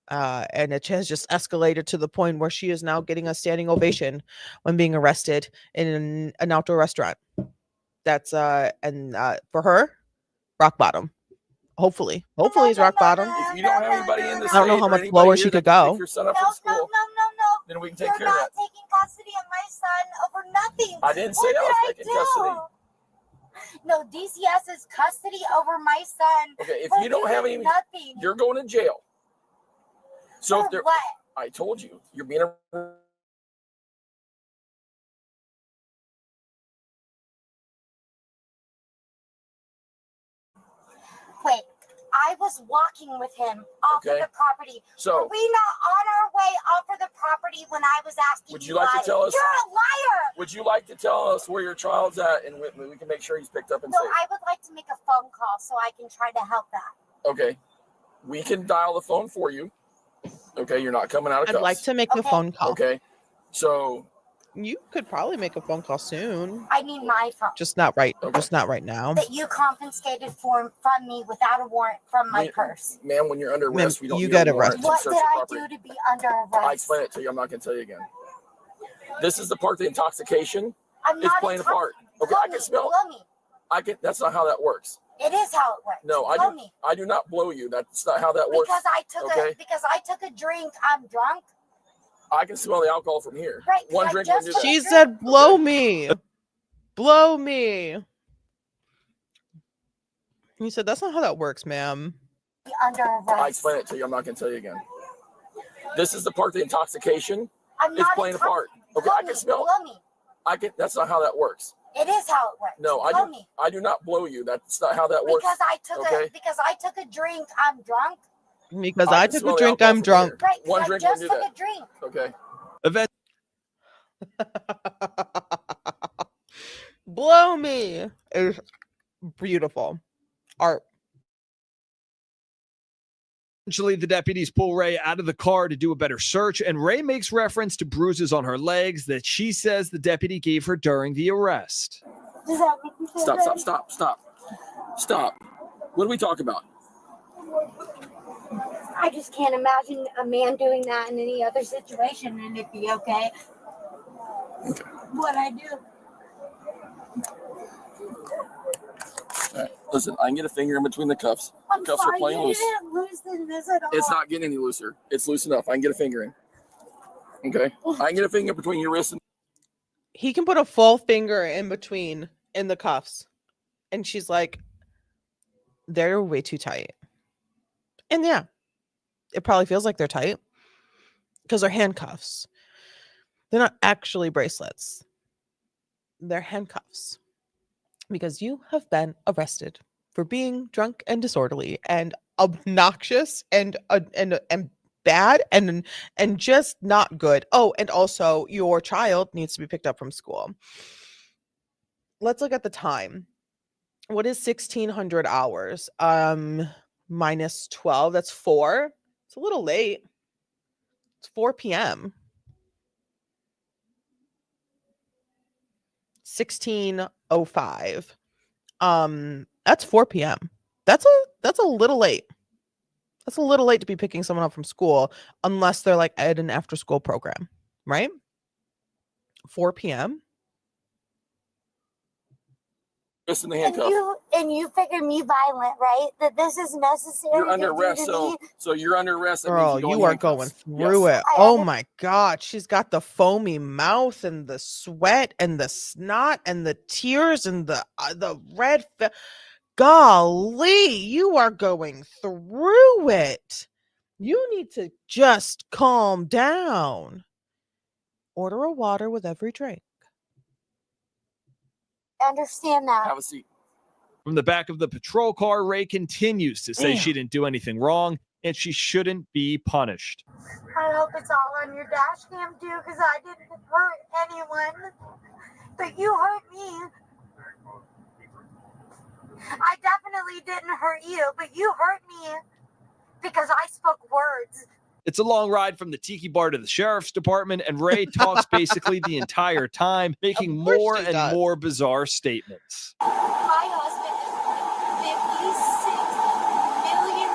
it has just escalated to the point where she is now getting a standing ovation when being arrested in an outdoor restaurant. That's for her, rock bottom. Hopefully it's rock bottom. If you don't have anybody in the I don't know state how or much anybody lower here she that could can go. pick your son up from school, then we can take care of that. You're not taking custody of my son over nothing. I didn't say What I was did taking custody. No, DCS is custody over my son. Okay, if for you don't have doing any, nothing. you're going to jail. So For if there, what? I told you, you're being a Wait, I was walking with him off of Okay. the property. So- Were we not on our way off of the property when I was asking Would you like to why? tell us- You're a liar. Would you like to tell us where your child's at, and we can make sure he's picked up and No, safe? I would like to make a phone call so I can try to help that. Okay, we can dial the phone for you. Okay, you're not coming out of I'd cuffs. like to make a phone call. Okay, so You could probably make a phone call soon. I need my phone Just not right. Just not right now. that you confiscated from me without a warrant from my purse. ma'am, when you're under Ma'am, arrest, we don't you need got a warrant arrested. to What search did your I property. do to be under I arrest? explain it to you. I'm not going to tell you again. This is the part, the intoxication. I'm It's not playing a intoxicated. part. Okay, I can smell. Blow me. I can. That's not how that works. It is how it works. No, Blow me. I do not blow you. That's not how that works. Because I took a drink. I'm drunk. I can smell the alcohol from here. Right, One I drink just wouldn't do that. She said, blow me. Blow me. He said, that's not how that works, ma'am. Be under arrest. I explain it to you. I'm not going to tell you again. This is the part, the intoxication. I'm It's not playing a part. Okay, Blow I can me. smell. Blow me. I can. That's not how that works. It is how it works. No, I Blow do. me. I do not blow you. That's not how that works. Because I took a drink. I'm drunk. Because I I can took smell a the drink, alcohol I'm from drunk. Right. One I drink just wouldn't took do a drink. Okay. Event. Blow me is beautiful art. Eventually, the deputies pull Ray out of the car to do a better search, and Ray makes reference to bruises on her legs that she says the deputy gave her during the arrest. Does that make me feel Stop. good? Stop. What do we talk about? I just can't imagine a man doing that in any other situation and it'd be okay. What I do. All right. Listen, I can get a finger in between the cuffs. I'm Cuffs are sorry, playing you loose. didn't loosen this at all. It's not getting any looser. It's loose enough. I can get a finger in. Okay. I can get a finger between your wrists and He can put a full finger in between in the cuffs. And she's like, they're way too tight. And yeah, it probably feels like they're tight because they're handcuffs. They're not actually bracelets. They're handcuffs because you have been arrested for being drunk and disorderly and obnoxious and bad and just not good. Oh, and also your child needs to be picked up from school. Let's look at the time. What is 1600 hours? Minus 12, that's 4. It's a little late. It's 4 p.m. 1605. That's 4 p.m. That's a little late. That's a little late to be picking someone up from school unless they're like at an after school program, right? 4 p.m. Just in the And handcuff. you figure me violent, right? That this is necessary. You're under to do arrest, to me? so you're under arrest. That Girl, means you, you go in are going handcuffs. through Yes. it. Oh my God. She's got the foamy mouth and the sweat and the snot and the tears and the red. Golly, you are going through it. You need to just calm down. Order a water with every drink. I understand that. Have a seat. From the back of the patrol car, Ray continues to say she didn't do anything wrong and she shouldn't be punished. I hope it's all on your dash cam too, because I didn't hurt anyone. But you hurt me. I definitely didn't hurt you, but you hurt me because I spoke words. It's a long ride from the tiki bar to the sheriff's department, and Ray talks basically the entire time, making more and more bizarre statements. My husband is $56 million.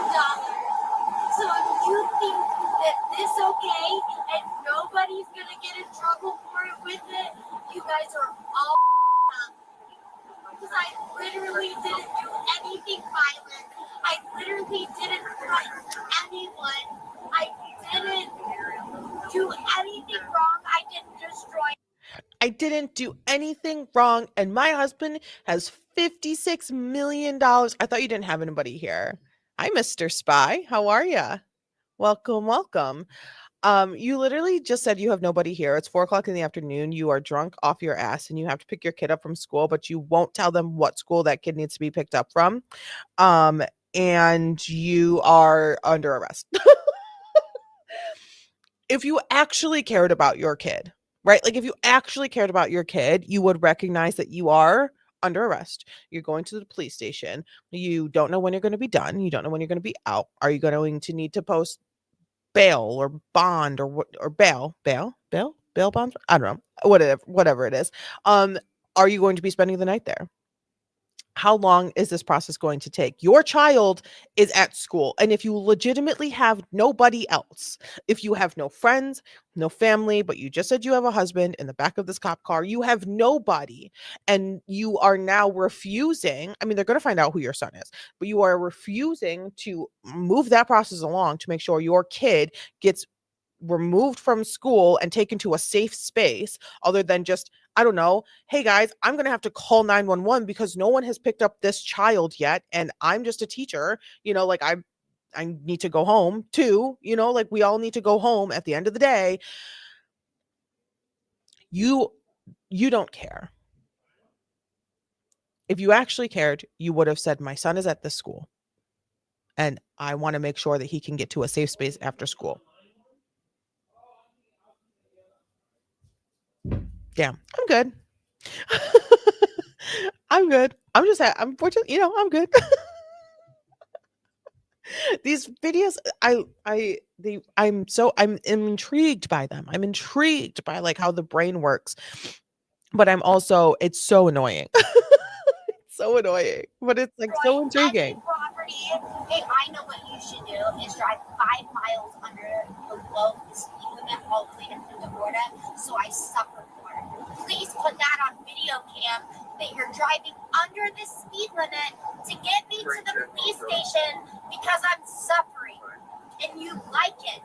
So if you think that this okay and nobody's gonna get in trouble for it with it, you guys are all up. Because I literally didn't do anything violent. I literally didn't hurt anyone. I didn't do anything wrong. I didn't destroy. I didn't do anything wrong, and my husband has $56 million. I thought you didn't have anybody here. Hi, Mr. Spy. How are ya? Welcome, welcome. You literally just said you have nobody here. It's 4:00 in the afternoon. You are drunk off your ass, and you have to pick your kid up from school, but you won't tell them what school that kid needs to be picked up from. And you are under arrest. If you actually cared about your kid, right? Like if you actually cared about your kid, you would recognize that you are under arrest. You're going to the police station. You don't know when you're going to be done. You don't know when you're going to be out. Are you going to need to post bail or bond or what, or bail bonds? I don't know. Whatever it is. Are you going to be spending the night there? How long is this process going to take? Your child is at school. And if you legitimately have nobody else, if you have no friends, no family, but you just said you have a husband in the back of this cop car, you have nobody. And you are now refusing. I mean, they're going to find out who your son is, but you are refusing to move that process along to make sure your kid gets removed from school and taken to a safe space other than just, I don't know, hey guys, I'm going to have to call 911 because no one has picked up this child yet. And I'm just a teacher, like I need to go home too, like we all need to go home at the end of the day. You don't care. If you actually cared, you would have said, my son is at this school and I want to make sure that he can get to a safe space after school. Damn, I'm good. I'm good. I'm good. These videos, I'm intrigued by them. I'm intrigued by like how the brain works, but it's so annoying. It's so annoying, but it's like so intriguing. Property, hey, I know what you should do is drive 5 miles under below the speed limit all the way to Punta Gorda, so I suffer for it. Please put that on video cam that you're driving under the speed limit to get me to the police station because I'm suffering and you like it.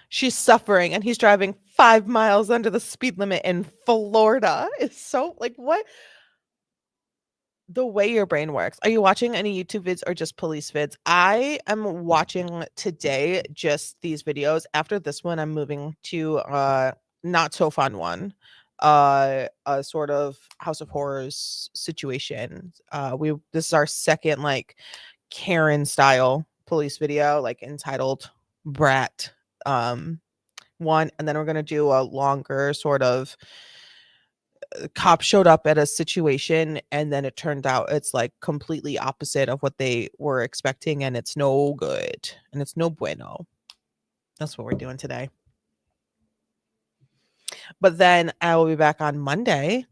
She's suffering and he's driving 5 miles under the speed limit in Florida. It's so like what? The way your brain works. Are you watching any YouTube vids or just police vids? I am watching today just these videos. After this one, I'm moving to not so fun one. a sort of House of Horrors situation. This is our second like Karen style police video, like entitled Brat one, and then we're gonna do a longer sort of cop showed up at a situation and then it turned out it's like completely opposite of what they were expecting, and it's no good and it's no bueno. That's what we're doing today. But then I will be back on Monday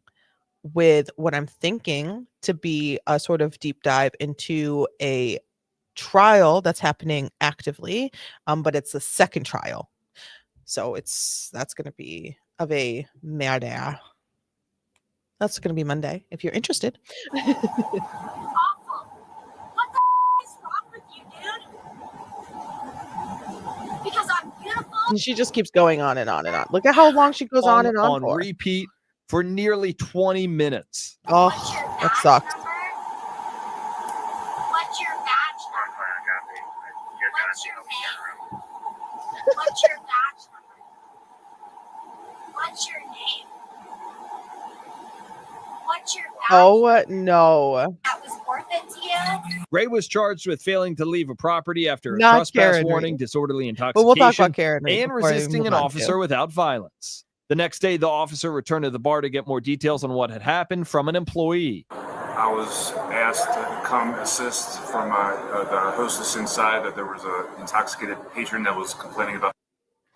with what I'm thinking to be a sort of deep dive into a trial that's happening actively, but it's the second trial. So that's going to be of a murder. That's going to be Monday if you're interested. Awful. What the is wrong with you, dude? Because I'm beautiful. And she just keeps going on and on and on. Look at how long she goes on and on for. Repeat for nearly 20 minutes. Oh, that sucks. What's your badge number? What's your name? What's your badge number? What's your name? What's your badge? Oh no. That was worth it to you? Ray was charged with failing to leave a property after a Not trespass Karen warning, Reed. disorderly But we'll talk intoxication, about Karen Reed and before I resisting move an on, officer too. without violence. The next day, the officer returned to the bar to get more details on what had happened from an employee. I was asked to come assist from the hostess inside that there was an intoxicated patron that was complaining about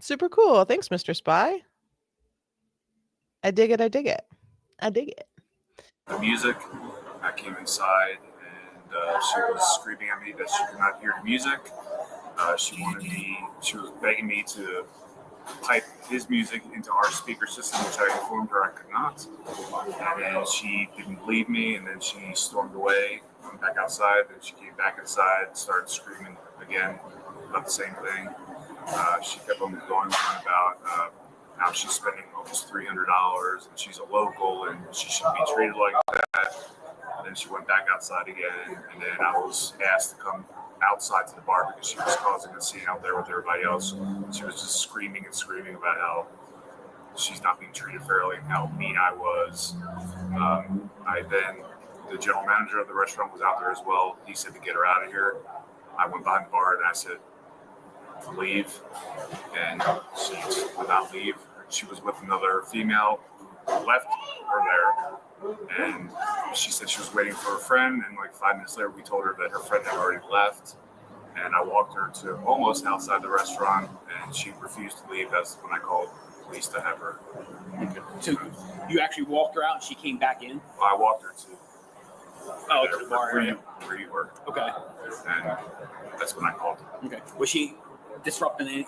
Super cool. Thanks, Mr. Spy. I dig it. I dig it. I dig it. the music. I came inside and she was screaming at me that she could not hear the music. She was begging me to type his music into our speaker system, which I informed her I could not. And then she didn't believe me, and then she stormed away, went back outside, then she came back inside, started screaming again about the same thing. She kept on going on about how she's spending almost $300 and she's a local and she should be treated like that. And then she went back outside again, and then I was asked to come outside to the bar because she was causing a scene out there with everybody else. She was just screaming and screaming about how she's not being treated fairly and how mean I was. The general manager of the restaurant was out there as well. He said to get her out of here. I went behind the bar and I said to leave, and she would not leave. She was with another female who left her there, and she said she was waiting for her friend, and like 5 minutes later we told her that her friend had already left, and I walked her to almost outside the restaurant, and she refused to leave. That's when I called police to have her. So you actually walked her out and she came back in? I walked her to to the bar area. Where you were. Okay. And that's when I called. Okay. Was she disrupting any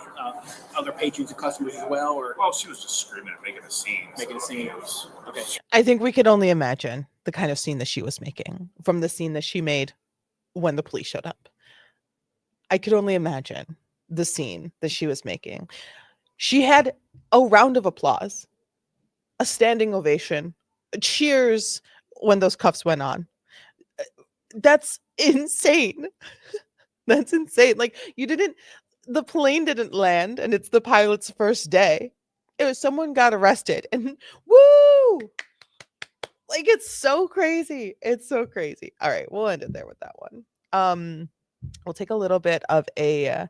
other patrons and customers as well, or? Well, she was just screaming and making a scene. Okay. I think we could only imagine the kind of scene that she was making from the scene that she made when the police showed up. I could only imagine the scene that she was making. She had a round of applause, a standing ovation, cheers when those cuffs went on. That's insane. That's insane. Like, the plane didn't land and it's the pilot's first day. It was someone got arrested and woo! Like, it's so crazy. It's so crazy. All right, we'll end it there with that one. We'll take a little bit of a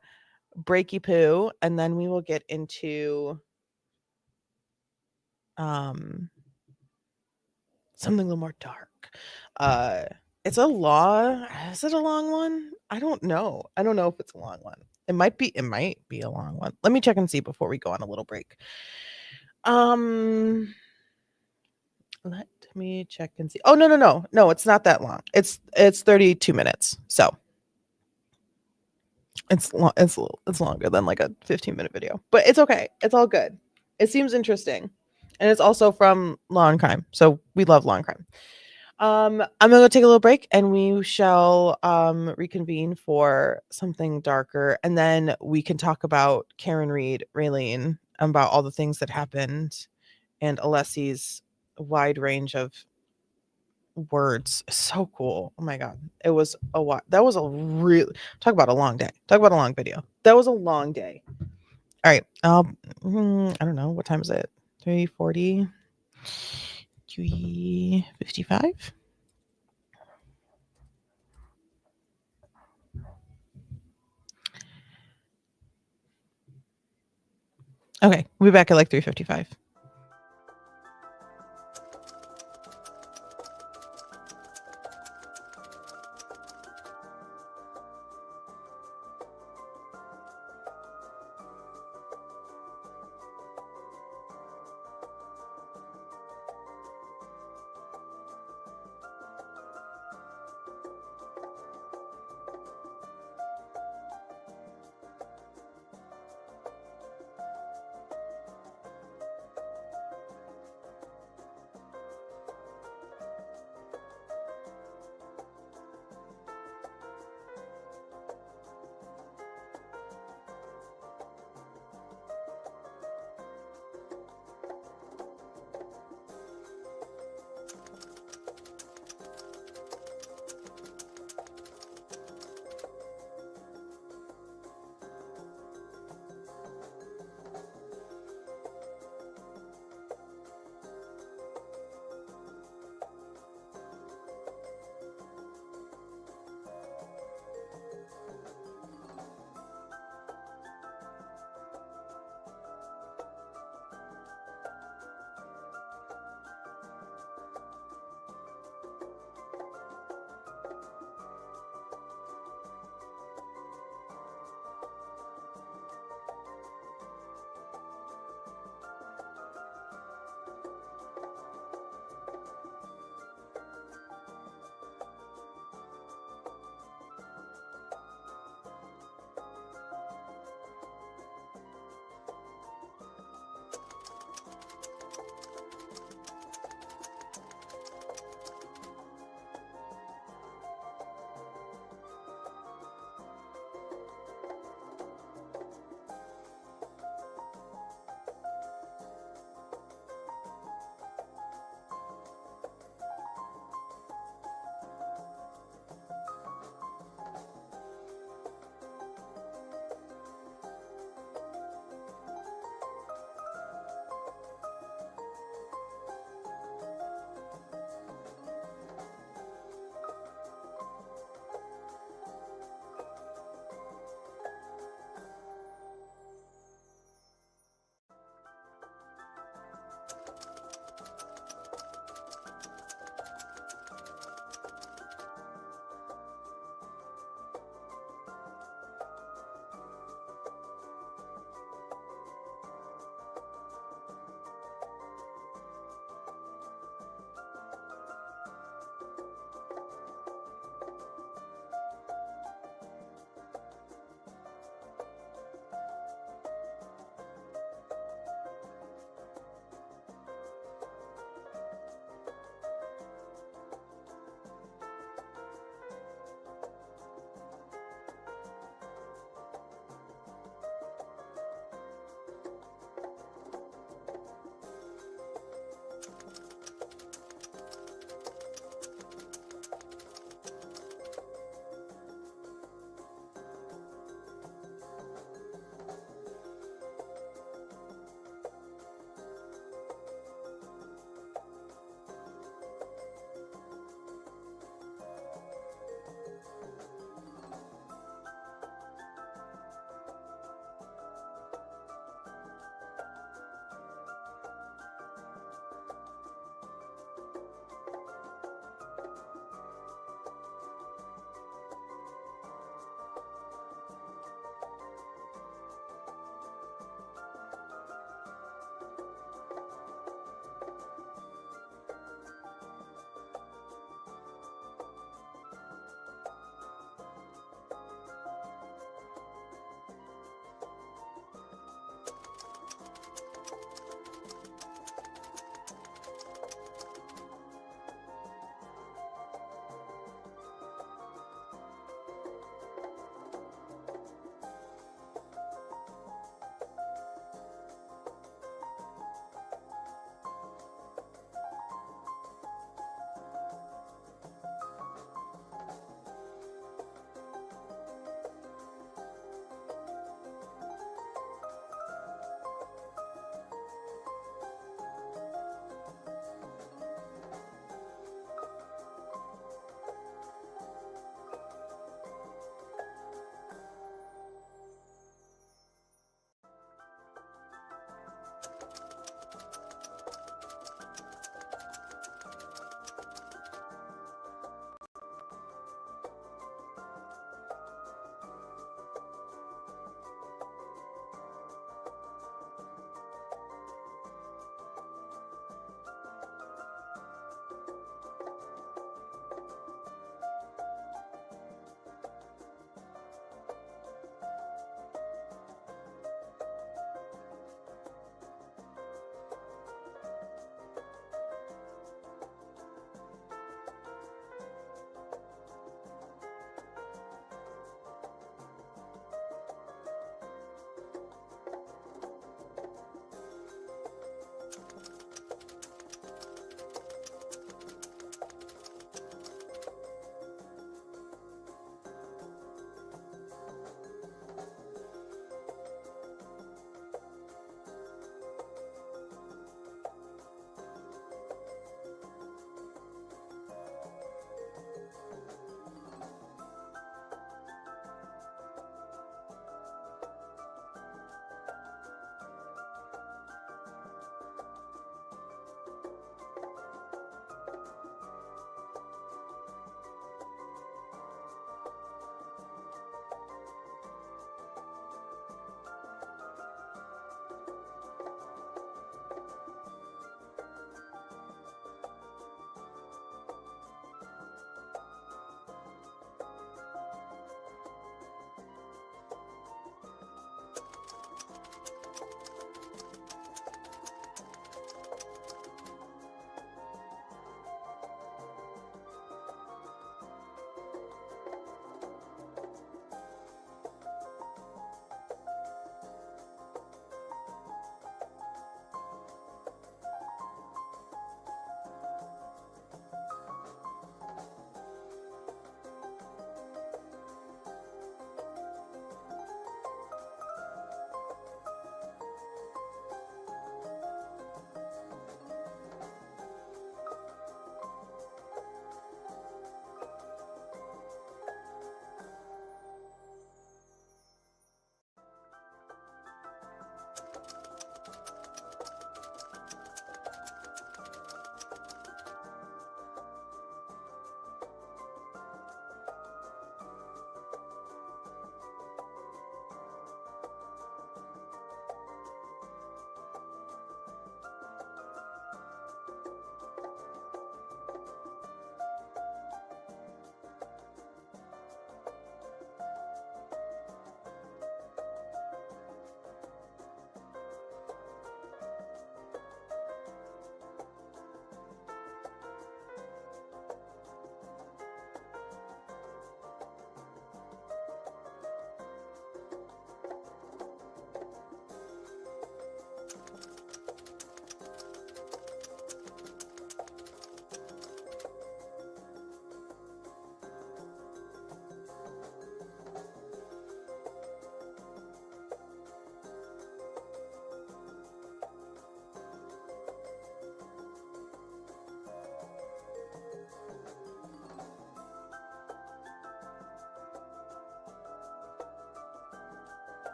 breaky poo, and then we will get into something a little more dark. Is it a long one? I don't know. I don't know if it's a long one. It might be a long one. Let me check and see before we go on a little break. Let me check and see. Oh, no, it's not that long. It's 32 minutes. So it's longer than like a 15-minute video, but it's okay. It's all good. It seems interesting. And it's also from Law and Crime. So we love Law and Crime. I'm gonna go take a little break and we shall reconvene for something darker, and then we can talk about Karen Reed, Raylene, about all the things that happened, and Alessi's wide range of words. So cool. Oh my god. It was that was a real talk about a long day. Talk about a long video. That was a long day. All right. I don't know. What time is it? 3:40. 3:55. Okay, we'll be back at like 3:55.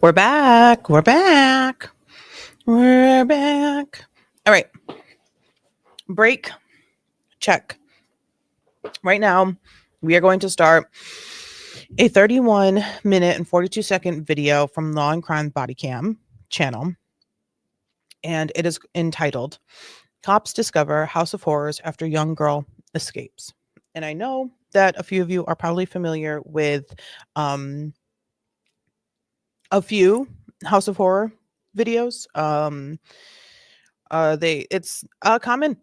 We're back. We're back. We're back. All right. Break. Check. Right now, we are going to start a 31-minute and 42-second video from Law and Crime Body Cam channel. And it is entitled, Cops Discover House of Horrors After Young Girl Escapes. And I know that a few of you are probably familiar with a few House of Horror videos. It's common,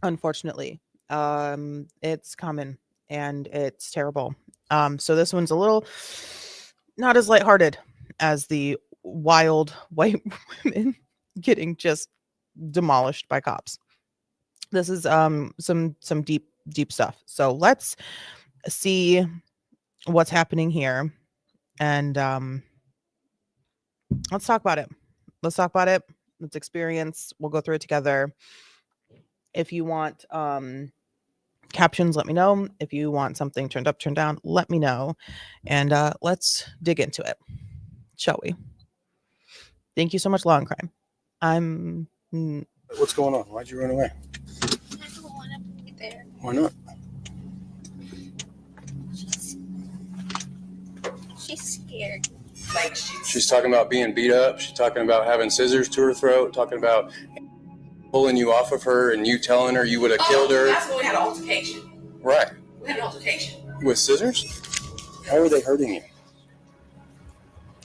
unfortunately. It's common and it's terrible. So this one's a little not as lighthearted as the wild white women getting just demolished by cops. This is some deep stuff. So let's see what's happening here, and let's talk about it. Let's talk about it. Let's experience. We'll go through it together. If you want captions, let me know. If you want something turned up, turned down, let me know. And let's dig into it, shall we? Thank you so much, Law and Crime. What's going on? Why'd you run away? I don't want to be there. Why not? She's scared. Like She's talking about being beat up. She's talking about having scissors to her throat. Talking about pulling you off of her and you telling her you would have killed her. That's when we had an altercation. Right. We had an altercation. With scissors? How are they hurting you?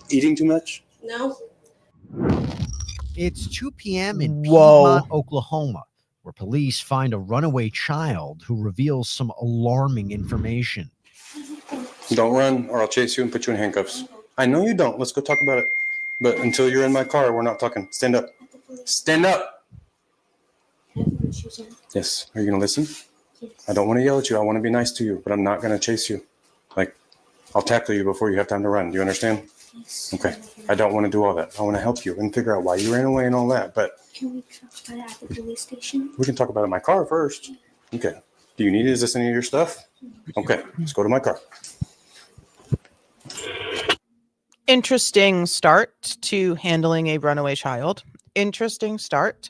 Eating too much? No. It's 2 p.m. in Whoa. Piedmont, Oklahoma, where police find a runaway child who reveals some alarming information. Don't run or I'll chase you and put you in handcuffs. I know you don't. Let's go talk about it. But until you're in my car, we're not talking. Stand up. Stand up. Yes. Are you going to listen? I don't want to yell at you. I want to be nice to you, but I'm not going to chase you. Like, I'll tackle you before you have time to run. Do you understand? Okay. I don't want to do all that. I want to help you and figure out why you ran away and all that. But Can we talk about it at the police station? we can talk about it in my car first. Okay. Do you need it? Is this any of your stuff? Okay. Let's go to my car. Interesting start to handling a runaway child. Interesting start.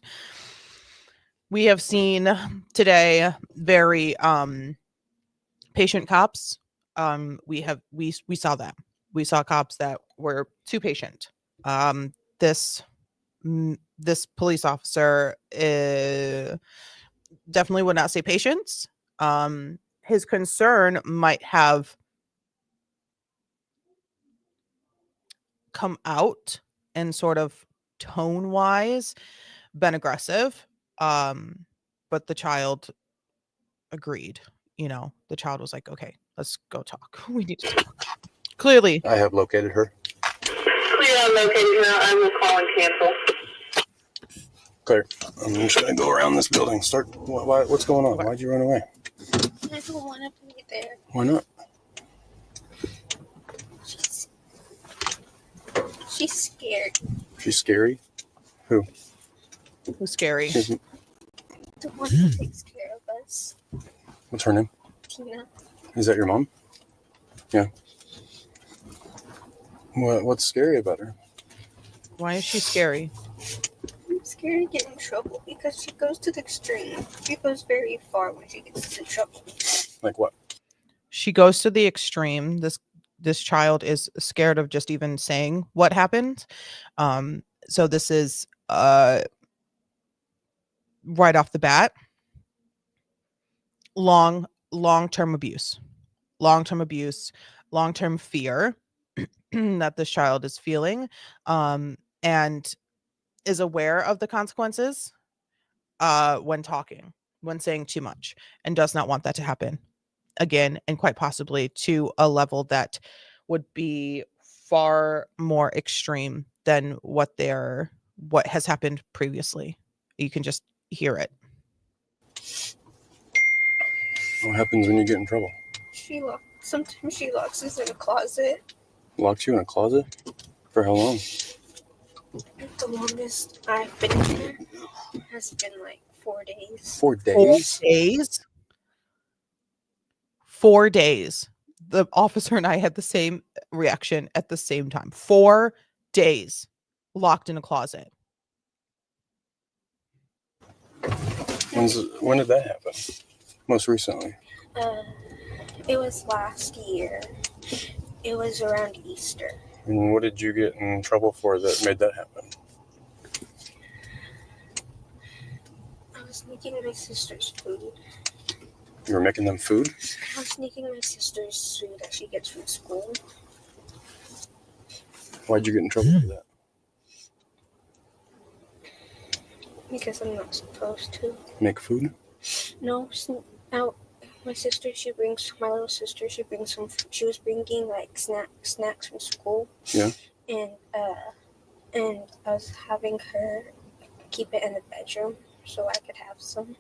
We have seen today very patient cops. We saw that. We saw cops that were too patient. This police officer definitely would not say patience. His concern might have come out and sort of tone wise been aggressive, but the child agreed. The child was like, okay, let's go talk. We need to talk. Clearly I have located her. Yeah, I'm located now. I will call and cancel. Claire, I'm just going to go around this building. What's going on? Why'd you run away? I don't want to be there. Why not? She's scared. She's scary? Who? Who's scary? The one who takes care of us. What's her name? Tina. Is that your mom? Yeah. What's scary about her? Why is she scary? I'm scared to get in trouble because she goes to the extreme. She goes very far when she gets into trouble. Like what? She goes to the extreme. This child is scared of just even saying what happened. So this is right off the bat, long-term abuse, long-term fear that this child is feeling, and is aware of the consequences when talking, when saying too much, and does not want that to happen again, and quite possibly to a level that would be far more extreme than what has happened previously. You can just hear it. What happens when you get in trouble? Sometimes she locks us in a closet. Locks you in a closet? For how long? The longest I've been here has been like 4 days. 4 days? 4 days? 4 days. The officer and I had the same reaction at the same time. 4 days locked in a closet. When did that happen? Most recently? It was last year. It was around Easter. And what did you get in trouble for that made that happen? I was making my sister's food. You were making them food? I was making my sister's food that she gets from school. Why'd you get in trouble for that? Because I'm not supposed to. Make food? No, out. My sister, my little sister, she was bringing like snacks from school. Yeah. And I was having her keep it in the bedroom so I could have some.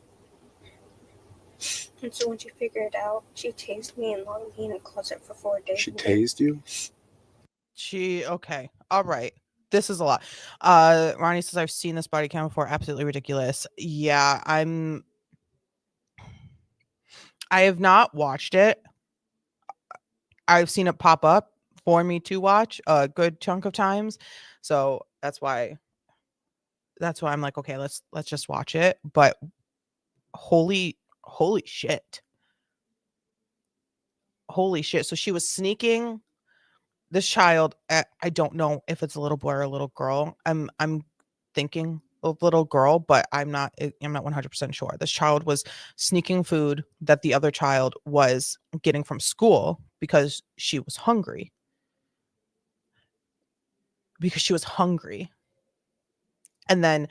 And so when she figured it out, she tased me and locked me in a closet for 4 days. She tased you? Okay. All right. This is a lot. Ronnie says, I've seen this body cam before. Absolutely ridiculous. Yeah, I have not watched it. I've seen it pop up for me to watch a good chunk of times. So that's why I'm like, okay, let's just watch it. But holy shit. Holy shit. So she was sneaking this child. I don't know if it's a little boy or a little girl. I'm thinking a little girl, but I'm not 100% sure. This child was sneaking food that the other child was getting from school because she was hungry. And then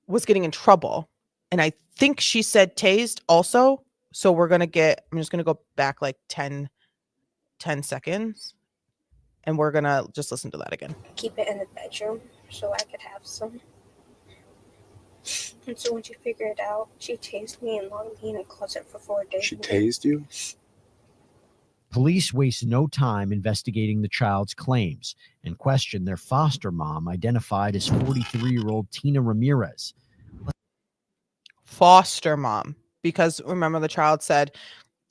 was getting in trouble. And I think she said tased also. So I'm just going to go back like 10 seconds. And we're going to just listen to that again. Keep it in the bedroom so I could have some. And so when she figured it out, she tased me and locked me in a closet for 4 days. She tased you? Police waste no time investigating the child's claims and question their foster mom, identified as 43-year-old Tina Ramirez. Foster mom, because remember the child said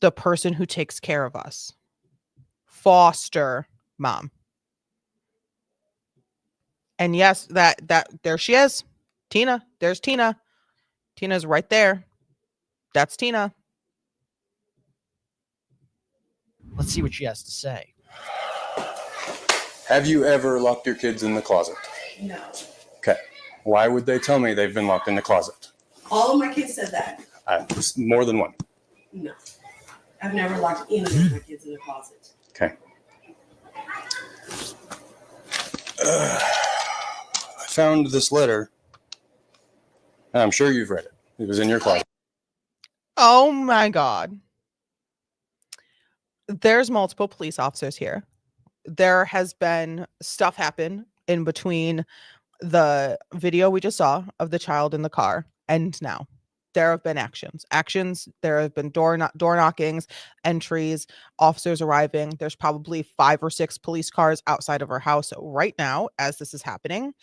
the person who takes care of us. Foster mom. And yes, that there she is. Tina, there's Tina. Tina's right there. That's Tina. Let's see what she has to say. Have you ever locked your kids in the closet? No. Okay. Why would they tell me they've been locked in the closet? All of my kids said that. More than one. No. I've never locked any of my kids in the closet. Okay. I found this letter. I'm sure you've read it. It was in your closet. Oh my God. There's multiple police officers here. There has been stuff happen in between the video we just saw of the child in the car and now. There have been actions. There have been door knockings, entries, officers arriving. There's probably 5 or 6 police cars outside of her house right now as this is happening.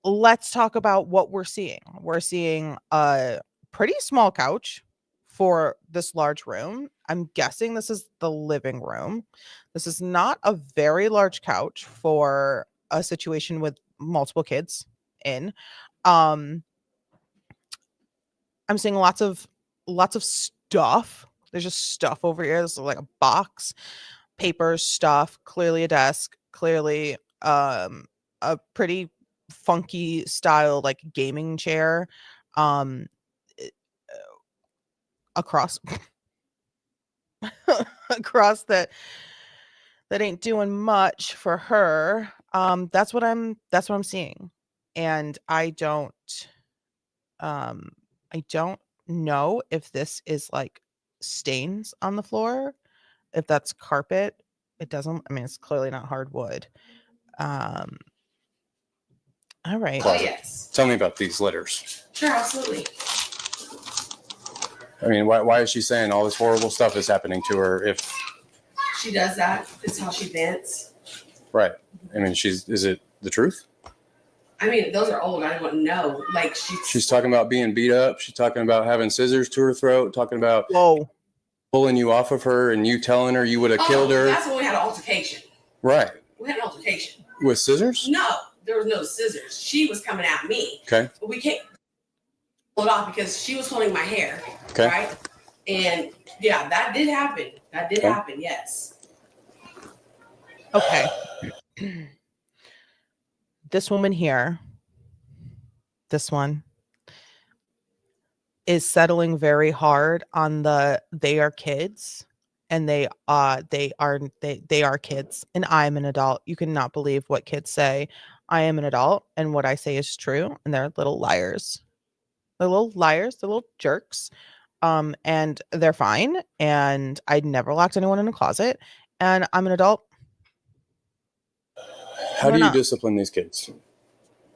Let's talk about what we're seeing. We're seeing a pretty small couch for this large room. I'm guessing this is the living room. This is not a very large couch for a situation with multiple kids in. I'm seeing lots of stuff. There's just stuff over here. This is like a box, papers, stuff, clearly a desk, clearly a pretty funky style like gaming chair across that ain't doing much for her. That's what I'm seeing. And I don't know if this is like stains on the floor, if that's carpet. It's clearly not hardwood. All right. Oh, yes. Tell me about these letters. Sure, absolutely. I mean, why is she saying all this horrible stuff is happening to her if She does that. It's how she vents. right? I mean, is it the truth? I mean, those are old. I wouldn't know. Like She's talking about being beat up. She's talking about having scissors to her throat, talking about pulling you off of her and you telling her you would have killed her. That's when we had an altercation. Right. We had an altercation. With scissors? No, there was no scissors. She was coming at me. Okay. But we can't pull it off because she was holding my hair. Okay. Right? And yeah, that did happen. That did happen, yes. Okay. This woman here, this one, is settling very hard on they are kids, and they are kids, and I'm an adult. You cannot believe what kids say. I am an adult, and what I say is true, and they're little liars. They're little liars, they're little jerks. And they're fine, and I never locked anyone in a closet, and I'm an adult. How do you discipline these kids?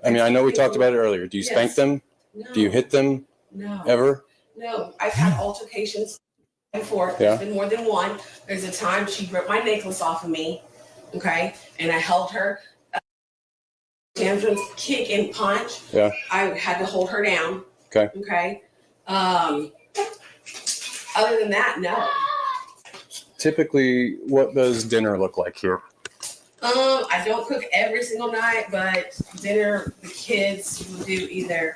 I mean, I know we talked about it earlier. Do you spank them? No. Do you hit them? No. Ever? No. I've had altercations before. Yeah. There's been more than one. There's a time she ripped my necklace off of me. Okay. And I held her. Tantrums, kick and punch. Yeah. I had to hold her down. Okay. Okay. Other than that, no. Typically, what does dinner look like here? I don't cook every single night, but dinner, the kids will do either,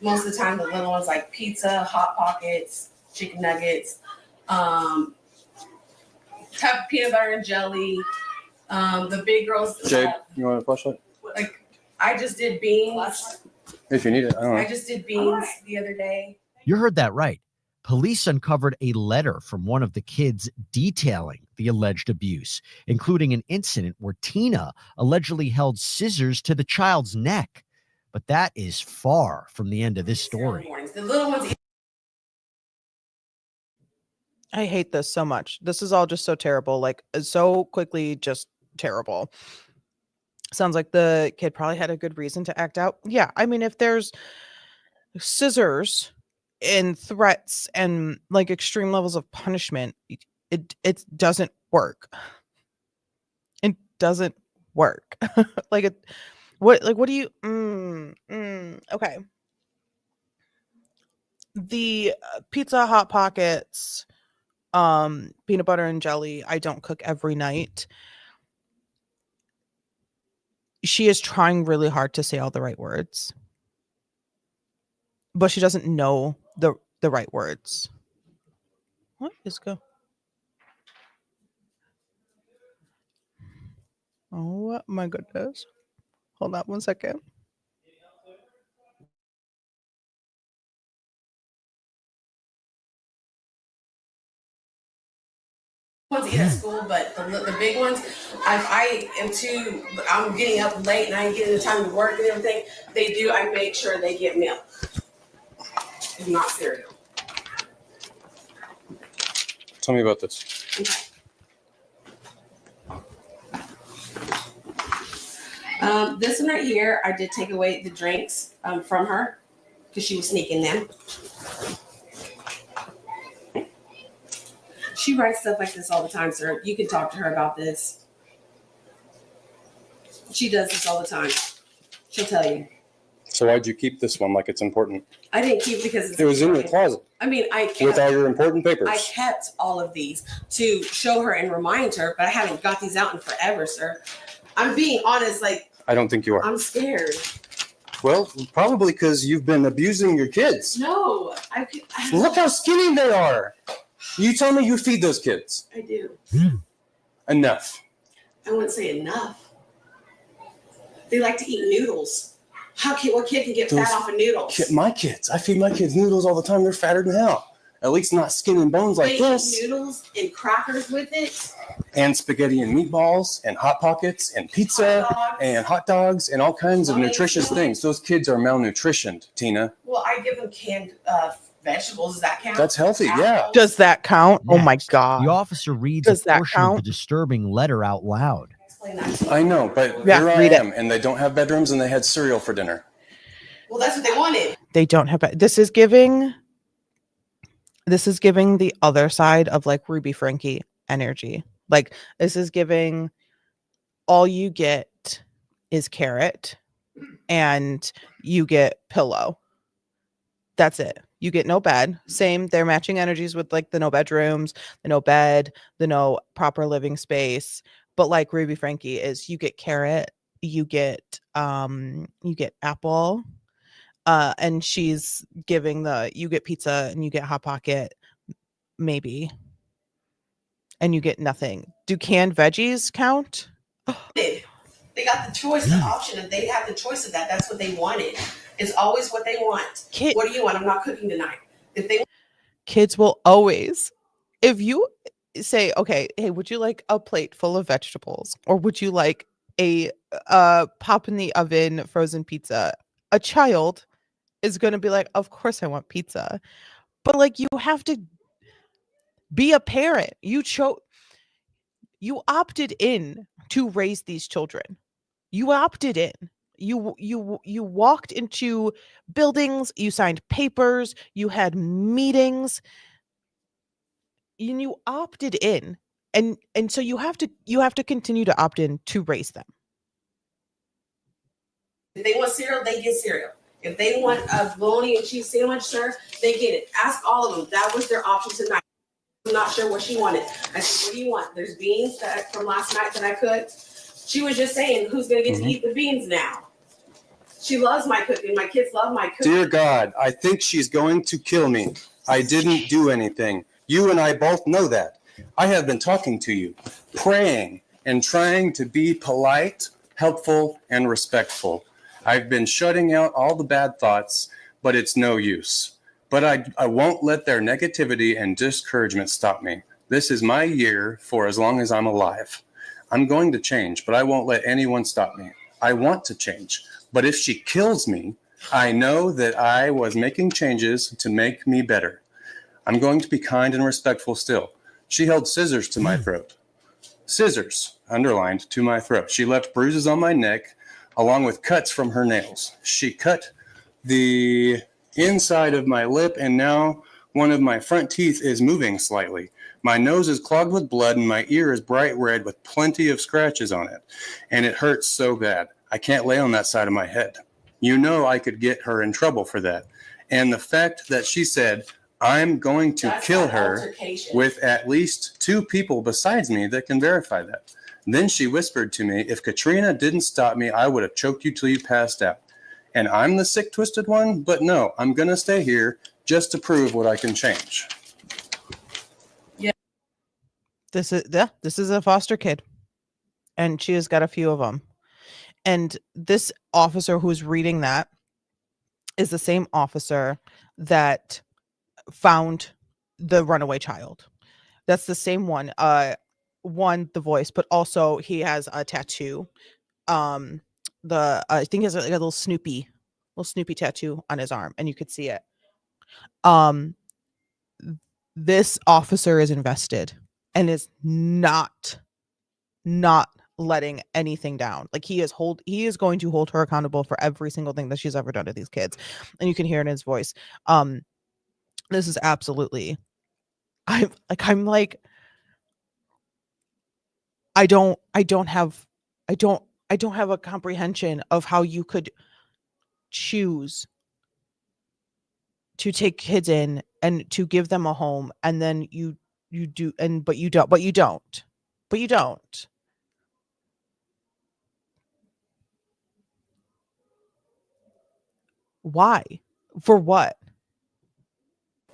most of the time, the little ones like pizza, Hot Pockets, chicken nuggets, type of peanut butter and jelly. The big girls. Jade, you want a flashlight? Like, I just did beans. If you need it, I don't know. I just did beans the other day. You heard that right. Police uncovered a letter from one of the kids detailing the alleged abuse, including an incident where Tina allegedly held scissors to the child's neck. But that is far from the end of this story. The little ones. I hate this so much. This is all just so terrible. Like, so quickly, just terrible. Sounds like the kid probably had a good reason to act out. Yeah, I mean, if there's scissors and threats and like extreme levels of punishment, it doesn't work. It doesn't work. What do you okay. The pizza, Hot Pockets, peanut butter and jelly, I don't cook every night. She is trying really hard to say all the right words, but she doesn't know the right words. What is go? Oh my goodness. Hold on one second. Ones eat at school, but the big ones, I'm getting up late and I ain't getting the time to work and everything. They do. I make sure they get milk, if not cereal. Tell me about this. This one right here, I did take away the drinks from her because she was sneaking them. She writes stuff like this all the time, sir. You can talk to her about this. She does this all the time. She'll tell you. So why'd you keep this one like it's important? I didn't keep it because it's It was in your closet. I mean, I kept, with all your important papers. I kept all of these to show her and remind her, but I haven't got these out in forever, sir. I'm being honest, like, I don't think you are. I'm scared. Well, probably because you've been abusing your kids. No, I Look how skinny they are. You tell me you feed those kids. I do. Enough. I wouldn't say enough. They like to eat noodles. What kid can get fat off of noodles? My kids. I feed my kids noodles all the time. They're fatter than hell. At least not skin and bones like They this. eat noodles and crackers with it. And spaghetti and meatballs and Hot Pockets and pizza and hot dogs and all kinds of nutritious things. Those kids are malnutritioned, Tina. Well, I give them canned vegetables. Does that count? That's healthy, yeah. Does that count? Oh my God. The officer reads Does a that portion of count? the disturbing letter out loud. I know, but Yeah, here I read it. am, and they don't have bedrooms, and they had cereal for dinner. Well, that's what they wanted. They don't have this is giving the other side of like Ruby Frankie energy. Like, this is giving all you get is carrot and you get pillow. That's it. You get no bed. Same, they're matching energies with like the no bedrooms, the no bed, the no proper living space. But like Ruby Frankie is you get carrot, you get apple, and she's giving you get pizza and you get Hot Pocket, maybe. And you get nothing. Do canned veggies count? They got the choice, the option, and they have the choice of that. That's what they wanted. It's always what they want. What do you want? I'm not cooking tonight. If they Kids will always, if you say, okay, hey, would you like a plate full of vegetables or would you like a pop in the oven frozen pizza? A child is going to be like, of course I want pizza. But like you have to be a parent. You opted in to raise these children. You opted in. You walked into buildings, you signed papers, you had meetings, and you opted in. And so you have to continue to opt in to raise them. If they want cereal, they get cereal. If they want a bologna and cheese sandwich, sir, they get it. Ask all of them. That was their option tonight. I'm not sure what she wanted. I said, what do you want? There's beans from last night that I cooked. She was just saying, who's going to get to eat the beans now? She loves my cooking. My kids love my cooking. Dear God, I think she's going to kill me. I didn't do anything. You and I both know that. I have been talking to you, praying and trying to be polite, helpful, and respectful. I've been shutting out all the bad thoughts, but it's no use. But I won't let their negativity and discouragement stop me. This is my year for as long as I'm alive. I'm going to change, but I won't let anyone stop me. I want to change, but if she kills me, I know that I was making changes to make me better. I'm going to be kind and respectful still. She held scissors to my throat. Scissors, underlined, to my throat. She left bruises on my neck, along with cuts from her nails. She cut the inside of my lip, and now one of my front teeth is moving slightly. My nose is clogged with blood, and my ear is bright red with plenty of scratches on it. And it hurts so bad. I can't lay on that side of my head. You know I could get her in trouble for that. And the fact that she said, I'm going to kill her with at least 2 people besides me that can verify that. Then she whispered to me, if Katrina didn't stop me, I would have choked you till you passed out. And I'm the sick, twisted one, but no, I'm going to stay here just to prove what I can change. Yeah. This is a foster kid. And she has got a few of them. And this officer who's reading that is the same officer that found the runaway child. That's the same one. One, the voice, but also he has a tattoo. I think he has a little Snoopy tattoo on his arm, and you could see it. This officer is invested and is not letting anything down. Like he is going to hold her accountable for every single thing that she's ever done to these kids. And you can hear it in his voice. This is absolutely, I don't have a comprehension of how you could choose to take kids in and to give them a home, and then you do, but you don't. Why? For what?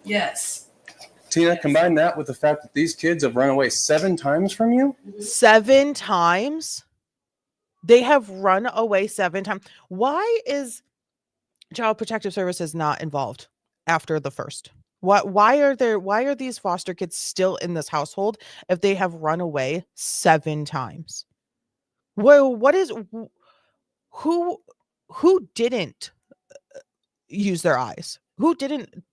Yes. Tina, combine that with the fact that these kids have run away 7 times from you. 7 times? They have run away 7 times. Why is Child Protective Services not involved after the first? Why are these foster kids still in this household if they have run away 7 times? Well, who didn't use their eyes? Who didn't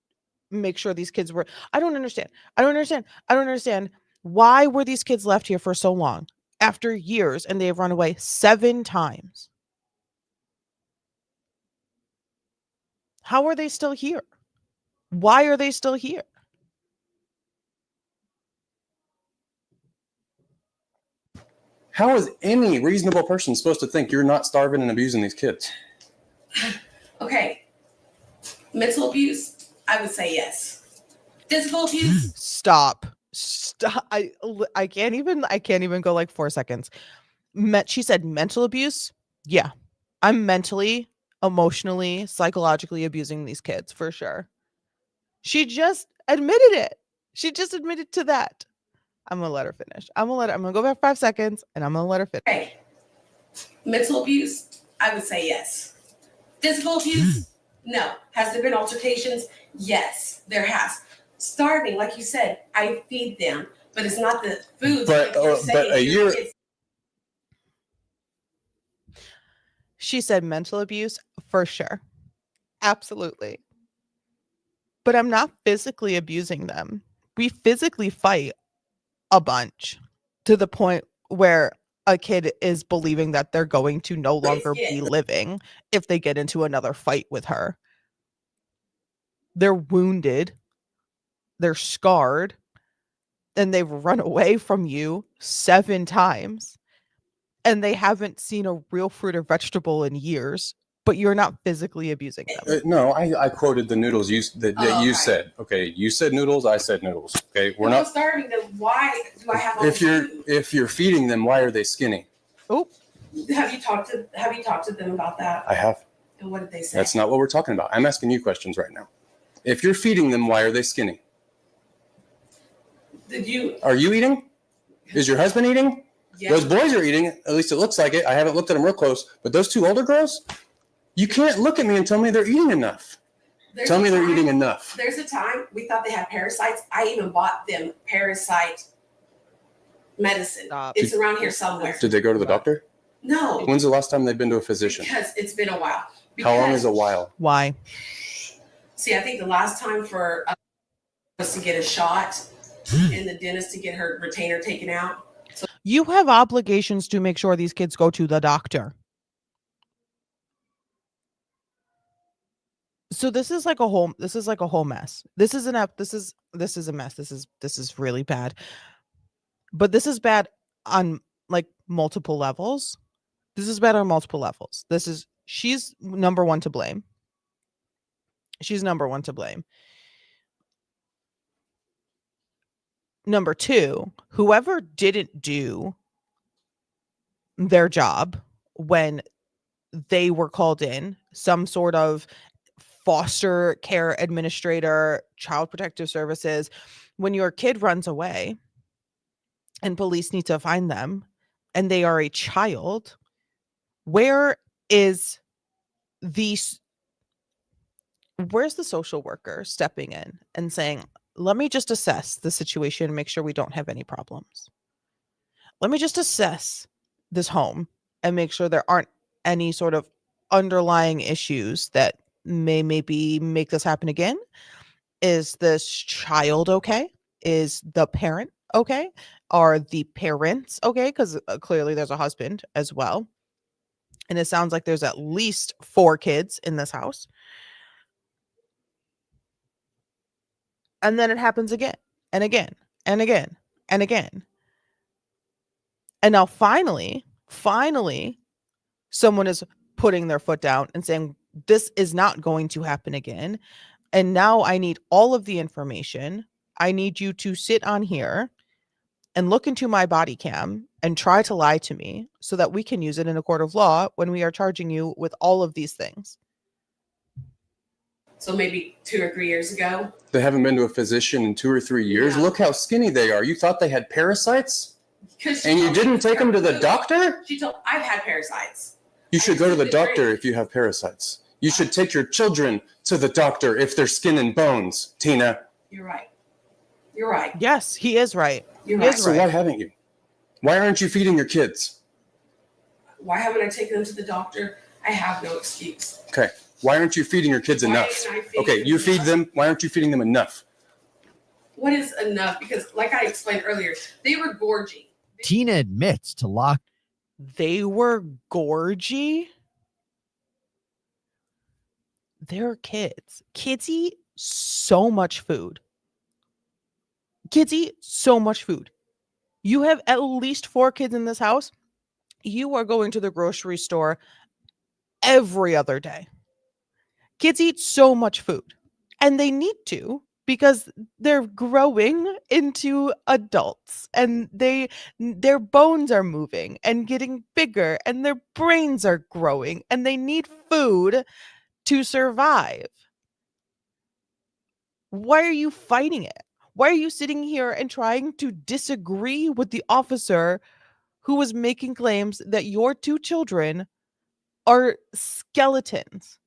make sure these kids were? I don't understand. Why were these kids left here for so long after years and they have run away 7 times? How are they still here? Why are they still here? How is any reasonable person supposed to think you're not starving and abusing these kids? Okay. Mental abuse, I would say yes. Physical abuse? Stop. I can't even go like 4 seconds. She said mental abuse. Yeah. I'm mentally, emotionally, psychologically abusing these kids for sure. She just admitted it. She just admitted to that. I'm gonna let her finish. I'm gonna go back 5 seconds and I'm gonna let her finish. Okay. Mental abuse? I would say yes. Physical abuse? No. Has there been altercations? Yes, there has. Starving, like you said, I feed them, but it's not the food. But a year. She said mental abuse for sure. Absolutely. But I'm not physically abusing them. We physically fight a bunch to the point where a kid is believing that they're going to no longer be living if they get into another fight with her. They're wounded, they're scarred, and they've run away from you 7 times. And they haven't seen a real fruit or vegetable in years, but you're not physically abusing them. No, I quoted the noodles that you said. Okay, you said noodles, I said noodles. Okay, we're not. Starving them. Why do I have all If you're feeding them, why are they skinny? Oh, Have you talked to them about that? I have. And what did they say? That's not what we're talking about. I'm asking you questions right now. If you're feeding them, why are they skinny? Are you eating? Is your husband eating? Yeah. Those boys are eating. At least it looks like it. I haven't looked at them real close. But those 2 older girls, you can't look at me and tell me they're eating enough. Tell me they're eating enough. There's a time we thought they had parasites. I even bought them parasite medicine. Stop. It's around here somewhere. Did they go to the doctor? No. When's the last time they've been to a physician? Because it's been a while. How long is a while? Why? See, I think the last time for was to get a shot and the dentist to get her retainer taken out. So You have obligations to make sure these kids go to the doctor. So this is like a whole mess. This is a mess. This is really bad. But this is bad on like multiple levels. She's number one to blame. Number 2, whoever didn't do their job when they were called in, some sort of foster care administrator, child protective services, when your kid runs away and police need to find them and they are a child, where's the social worker stepping in and saying, let me just assess the situation and make sure we don't have any problems. Let me just assess this home and make sure there aren't any sort of underlying issues that maybe make this happen again. Is this child okay? Is the parent okay? Are the parents okay? Because clearly there's a husband as well. And it sounds like there's at least 4 kids in this house. And then it happens again and again and again and again. And now finally, someone is putting their foot down and saying, this is not going to happen again. And now I need all of the information. I need you to sit on here and look into my body cam and try to lie to me so that we can use it in a court of law when we are charging you with all of these things. So maybe 2 or 3 years ago. They haven't been to a physician in 2 or 3 years. Yeah. Look how skinny they are. You thought they had parasites? And you didn't take them to the doctor? She told I've had parasites. You should go to the doctor if you have parasites. You should take your children to the doctor if they're skin and bones, Tina. You're right. You're right. Yes, he is right. You're right. So why haven't you? Why aren't you feeding your kids? Why haven't I taken them to the doctor? I have no excuse. Okay. Why aren't you feeding your kids enough? Okay, you feed them. Why aren't you feeding them enough? What is enough? Because like I explained earlier, they were gorging. Tina admits to lock. They were gorgy. They're kids. Kids eat so much food. You have at least 4 kids in this house. You are going to the grocery store every other day. Kids eat so much food. And they need to, because they're growing into adults, and their bones are moving and getting bigger, and their brains are growing, and they need food to survive. Why are you fighting it? Why are you sitting here and trying to disagree with the officer who was making claims that your 2 children are skeletons?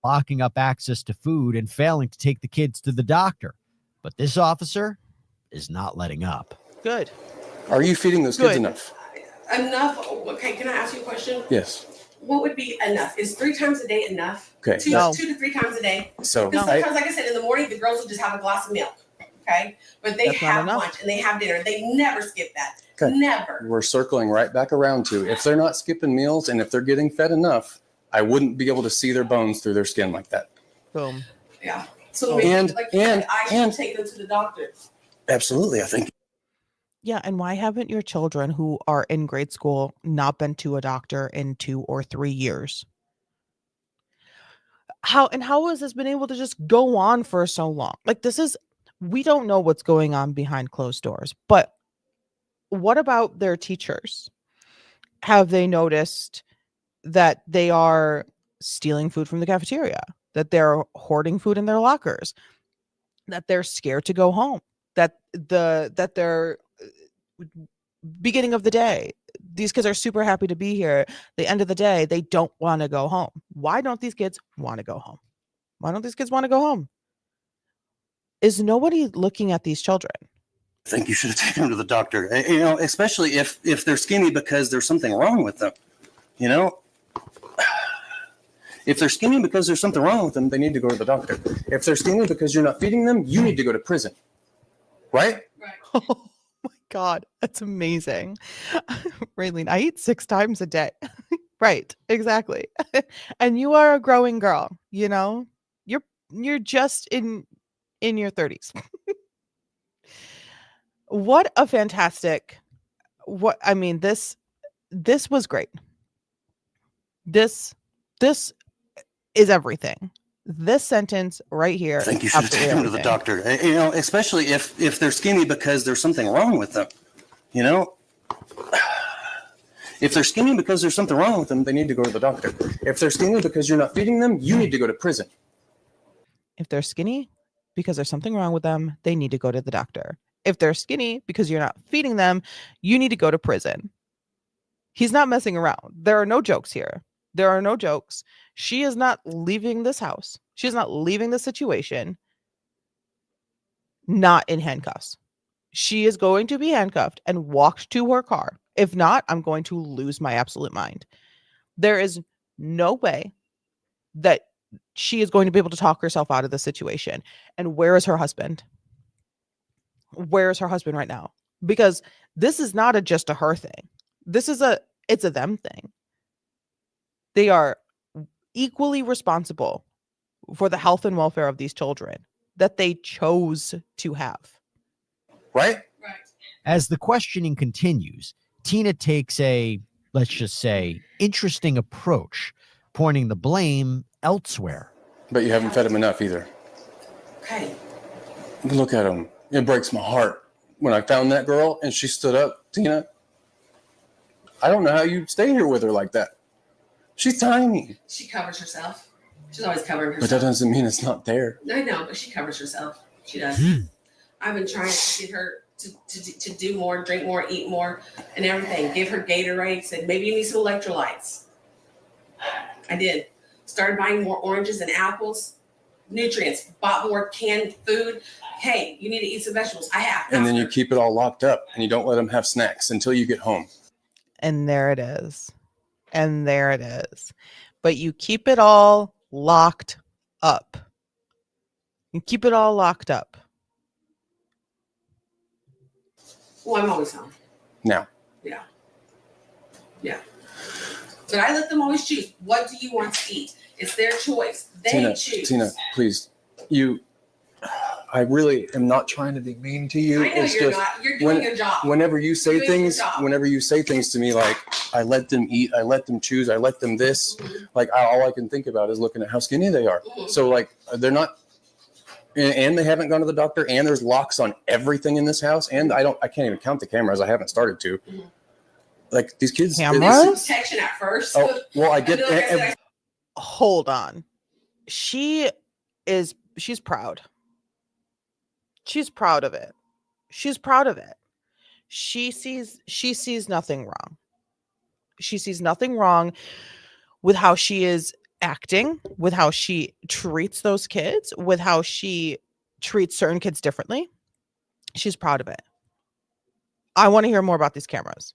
Locking up access to food and failing to take the kids to the doctor. But this officer is not letting up. Good. Are you feeding those kids Good. enough? Enough. Okay, can I ask you a question? Yes. What would be enough? Is 3 times a day enough? Okay, Two, no. 2 to 3 times a day. So Because sometimes, like I said, in the morning the girls will just have a glass of milk. Okay, but they That's not have enough. lunch and they have dinner. They never skip that. Okay. Never. We're circling right back around to if they're not skipping meals and if they're getting fed enough, I wouldn't be able to see their bones through their skin like that. Boom. Yeah. So maybe, like you said, I should take them to the doctor. Absolutely, I think. Yeah, and why haven't your children who are in grade school not been to a doctor in 2 or 3 years? How has this been able to just go on for so long? Like, we don't know what's going on behind closed doors, but what about their teachers? Have they noticed that they are stealing food from the cafeteria, that they're hoarding food in their lockers, that they're scared to go home, that they're beginning of the day, these kids are super happy to be here. The end of the day, they don't want to go home. Why don't these kids want to go home? Why don't these kids want to go home? Is nobody looking at these children? I think you should have taken them to the doctor. You know, especially if they're skinny because there's something wrong with them. You know, if they're skinny because there's something wrong with them, they need to go to the doctor. If they're skinny because you're not feeding them, you need to go to prison. Right? Oh my God, that's amazing. Raylene, I eat 6 times a day. Right, exactly. And you are a growing girl, you know? You're just in your 30s. What a fantastic this was great. This is everything. This sentence right here. I think you should have taken them to the doctor. You know, especially if they're skinny because there's something wrong with them. You know, if they're skinny because there's something wrong with them, they need to go to the doctor. If they're skinny because you're not feeding them, you need to go to prison. If they're skinny because there's something wrong with them, they need to go to the doctor. If they're skinny because you're not feeding them, you need to go to prison. He's not messing around. There are no jokes here. There are no jokes. She is not leaving this house. She is not leaving the situation not in handcuffs. She is going to be handcuffed and walked to her car. If not, I'm going to lose my absolute mind. There is no way that she is going to be able to talk herself out of the situation. And where is her husband? Where is her husband right now? Because this is not just a her thing. It's a them thing. They are equally responsible for the health and welfare of these children that they chose to have. Right? As the questioning continues, Tina takes a, let's just say, interesting approach, pointing the blame elsewhere. But you haven't fed him enough either. Okay. Look at him. It breaks my heart. When I found that girl and she stood up, Tina, I don't know how you stay here with her like that. She's tiny. She covers herself. She's always covering But herself. that doesn't mean it's not there. I know, but she covers herself. She does. I've been trying to get her to do more, drink more, eat more, and everything. Give her Gatorade. Said maybe you need some electrolytes. I did. Started buying more oranges and apples, nutrients. Bought more canned food. Hey, you need to eat some vegetables. I have. And then you keep it all locked up and you don't let them have snacks until you get home. And there it is. And there it is. But you keep it all locked up. You keep it all locked up. Well, I'm always home. Now. Yeah. Yeah. But I let them always choose. What do you want to eat? It's their choice. They choose. Tina, please. I really am not trying to be mean to you. I know It's you're just not. You're doing your job. Whenever you say You're doing your things, job. whenever you say things to me like, I let them eat. I let them choose. I let them this. Like all I can think about is looking at how skinny they are. So like they're not, and they haven't gone to the doctor. And there's locks on everything in this house. And I can't even count the cameras. I haven't started to. Like these kids. Cameras? Protection at first. Oh well, I get. Hold on. She's proud. She's proud of it. She's proud of it. She sees nothing wrong. She sees nothing wrong with how she is acting, with how she treats those kids, with how she treats certain kids differently. She's proud of it. I want to hear more about these cameras.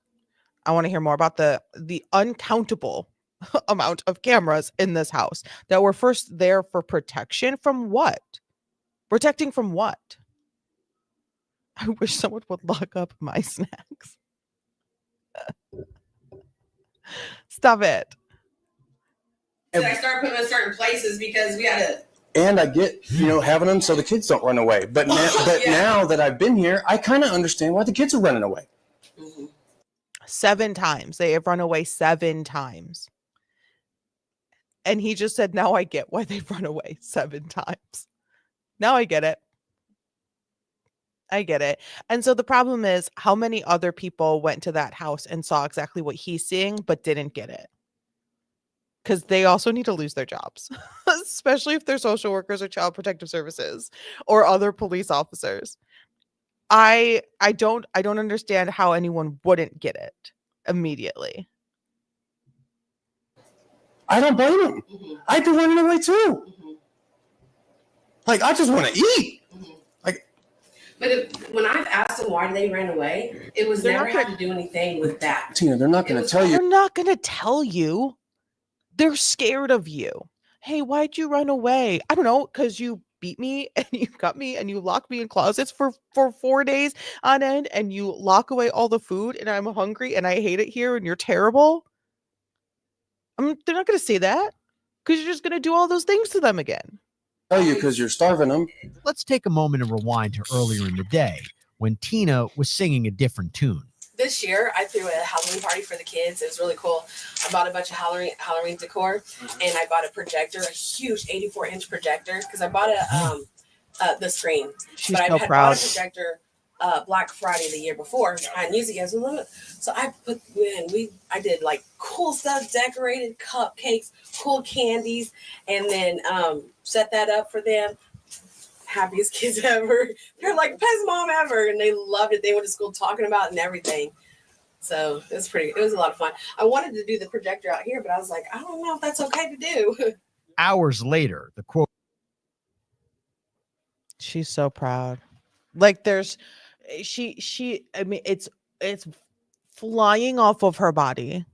I want to hear more about the uncountable amount of cameras in this house that were first there for protection from what? Protecting from what? I wish someone would lock up my snacks. Stop it. So I started putting them in certain places because we had to. And I get, having them so the kids don't run away. But now that I've been here, I kind of understand why the kids are running away. 7 times. They have run away 7 times. And he just said, now I get why they've run away 7 times. Now I get it. I get it. And so the problem is, how many other people went to that house and saw exactly what he's seeing, but didn't get it? Because they also need to lose their jobs, especially if they're social workers or child protective services or other police officers. I don't understand how anyone wouldn't get it immediately. I don't blame them. I'd be running away too. Like, I just want to eat. But when I've asked them why they ran away, it was never had to do anything with that. Tina, they're not going to tell you. They're not going to tell you. They're scared of you. Hey, why'd you run away? I don't know, because you beat me and you cut me and you locked me in closets for 4 days on end and you lock away all the food and I'm hungry and I hate it here and you're terrible. They're not going to say that because you're just going to do all those things to them again. Tell you because you're starving them. Let's take a moment and rewind to earlier in the day when Tina was singing a different tune. This year, I threw a Halloween party for the kids. It was really cool. I bought a bunch of Halloween decor, and I bought a projector, a huge 84-inch projector, because I bought the screen. She's but so I had proud. bought a projector Black Friday the year before. I had music as well. So I did like cool stuff, decorated cupcakes, cool candies, and then set that up for them. Happiest kids ever. They're like best mom ever, and they loved it. They went to school talking about it and everything. So it was a lot of fun. I wanted to do the projector out here, but I was like, I don't know if that's okay to do. Hours later, the quote. She's so proud. Like I mean, it's flying off of her body.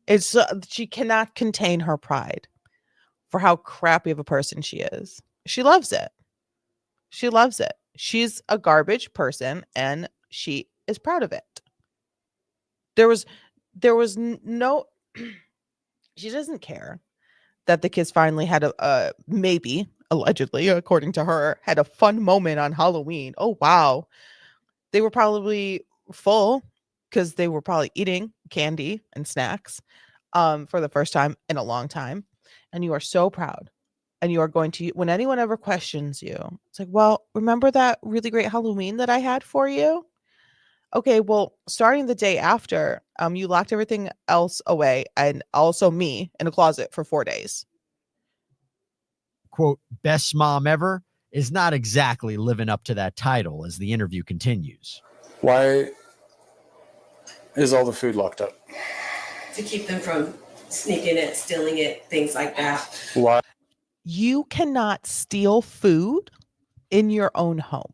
It's she cannot contain her pride for how crappy of a person she is. She loves it. She loves it. She's a garbage person and she is proud of it. There was no she doesn't care that the kids finally had a maybe allegedly, according to her, had a fun moment on Halloween. Oh wow. They were probably full because they were probably eating candy and snacks for the first time in a long time. And you are so proud. And you are going to, when anyone ever questions you, it's like, well, remember that really great Halloween that I had for you? Okay, well, starting the day after, you locked everything else away and also me in a closet for 4 days. Quote, best mom ever is not exactly living up to that title as the interview continues. Why is all the food locked up? To keep them from sneaking it, stealing it, things like that. Why? You cannot steal food in your own home.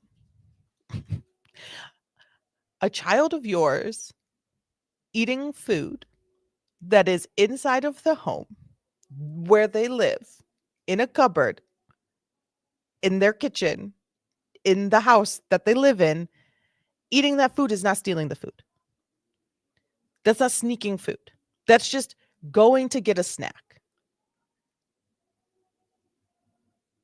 A child of yours eating food that is inside of the home where they live, in a cupboard, in their kitchen, in the house that they live in, eating that food is not stealing the food. That's not sneaking food. That's just going to get a snack.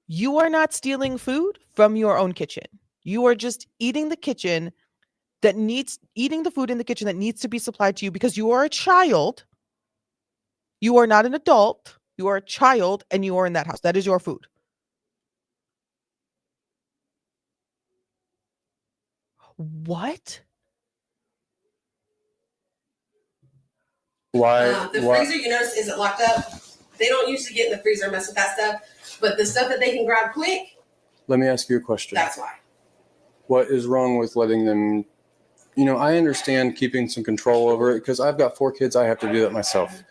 You are not stealing food from your own kitchen. You are just eating the kitchen that needs eating the food in the kitchen that needs to be supplied to you because you are a child. You are not an adult. You are a child and you are in that house. That is your food. What? Why? The why? freezer, you notice, isn't locked up. They don't usually get in the freezer and mess with that stuff. But the stuff that they can grab quick, Let me ask you a question. that's why. What is wrong with letting them? I understand keeping some control over it because I've got 4 kids. I have to do that myself.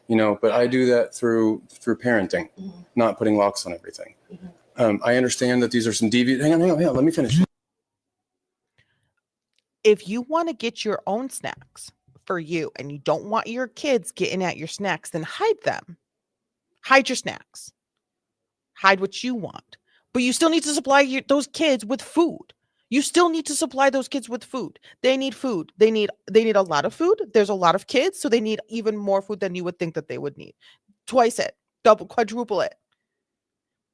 But I do that through parenting, not putting locks on everything. I understand that these are some deviant. Hang on. Let me finish. If you want to get your own snacks for you and you don't want your kids getting at your snacks, then hide them. Hide your snacks. Hide what you want. But you still need to supply those kids with food. You still need to supply those kids with food. They need food. They need a lot of food. There's a lot of kids, so they need even more food than you would think that they would need. Twice it, double, quadruple it.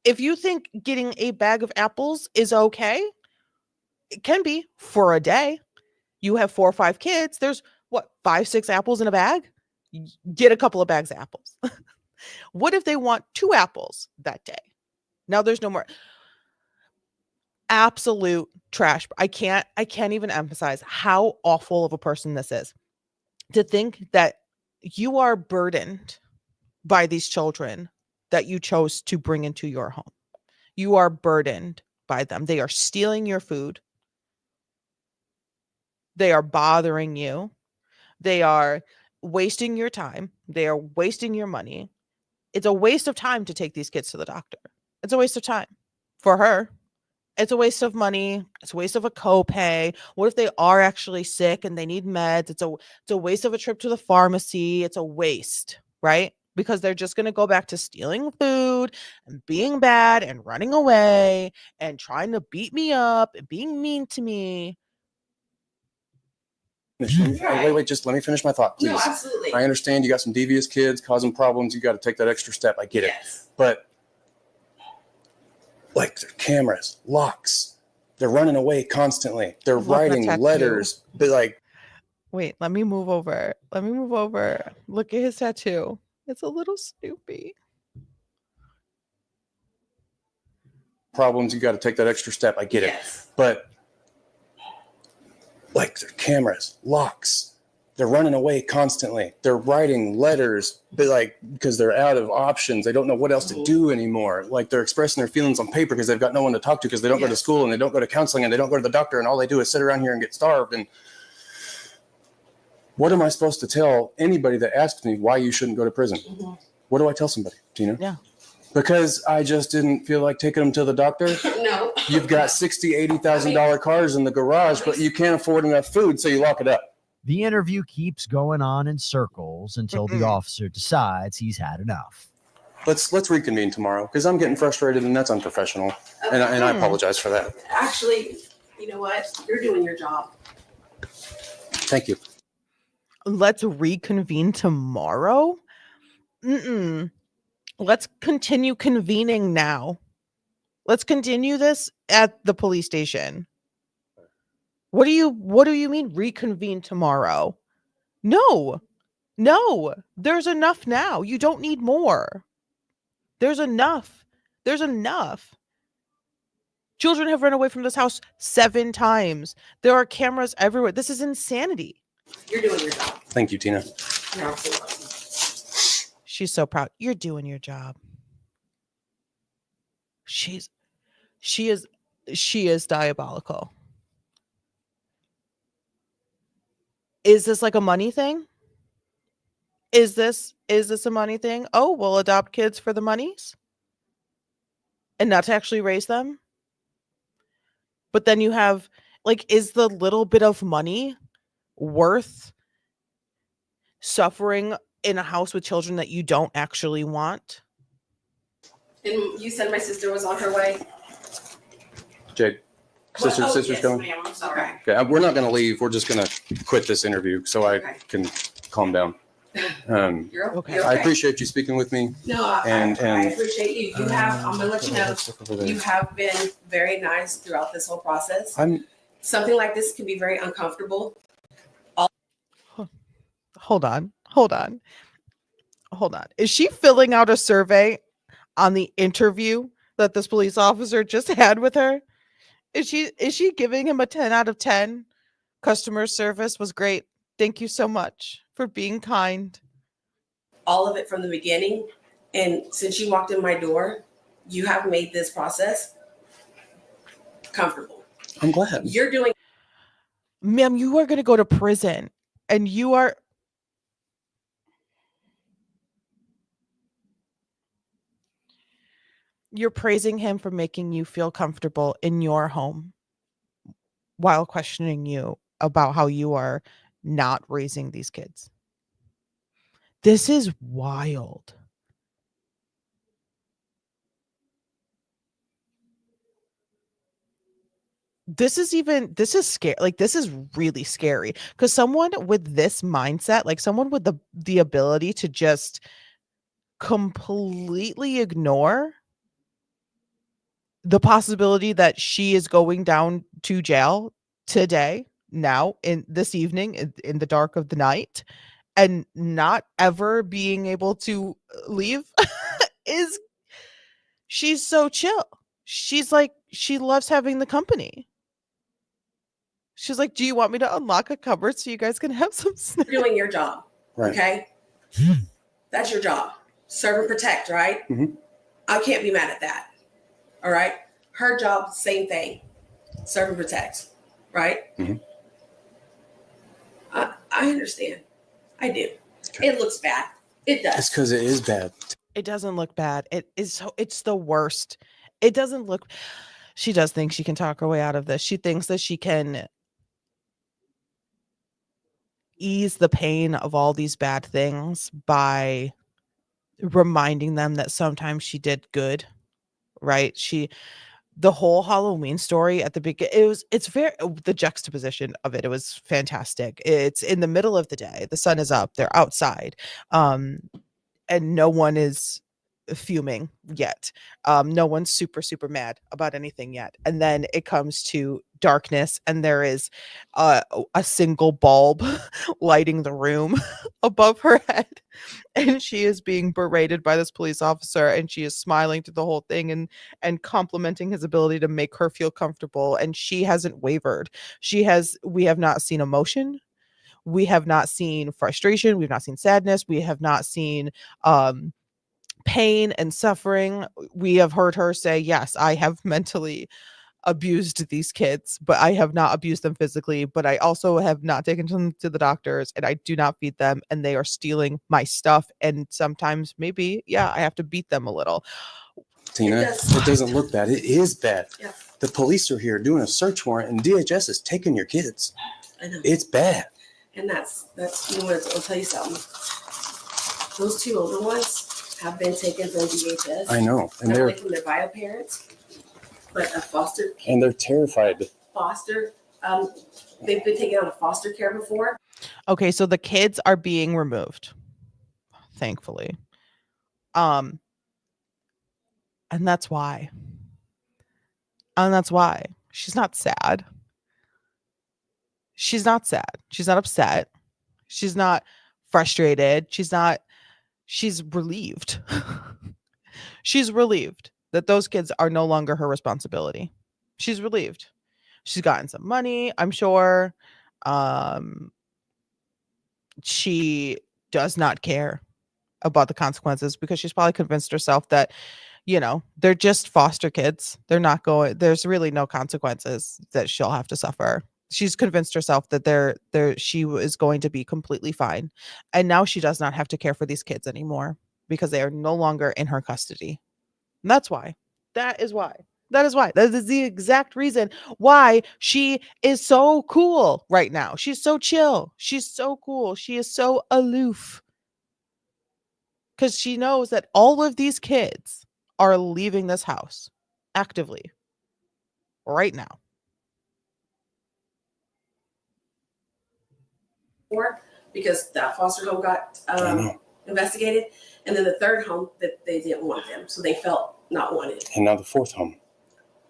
If you think getting a bag of apples is okay, it can be for a day. You have 4 or 5 kids. There's 5, 6 apples in a bag? Get a couple of bags of apples. What if they want 2 apples that day? Now there's no more. Absolute trash. I can't even emphasize how awful of a person this is. To think that you are burdened by these children that you chose to bring into your home. You are burdened by them. They are stealing your food. They are bothering you. They are wasting your time. They are wasting your money. It's a waste of time to take these kids to the doctor. It's a waste of time for her. It's a waste of money. It's a waste of a copay. What if they are actually sick and they need meds? It's a waste of a trip to the pharmacy. It's a waste, right? Because they're just going to go back to stealing food and being bad and running away and trying to beat me up and being mean to me. Wait, just let me finish my thought, please. No, absolutely. I understand you got some devious kids causing problems. You got to take that extra step. I get it. But their cameras, locks, they're running away constantly. They're writing letters. But wait, let me move over. Look at his tattoo. It's a little Snoopy. Problems, you got to take that extra step. I get it. But their cameras, locks, they're running away constantly. They're writing letters, but because they're out of options. They don't know what else to do anymore. They're expressing their feelings on paper because they've got no one to talk to because they don't go to school and they don't go to counseling and they don't go to the doctor and all they do is sit around here and get starved. And what am I supposed to tell anybody that asks me why you shouldn't go to prison? What do I tell somebody, Tina? Yeah. Because I just didn't feel like taking them to the doctor. No. You've got $60,000, $80,000 cars in the garage, but you can't afford enough food, so you lock it up. The interview keeps going on in circles until the officer decides he's had enough. Let's reconvene tomorrow because I'm getting frustrated and that's unprofessional. And I apologize for that. Actually, you know what? You're doing your job. Thank you. Let's reconvene tomorrow? Let's continue convening now. Let's continue this at the police station. What do you mean reconvene tomorrow? No, there's enough now. You don't need more. There's enough. Children have run away from this house 7 times. There are cameras everywhere. This is insanity. You're doing your job. Thank you, Tina. You're absolutely welcome. She's so proud. You're doing your job. She is diabolical. Is this like a money thing? Is this a money thing? Oh, we'll adopt kids for the monies and not to actually raise them. But then you have is the little bit of money worth suffering in a house with children that you don't actually want? And you said my sister was on her way? Jade, sister's yes, coming? ma'am, I'm sorry. Okay, we're not going to leave. We're just going to quit this interview so I can calm down. You're okay. I appreciate you speaking with me. No, I appreciate you. You have, I'm going to let you know, you have been very nice throughout this whole process. something like this can be very uncomfortable. Hold on. Is she filling out a survey on the interview that this police officer just had with her? Is she giving him a 10 out of 10? Customer service was great. Thank you so much for being kind. All of it from the beginning. And since you walked in my door, you have made this process comfortable. I'm glad. You're doing. Ma'am, you are going to go to prison, and you're praising him for making you feel comfortable in your home while questioning you about how you are not raising these kids. This is wild. This is scary. Like, this is really scary, because someone with this mindset, like someone with the ability to just completely ignore the possibility that she is going down to jail today, now, in this evening, in the dark of the night, and not ever being able to leave is, she's so chill. She's like, she loves having the company. She's like, do you want me to unlock a cupboard so you guys can have some snacks? You're doing your job. Right. Okay. That's your job. Serve and protect, right? Mhm. I can't be mad at that. All right. Her job, same thing. Serve and protect, right? Mhm. I understand. I do. It looks bad. It does. It's because it is bad. It doesn't look bad. It's the worst. It doesn't look. She does think she can talk her way out of this. She thinks that she can ease the pain of all these bad things by reminding them that sometimes she did good, right? The whole Halloween story at the beginning, it's very, the juxtaposition of it was fantastic. It's in the middle of the day, the sun is up, they're outside, and no one is fuming yet. No one's super mad about anything yet. And then it comes to darkness, and there is a single bulb lighting the room above her head, and she is being berated by this police officer, and she is smiling through the whole thing and complimenting his ability to make her feel comfortable, and she hasn't wavered. We have not seen emotion. We have not seen frustration. We've not seen sadness. We have not seen pain and suffering. We have heard her say, yes, I have mentally abused these kids, but I have not abused them physically, but I also have not taken them to the doctors, and I do not feed them, and they are stealing my stuff, and sometimes maybe, yeah, I have to beat them a little. Tina, it doesn't look bad. It is bad. Yeah. The police are here doing a search warrant, and DHS is taking your kids. I know. It's bad. And that's you know what, I'll tell you something. Those two older ones have been taken from DHS. I know. And not they're only from their bio parents, but a foster. And they're terrified. Foster. They've been taken out of foster care before. Okay, so the kids are being removed, thankfully. And that's why. And that's why. She's not sad. She's not sad. She's not upset. She's not frustrated. She's relieved. She's relieved that those kids are no longer her responsibility. She's relieved. She's gotten some money, I'm sure. She does not care about the consequences, because she's probably convinced herself that, they're just foster kids. There's really no consequences that she'll have to suffer. She's convinced herself that she is going to be completely fine. And now she does not have to care for these kids anymore, because they are no longer in her custody. And that's why. That is why. That is the exact reason why she is so cool right now. She's so chill. She's so cool. She is so aloof. Because she knows that all of these kids are leaving this house actively right now. Because that foster home got investigated, and then the third home that they didn't want them, so they felt not wanted. And now the fourth home.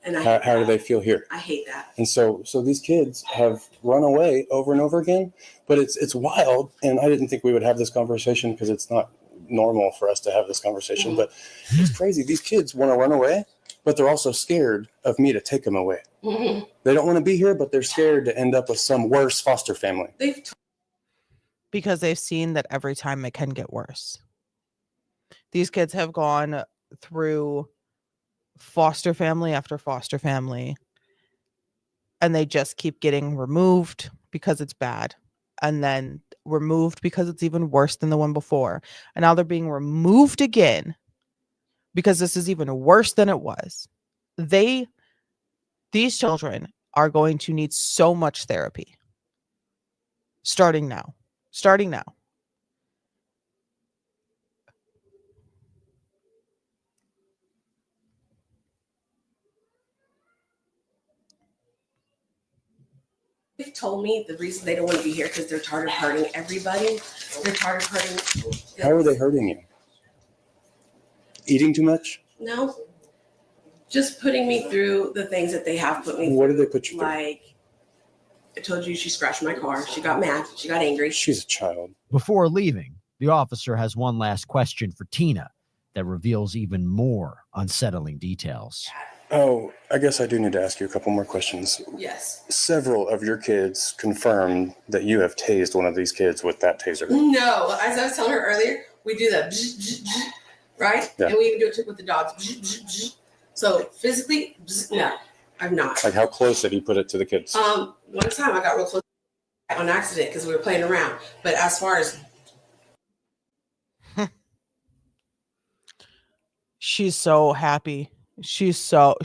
And How do they feel here? I hate that. And so these kids have run away over and over again, but it's wild. And I didn't think we would have this conversation because it's not normal for us to have this conversation, but it's crazy. These kids want to run away, but they're also scared of me to take them away. Mhm. They don't want to be here, but they're scared to end up with some worse foster family. Because they've seen that every time it can get worse. These kids have gone through foster family after foster family, and they just keep getting removed because it's bad, and then removed because it's even worse than the one before, and now they're being removed again because this is even worse than it was. These children are going to need so much therapy starting now. They've told me the reason they don't want to be here because they're tired of hurting everybody. They're tired of hurting. How are they hurting you? Eating too much? No, just putting me through the things that they have put me through. What did they put you through? Like, I told you she scratched my car. She got mad. She got angry. She's a child. Before leaving, the officer has one last question for Tina that reveals even more unsettling details. Oh, I guess I do need to ask you a couple more questions. Yes. Several of your kids confirmed that you have tased one of these kids with that taser. No, as I was telling her earlier, we do that, right? Yeah. And we even do it with the dogs. So physically, no, I've not. Like, how close did he put it to the kids? One time I got real close on accident because we were playing around. But as far as She's so happy. She is so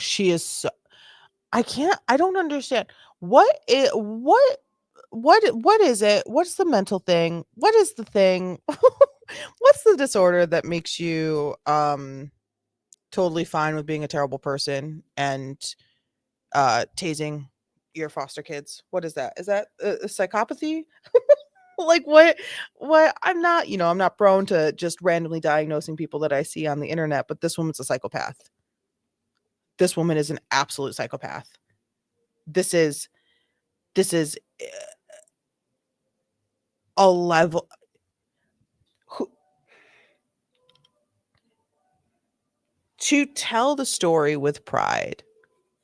I don't understand. What is it? What's the mental thing? What is the thing? What's the disorder that makes you totally fine with being a terrible person and tasing your foster kids? What is that? Is that a psychopathy? Like what I'm not prone to just randomly diagnosing people that I see on the internet, but this woman's a psychopath. This woman is an absolute psychopath. This is a level to tell the story with pride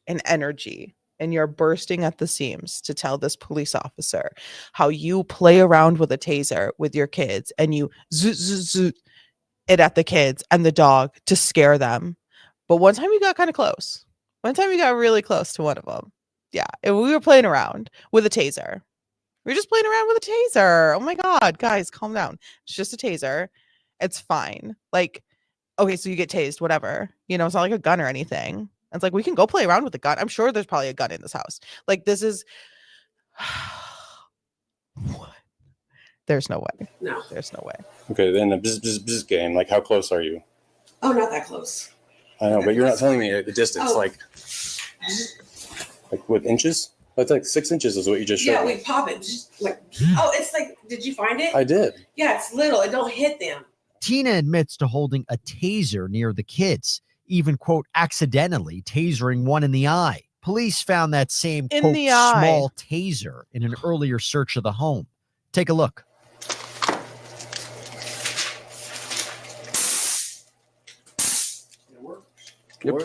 and energy, and you're bursting at the seams to tell this police officer how you play around with a taser with your kids and you zoot, zoot, zoot it at the kids and the dog to scare them. But one time you got kind of close. One time you got really close to one of them. Yeah, and we were playing around with a taser. We were just playing around with a taser. Oh my God, guys, calm down. It's just a taser. It's fine. Like, okay, so you get tased, whatever. You know, it's not like a gun or anything. It's like, we can go play around with the gun. I'm sure there's probably a gun in this house. Like, this is... There's no way. No. There's no way. Okay, then the bzz game, like, how close are you? oh, not that close. I know, but you're not telling me the distance, Oh. like with inches? That's like 6 inches is what you just showed Yeah, me. we pop it. Just like, oh, it's like, did you find it? I did. Yeah, it's little. It don't hit them. Tina admits to holding a taser near the kids, even, quote, accidentally tasering one in the eye. Police found that same, In quote, the eye. small taser in an earlier search of the home. Take a look. Yep.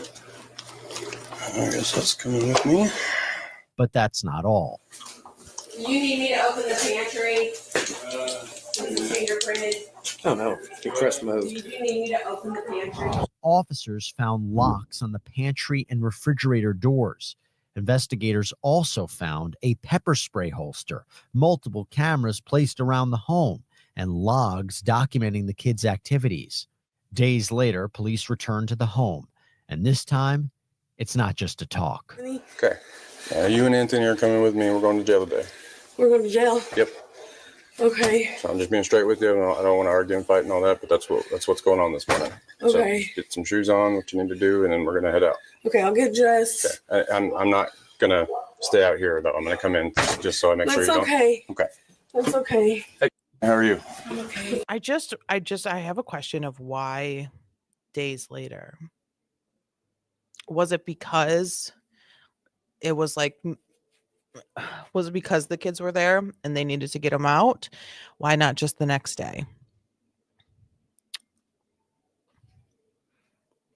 I guess that's coming with me. But that's not all. You need me to open the pantry? Fingerprinted? Oh no, you press mode. You need me to open the pantry? Officers found locks on the pantry and refrigerator doors. Investigators also found a pepper spray holster, multiple cameras placed around the home, and logs documenting the kids' activities. Days later, police returned to the home, and this time, it's not just a talk. Okay. You and Anthony are coming with me, and we're going to jail today. We're going to jail? Yep. Okay. So I'm just being straight with you. I don't want to argue and fight and all that, but that's what's going on this morning. Okay. So get some shoes on, what you need to do, and then we're gonna head out. Okay, I'll get dressed. Okay. I'm not gonna stay out here though. I'm gonna come in just so I make sure you That's don't. okay. Okay. That's okay. Hey, how are you? I'm okay. I have a question of why days later. Was it because it was like, was it because the kids were there and they needed to get them out? Why not just the next day?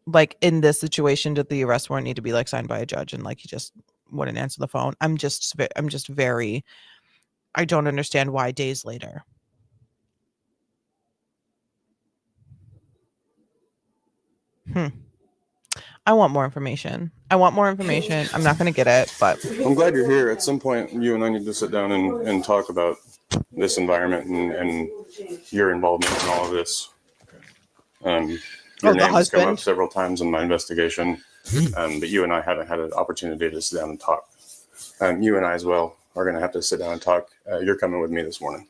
Like in this situation, did the arrest warrant need to be like signed by a judge and like he just wouldn't answer the phone? I'm just very, I don't understand why days later. I want more information. I'm not going to get it, but I'm glad you're here. At some point, you and I need to sit down and talk about this environment and your involvement in all of this. Your name has come up several times in my investigation, but you and I haven't had an opportunity to sit down and talk. You and I as well are going to have to sit down and talk. You're coming with me this morning.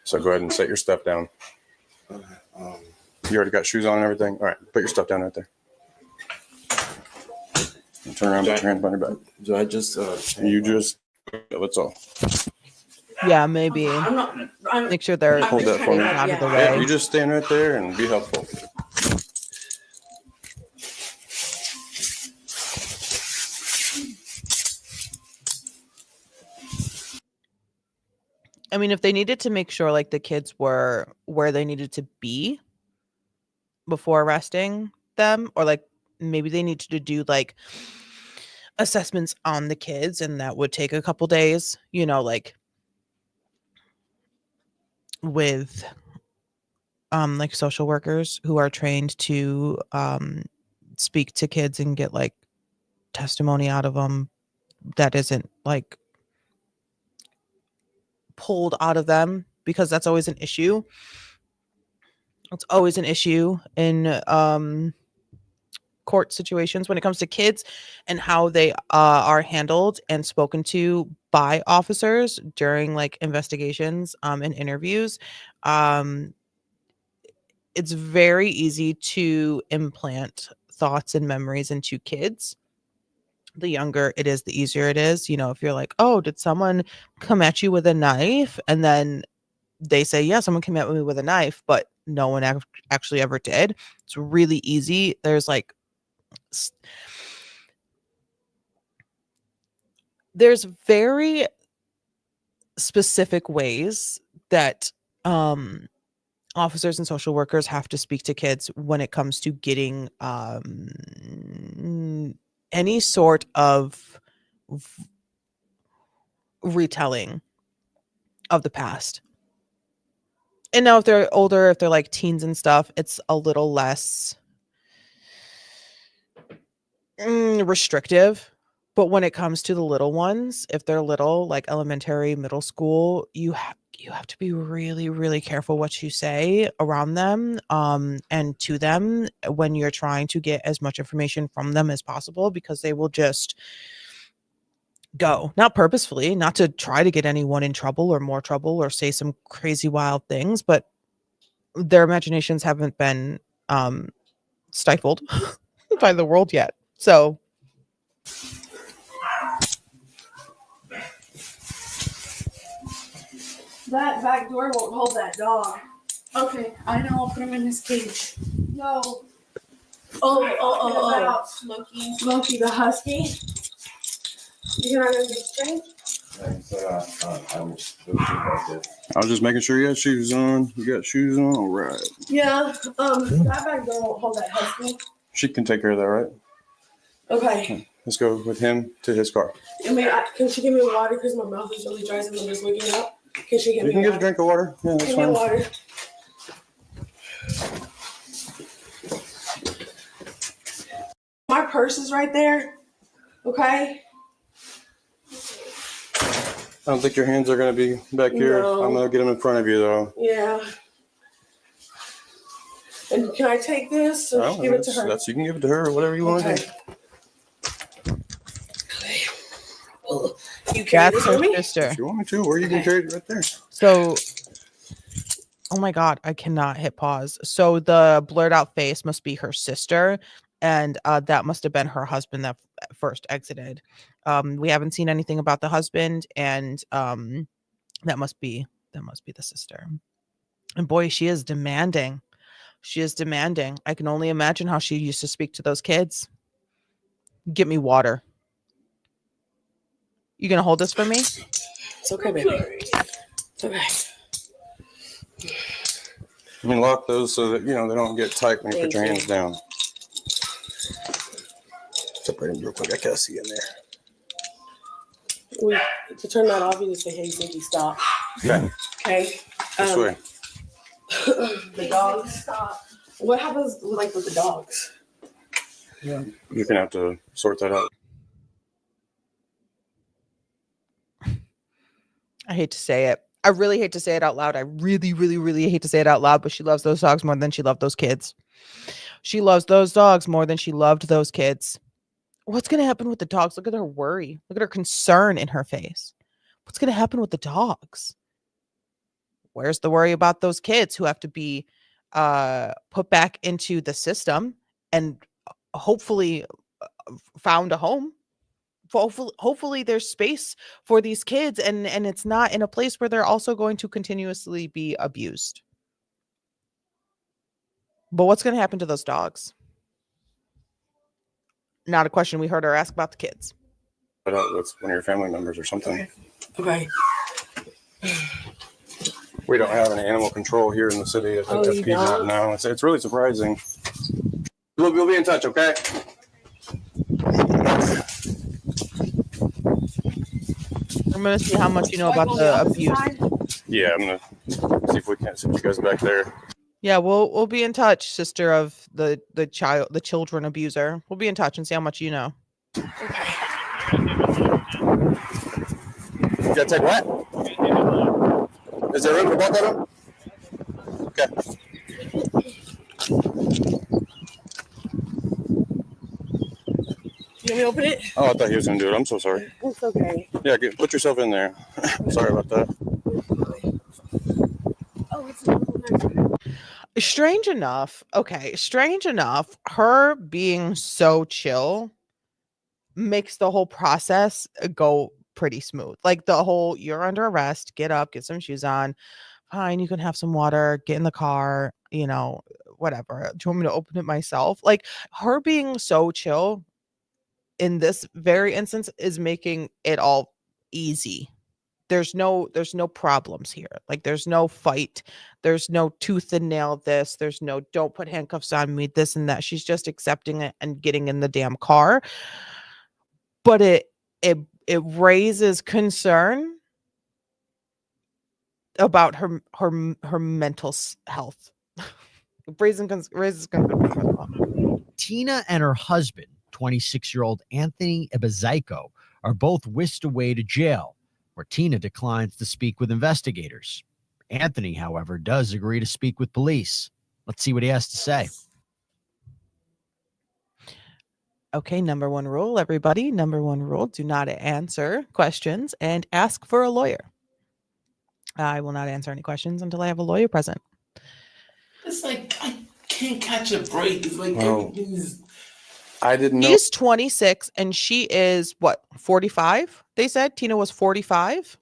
So go ahead and set your stuff down. You already got shoes on and everything? All right, put your stuff down right there. And turn around, put your hands on your back. Do I just, that's all. yeah, maybe. Make sure they're Hold that for me. out of the way. Yeah, you just stand right there and be helpful. I mean, if they needed to make sure like the kids were where they needed to be before arresting them, or like maybe they needed to do like assessments on the kids and that would take a couple days, you know, like with like social workers who are trained to speak to kids and get like testimony out of them that isn't like pulled out of them, because that's always an issue. It's always an issue in court situations when it comes to kids and how they are handled and spoken to by officers during like investigations and interviews. It's very easy to implant thoughts and memories into kids. The younger it is, the easier it is. You know, if you're like, oh, did someone come at you with a knife? And then they say, yeah, someone came at me with a knife, but no one actually ever did. It's really easy. There's like, there's very specific ways that officers and social workers have to speak to kids when it comes to getting any sort of retelling of the past. And now if they're older, if they're like teens and stuff, it's a little less restrictive. But when it comes to the little ones, if they're little, like elementary, middle school, you have to be really, really careful what you say around them and to them when you're trying to get as much information from them as possible, because they will just go, not purposefully, not to try to get anyone in trouble or more trouble or say some crazy wild things, but their imaginations haven't been stifled by the world yet. So that back door won't hold that dog. Okay, I know. I'll put him in his cage. No. Oh. Smokey. Smokey the husky. You're not gonna get trained? I was just making sure you had shoes on. You got shoes on? All right. Yeah. That back door won't hold that husky. She can take care of that, right? Okay. Let's go with him to his car. Can she give me water? Because my mouth is really dry and I'm just waking up. Can she give me water? You can get a drink of water. Yeah, that's give fine. me water. My purse is right there. Okay. I don't think your hands are going to be back here. No. I'm going to get them in front of you, though. Yeah. And can I take this or give it to her? You can give it to her or whatever you want to do. You carry that's this her for me? sister. If you want me to, or you can carry it right there. So, oh my God, I cannot hit pause. So the blurred out face must be her sister, and that must have been her husband that first exited. We haven't seen anything about the husband, and that must be the sister. And boy, she is demanding. She is demanding. I can only imagine how she used to speak to those kids. Get me water. You gonna hold this for me? It's okay, baby. It's okay. I mean, lock those so that, they don't get tight when you put your hands down. Separate them real quick. I can't see in there. To turn that off, you just say, hey, Zinky, stop. Okay. Okay. This way. The dogs. What happens with the dogs? Yeah. You're gonna have to sort that out. I hate to say it. I really hate to say it out loud. I really, really, really hate to say it out loud, but she loves those dogs more than she loved those kids. She loves those dogs more than she loved those kids. What's going to happen with the dogs? Look at her worry. Look at her concern in her face. What's going to happen with the dogs? Where's the worry about those kids who have to be put back into the system and hopefully found a home? Hopefully there's space for these kids and it's not in a place where they're also going to continuously be abused. But what's going to happen to those dogs? Not a question we heard her ask about the kids. But with one of your family members or something. Okay. We don't have any animal control here in the city at Piedmont now. It's really surprising. We'll be in touch, okay? I'm going to see how much you know about the abuse. Yeah, I'm going to see if we can't send you guys back there. Yeah, we'll be in touch, sister of the children abuser. We'll be in touch and see how much you know. You gotta take what? Is there room for both of them? Okay. You want me to open it? Oh, I thought he was gonna do it. I'm so sorry. It's okay. Yeah, put yourself in there. Sorry about that. Oh, it's Strange enough, her being so chill makes the whole process go pretty smooth. Like the whole, you're under arrest, get up, get some shoes on, fine, you can have some water, get in the car, whatever. Do you want me to open it myself? Like her being so chill in this very instance is making it all easy. There's no problems here. Like there's no fight. There's no tooth and nail this. There's no don't put handcuffs on me, this and that. She's just accepting it and getting in the damn car. But it raises concern about her mental health. raises concern. Tina and her husband, 26-year-old Anthony Ebezaiko, are both whisked away to jail, where Tina declines to speak with investigators. Anthony, however, does agree to speak with police. Let's see what he has to say. Okay, number one rule, everybody. Number one rule, do not answer questions and ask for a lawyer. I will not answer any questions until I have a lawyer present. It's like, I can't catch a break. It's like everything is... I didn't know. He's 26 and she is, 45? They said Tina was 45.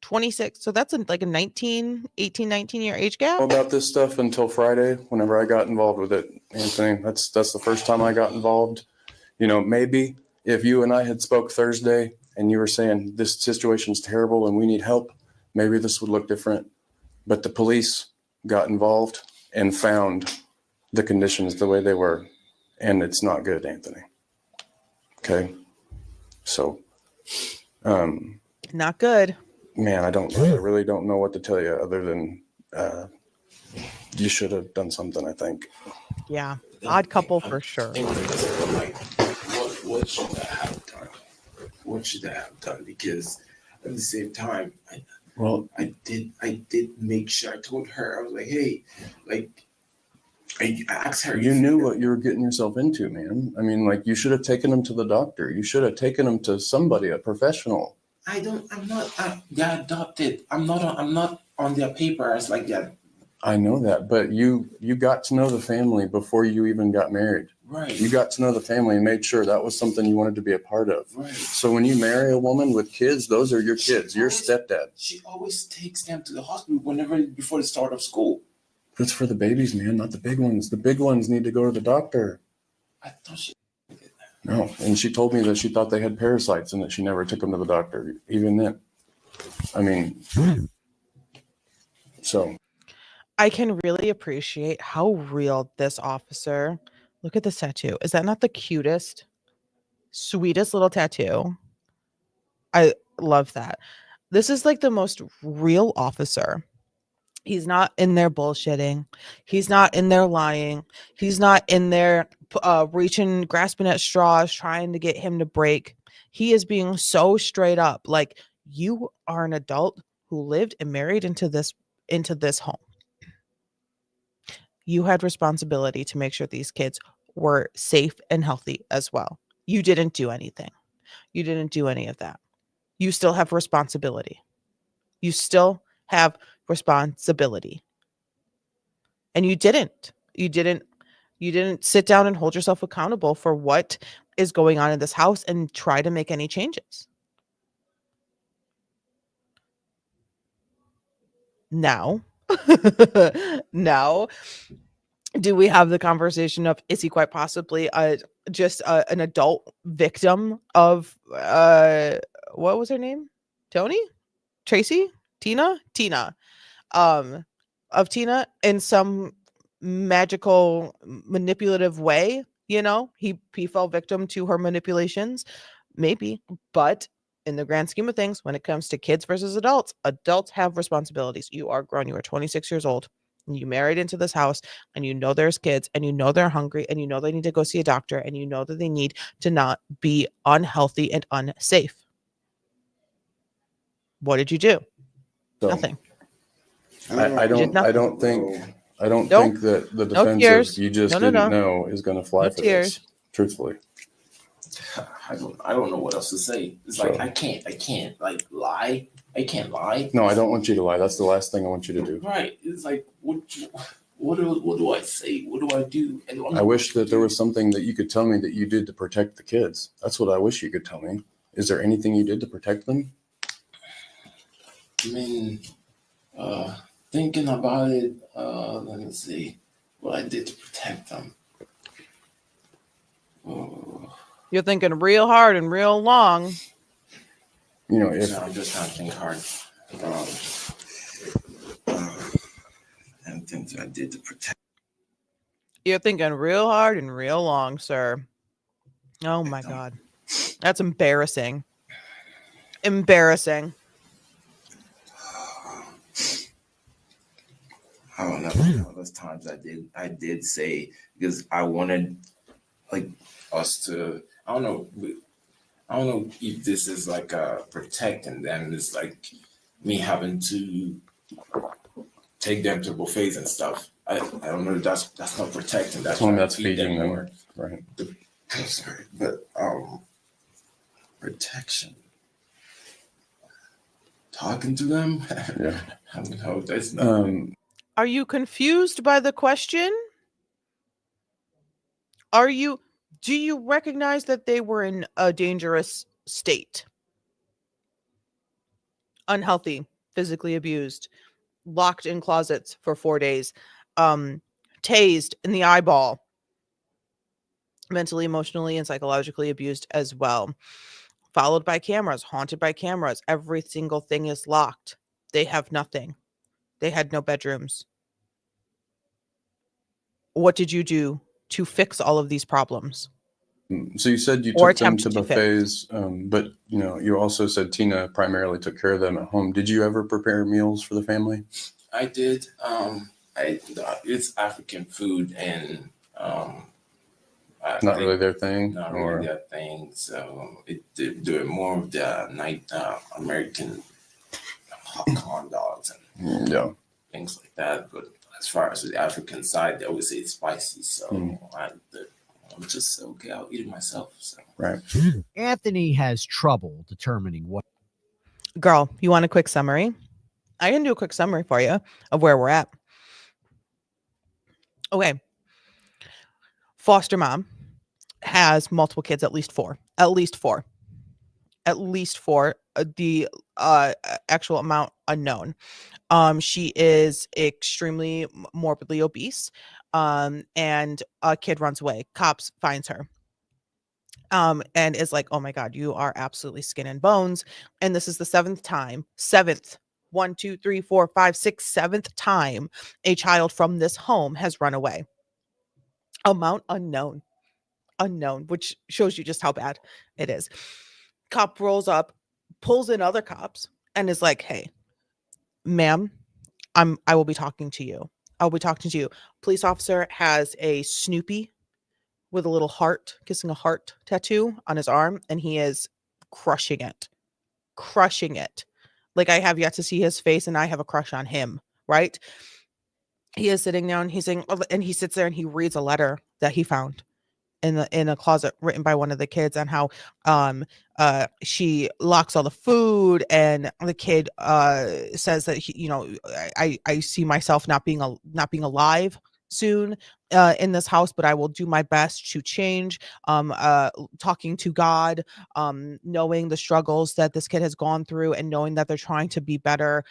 26. So that's like a 18, 19 year age gap. About this stuff until Friday, whenever I got involved with it, Anthony. That's the first time I got involved. Maybe if you and I had spoke Thursday and you were saying this situation's terrible and we need help, maybe this would look different. But the police got involved and found the conditions the way they were. And it's not good, Anthony. Okay. So, not good. Man, I really don't know what to tell you other than you should have done something, I think. Yeah. Odd couple for sure. What should I have done? What should I have done? Because at the same time, I did make sure I told her, I was like, hey, I asked her. You knew what you were getting yourself into, man. I mean, you should have taken him to the doctor. You should have taken him to somebody, a professional. They're adopted. I'm not on their papers like that. I know that, but you got to know the family before you even got married. Right. You got to know the family and made sure that was something you wanted to be a part of. Right. So when you marry a woman with kids, those are your kids, your stepdad. She always takes them to the hospital before the start of school. That's for the babies, man, not the big ones. The big ones need to go to the doctor. I thought she did that. No, and she told me that she thought they had parasites and that she never took them to the doctor, even then. I mean, so. I can really appreciate how real this officer. Look at this tattoo. Is that not the cutest, sweetest little tattoo? I love that. This is like the most real officer. He's not in there bullshitting. He's not in there lying. He's not in there reaching, grasping at straws, trying to get him to break. He is being so straight up. Like, you are an adult who lived and married into this home. You had responsibility to make sure these kids were safe and healthy as well. You didn't do anything. You didn't do any of that. You still have responsibility. You still have responsibility. And you didn't sit down and hold yourself accountable for what is going on in this house and try to make any changes. Now do we have the conversation of, is he quite possibly just an adult victim of what was her name? Tony? Tracy? Tina of Tina in some magical manipulative way? He fell victim to her manipulations, maybe. But in the grand scheme of things, when it comes to kids versus adults have responsibilities. You are grown. You are 26 years old. And you married into this house, and there's kids, and they're hungry, and they need to go see a doctor, and that they need to not be unhealthy and unsafe. What did you do? So, Nothing. I don't think that the No defense tears. of you just No, didn't know is going to fly No for tears. this, truthfully. I don't know what else to say. It's like, I can't like lie. I can't lie. No, I don't want you to lie. That's the last thing I want you to do. Right. It's like, what do I say? What do I do? And I wish that there was something that you could tell me that you did to protect the kids. That's what I wish you could tell me. Is there anything you did to protect them? I mean, thinking about it, let me see what I did to protect them. You're thinking real hard and real long. I'm just trying to think hard. And things I did to protect. You're thinking real hard and real long, sir. Oh my God. That's embarrassing. Embarrassing. I don't know. Those times I did say, because I wanted like us to. I don't know if this is like protecting them. It's like me having to take them to buffets and stuff. I don't know. That's not protecting. That's feeding them more. Right. Sorry, but protection. Talking to them. Yeah. I don't know. That's not. Are you confused by the question? Do you recognize that they were in a dangerous state? Unhealthy, physically abused, locked in closets for 4 days, tased in the eyeball, mentally, emotionally, and psychologically abused as well. Followed by cameras, haunted by cameras. Every single thing is locked. They have nothing. They had no bedrooms. What did you do to fix all of these problems? So you said you Or took them attempt to to fix. buffets, but you also said Tina primarily took care of them at home. Did you ever prepare meals for the family? I did. It's African food, and Not really their thing. Not or really their thing. So they're doing more of the night American hot dogs and things like that. But as far as the African side, they always say it's spicy. So I'm just okay. I'll eat it myself. So. Right. Anthony has trouble determining what. Girl, you want a quick summary? I can do a quick summary for you of where we're at. Okay. Foster mom has multiple kids, at least four. The actual amount unknown. She is extremely morbidly obese, and a kid runs away. Cops finds her. and is like, oh my God, you are absolutely skin and bones. And this is the seventh time, seventh, 1, 2, 3, 4, 5, 6, seventh time a child from this home has run away. Amount unknown, which shows you just how bad it is. Cop rolls up, pulls in other cops, and is like, hey, ma'am, I will be talking to you. I'll be talking to you. Police officer has a Snoopy with a little heart, kissing a heart tattoo on his arm, and he is crushing it. Crushing it. Like, I have yet to see his face, and I have a crush on him, right? He is sitting down, he's saying, and he sits there and he reads a letter that he found in a closet written by one of the kids, on how she locks all the food, and the kid says that I see myself not being alive soon in this house, but I will do my best to change. Talking to God, knowing the struggles that this kid has gone through, and knowing that they're trying to be better.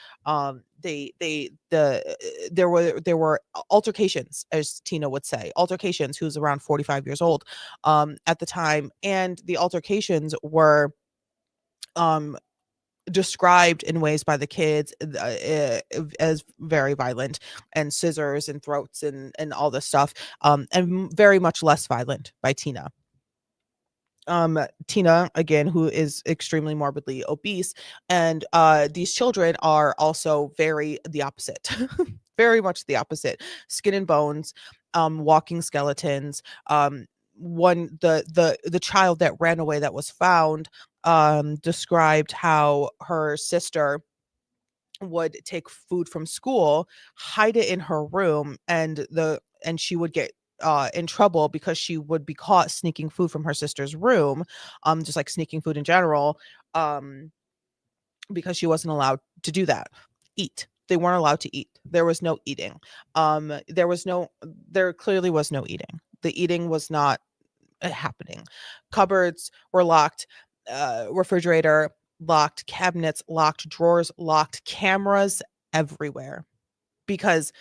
There were altercations, as Tina would say, who's around 45 years old at the time, and the altercations were described in ways by the kids as very violent, and scissors and throats and all this stuff, and very much less violent by Tina. Tina, again, who is extremely morbidly obese, and these children are also very the opposite, very much the opposite, skin and bones, walking skeletons. The child that ran away that was found described how her sister would take food from school, hide it in her room, and she would get in trouble because she would be caught sneaking food from her sister's room, just like sneaking food in general, because she wasn't allowed to do that. They weren't allowed to eat. There was no eating. There clearly was no eating. The eating was not happening. Cupboards were locked, refrigerator locked, cabinets locked, drawers locked, cameras everywhere, because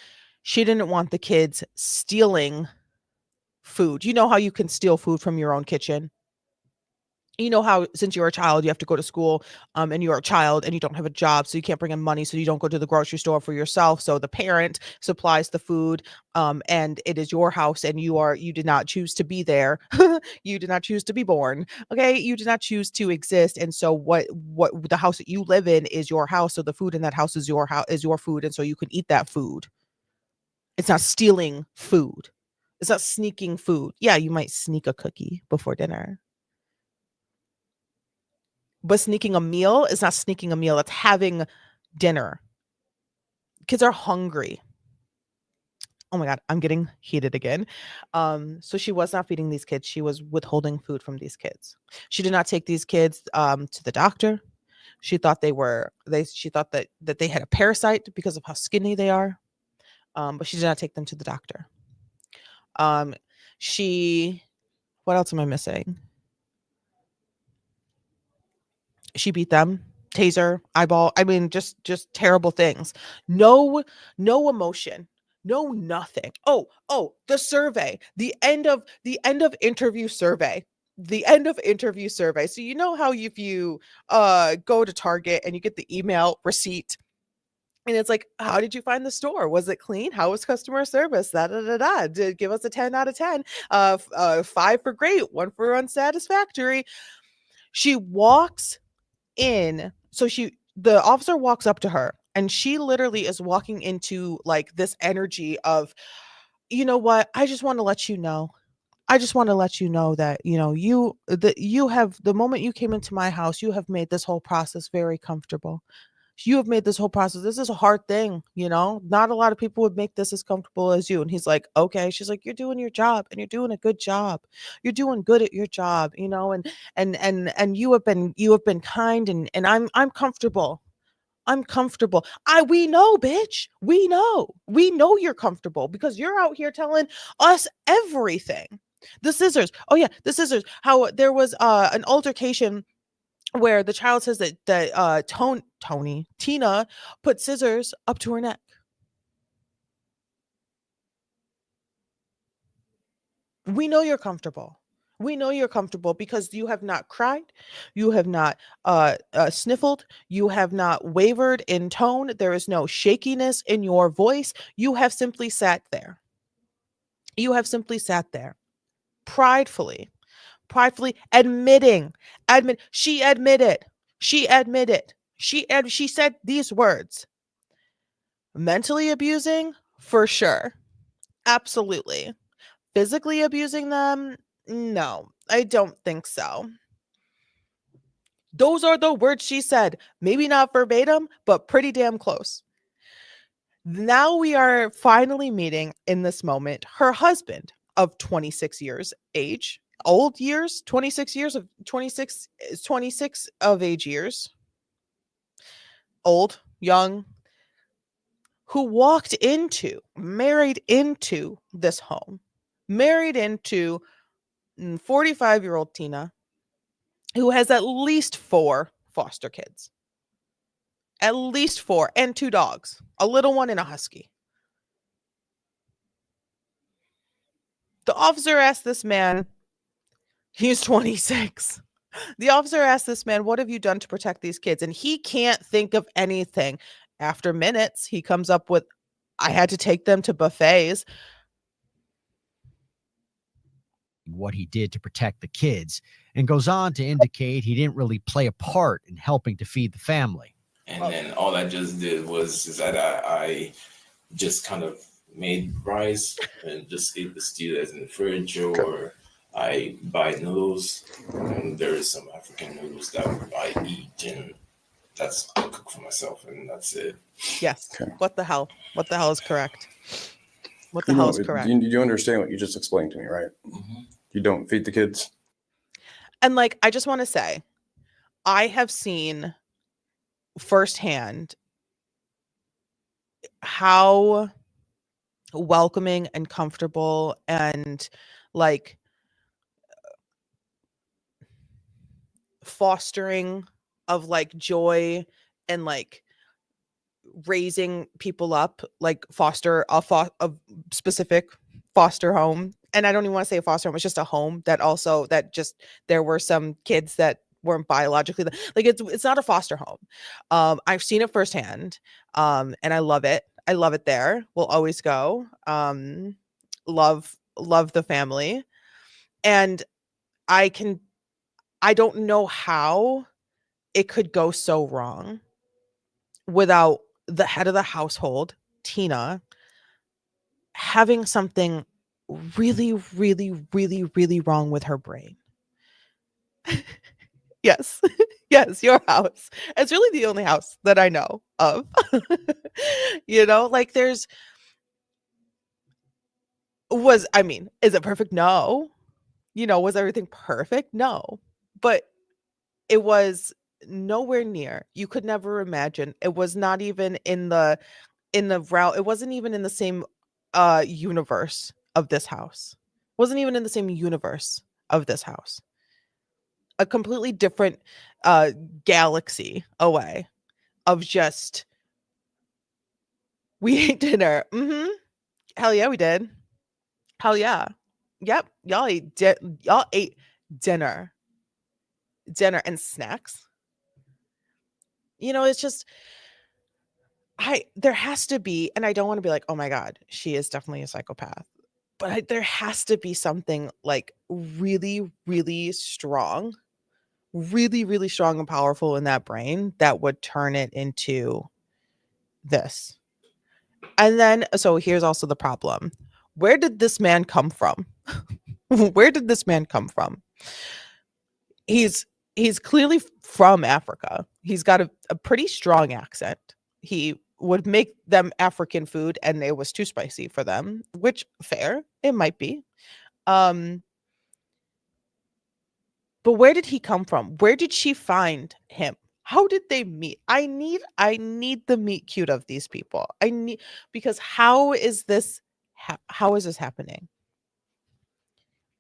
she didn't want the kids stealing food. You know how you can steal food from your own kitchen? You know how, since you're a child, you have to go to school, and you're a child and you don't have a job, so you can't bring in money, so you don't go to the grocery store for yourself. So the parent supplies the food, and it is your house, and you did not choose to be there. You did not choose to be born. Okay, you did not choose to exist, and so what the house that you live in is your house. So the food in that house is your food, and so you can eat that food. It's not stealing food. It's not sneaking food. Yeah, you might sneak a cookie before dinner. But sneaking a meal is not sneaking a meal. That's having dinner. Kids are hungry. Oh my God, I'm getting heated again. So she was not feeding these kids. She was withholding food from these kids. She did not take these kids to the doctor. She thought she thought that they had a parasite because of how skinny they are. But she did not take them to the doctor. What else am I missing? She beat them, taser, eyeball. I mean, just terrible things. No emotion, no nothing. Oh, the survey, the end of interview survey. The end of interview survey. So you know how if you go to Target and you get the email receipt, and it's like, how did you find the store? Was it clean? How was customer service? Did give us a 10 out of 10. 5 for great, 1 for unsatisfactory. She walks in. So the officer walks up to her, and she literally is walking into like this energy of, you know what? I just want to let you know. I just want to let you know that, you have, the moment you came into my house, you have made this whole process very comfortable. You have made this whole process. This is a hard thing, not a lot of people would make this as comfortable as you. And he's like, okay. She's like, you're doing your job, and you're doing a good job. You're doing good at your job, and you have been kind, and I'm comfortable. I'm comfortable. We know, bitch. We know you're comfortable, because you're out here telling us everything. The scissors. Oh yeah, the scissors. How there was an altercation where the child says that Tina put scissors up to her neck. We know you're comfortable. We know you're comfortable because you have not cried, you have not sniffled, you have not wavered in tone. There is no shakiness in your voice. You have simply sat there. You have simply sat there, pridefully, she admitted, she said these words: mentally abusing, for sure, absolutely. Physically abusing them, no, I don't think so. Those are the words she said. Maybe not verbatim, but pretty damn close. Now we are finally meeting in this moment her husband of 26 years age, old years, 26 years of 26 of age years, old, young, who walked into, married into this home, married into 45-year-old Tina, who has at least 4 foster kids. At least 4, and 2 dogs, a little one and a husky. The officer asked this man, he's 26. The officer asked this man, what have you done to protect these kids? And he can't think of anything. After minutes, he comes up with, I had to take them to buffets. What he did to protect the kids, and goes on to indicate he didn't really play a part in helping to feed the family. And then all I just did was that I just kind of made rice and just ate the stew that's in the fridge, or I buy noodles, and there is some African noodles that I eat, and that's I cook for myself, and that's it. Yes. Okay. What the hell? What the hell is correct? What the You hell know, is correct? you understand what you just explained to me, right? Mm-hmm. You don't feed the kids. And like, I just want to say, I have seen firsthand how welcoming and comfortable and like fostering of like joy and like raising people up, like foster a specific foster home. And I don't even want to say a foster home, it's just a home that also that just there were some kids that weren't biologically like it's not a foster home. I've seen it firsthand, and I love it. I love it there. We'll always go. Love the family. And I don't know how it could go so wrong without the head of the household, Tina, having something really, really, really, really wrong with her brain. Yes. Yes, your house. It's really the only house that I know of. You know, like is it perfect? No. You know, was everything perfect? No. But it was nowhere near. You could never imagine. It was not even in the route. It wasn't even in the same universe of this house. Wasn't even in the same universe of this house. A completely different galaxy away of just we ate dinner. Mm-hmm. Hell yeah, we did. Hell yeah. Yep. Y'all ate dinner. Dinner and snacks. You know, it's just there has to be, and I don't want to be like, oh my God, she is definitely a psychopath. But there has to be something like really, really strong, really, really strong and powerful in that brain that would turn it into this. And then, so here's also the problem. Where did this man come from? Where did this man come from? He's clearly from Africa. He's got a pretty strong accent. He would make them African food and it was too spicy for them, which fair, it might be. But where did he come from? Where did she find him? How did they meet? I need the meet cute of these people. Because how is this happening?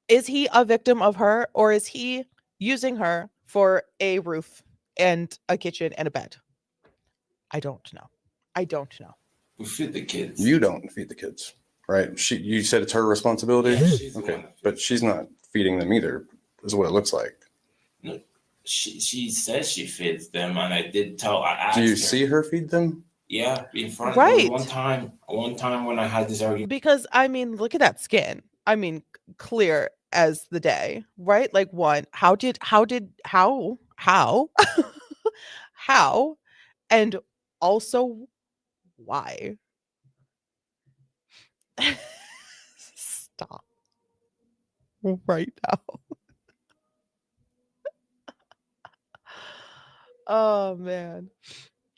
Is he a victim of her, or is he using her for a roof and a kitchen and a bed? I don't know. We feed the kids. You don't feed the kids. right? You said it's her responsibility. Yeah, she's the okay, one. but she's not feeding them either. Is what it looks like. No, she says she feeds them, and I did tell. I asked Do you her. see her feed them? Yeah, in front. Right. One time when I had this argument. Because I mean, look at that skin. I mean, clear as the day, right? Like how how and also why? Stop right now. Oh man.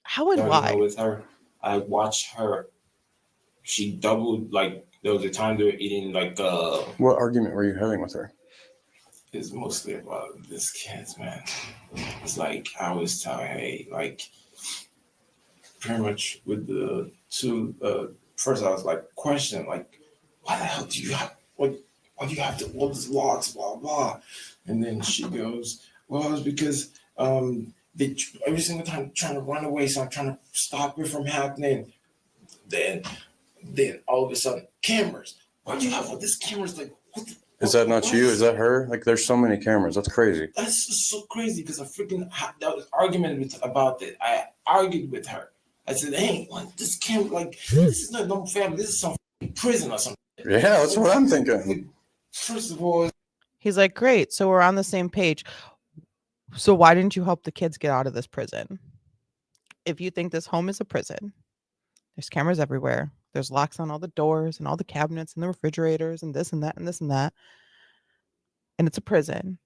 How and Argument why? with her. I watched her. She doubled, like there was a time they were eating like What argument were you having with her? It's mostly about this kids, man. It's like I was telling, hey, like pretty much with the two. First, I was like questioning, like, why the hell do you have why do you have to all these locks, blah blah? And then she goes, well, it's because they every single time trying to run away, so I'm trying to stop it from happening. Then all of a sudden, cameras. Why do you have all these cameras? Like, what the, Is that not you? Is that her? Like, there's so many cameras. That's crazy. that's just so crazy because I freaking that was argument about it. I argued with her. I said, "Hey, what this camera? Like, this is not no family. This is some prison or something." Yeah, that's what I'm thinking. First of all, He's like, great. So we're on the same page. So why didn't you help the kids get out of this prison? If you think this home is a prison, there's cameras everywhere. There's locks on all the doors and all the cabinets and the refrigerators and this and that and this and that. And it's a prison.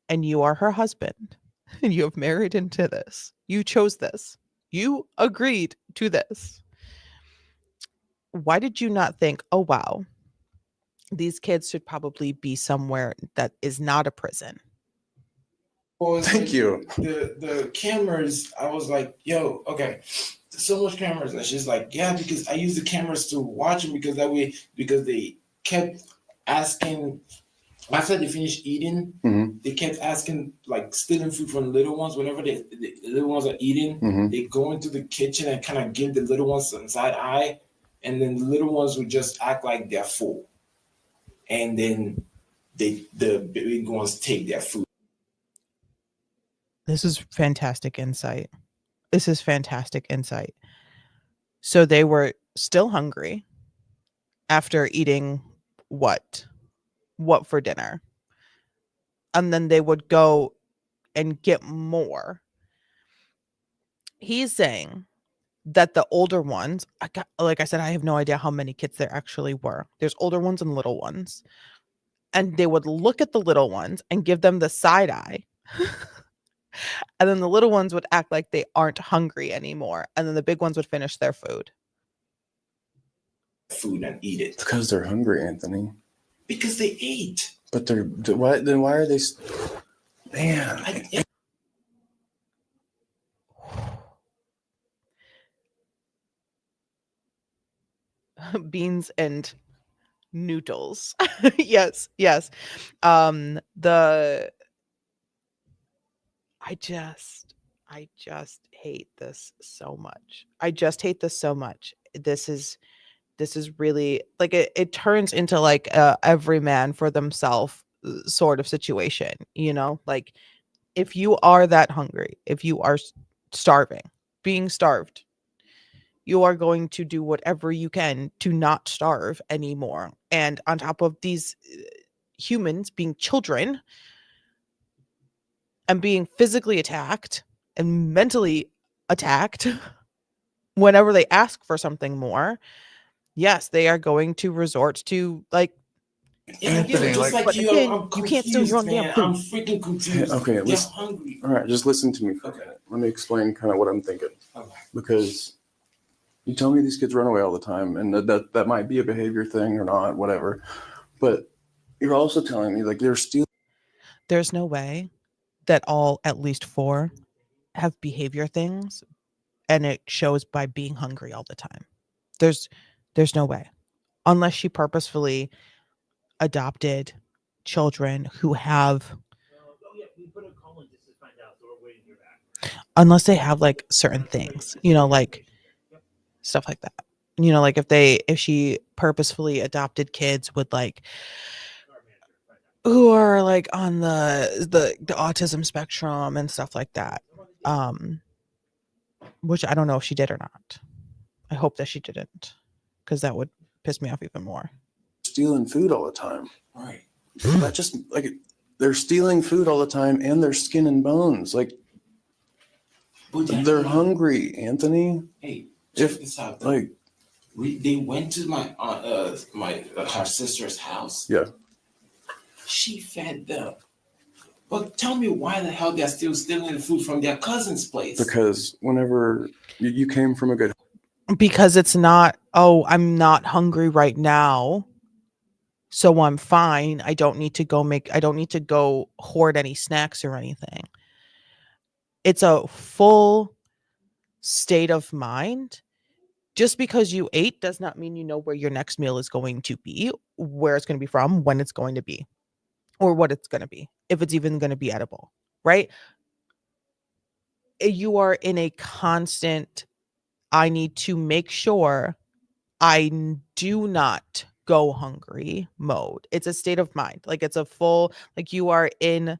And you are her husband. And you have married into this. You chose this. You agreed to this. Why did you not think, oh, wow, these kids should probably be somewhere that is not a prison? Thank you. The cameras, I was like, yo, okay, so much cameras. And she's like, yeah, because I use the cameras to watch them because that way, because they kept asking, after they finished eating, they kept asking, like stealing food from the little ones. Whenever the little ones are eating, they go into the kitchen and kind of give the little ones some side eye. And then the little ones would just act like they're full. And then the big ones take their food. This is fantastic insight. This is fantastic insight. So they were still hungry after eating what? What for dinner? And then they would go and get more. He's saying that the older ones, like I said, I have no idea how many kids there actually were. There's older ones and little ones. And they would look at the little ones and give them the side eye. And then the little ones would act like they aren't hungry anymore. And then the big ones would finish their food. Food and eat it. Because they're hungry, Anthony. Because they ate. But why are they? Man. Beans and noodles. Yes. I just hate this so much. I just hate this so much. This is really like it turns into like every man for themselves sort of situation, you know? Like if you are that hungry, if you are starving, being starved, you are going to do whatever you can to not starve anymore. And on top of these humans being children and being physically attacked and mentally attacked whenever they ask for something more, yes, they are going to resort to like Anthony, just like but you, again, I'm you can't steal your own confused, damn man. food. I'm freaking confused. Okay, They're listen. hungry. All right, just listen to me for a minute. Let me explain kind of what I'm thinking. Okay. Because you tell me these kids run away all the time, and that might be a behavior thing or not, whatever. But you're also telling me like they're stealing. There's no way that all at least 4 have behavior things, and it shows by being hungry all the time. There's no way, unless she purposefully adopted children who have, unless they have like certain things, you know, like stuff like that. You know, like if she purposefully adopted kids with like who are like on the autism spectrum and stuff like that. Which I don't know if she did or not. I hope that she didn't, because that would piss me off even more. Stealing food all the time. Right. That just like they're stealing food all the time and they're skin and bones. Like they're hungry, Anthony. Hey, check this out. Though. Like they went to her sister's house. Yeah. She fed them. But tell me why the hell they're still stealing the food from their cousin's place? Because whenever you came from a good Because it's not, oh, I'm not hungry right now, so I'm fine. I don't need to go hoard any snacks or anything. It's a full state of mind. Just because you ate does not mean you know where your next meal is going to be, where it's going to be from, when it's going to be, or what it's going to be, if it's even going to be edible, right? You are in a constant, I need to make sure I do not go hungry mode. It's a state of mind. Like it's a full, like you are in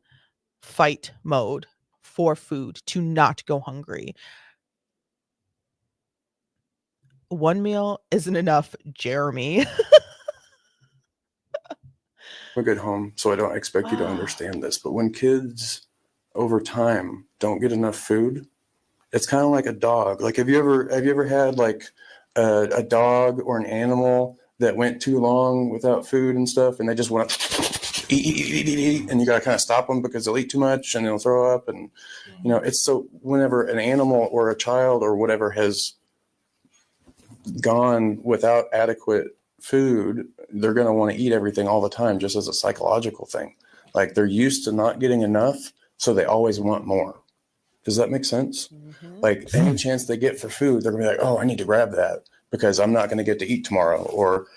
fight mode for food to not go hungry. One meal isn't enough, Jeremy. a good home, so I don't expect you to understand this. But when kids over time don't get enough food, it's kind of like a dog. Like have you ever had like a dog or an animal that went too long without food and stuff, and they just want to eat, and you got to kind of stop them because they'll eat too much and they'll throw up. And you know, it's so whenever an animal or a child or whatever has gone without adequate food, they're going to want to eat everything all the time, just as a psychological thing. Like they're used to not getting enough, so they always want more. Does that make sense? Mm-hmm. Like any chance they get for food, they're gonna be like, oh, I need to grab that because I'm not going to get to eat tomorrow, or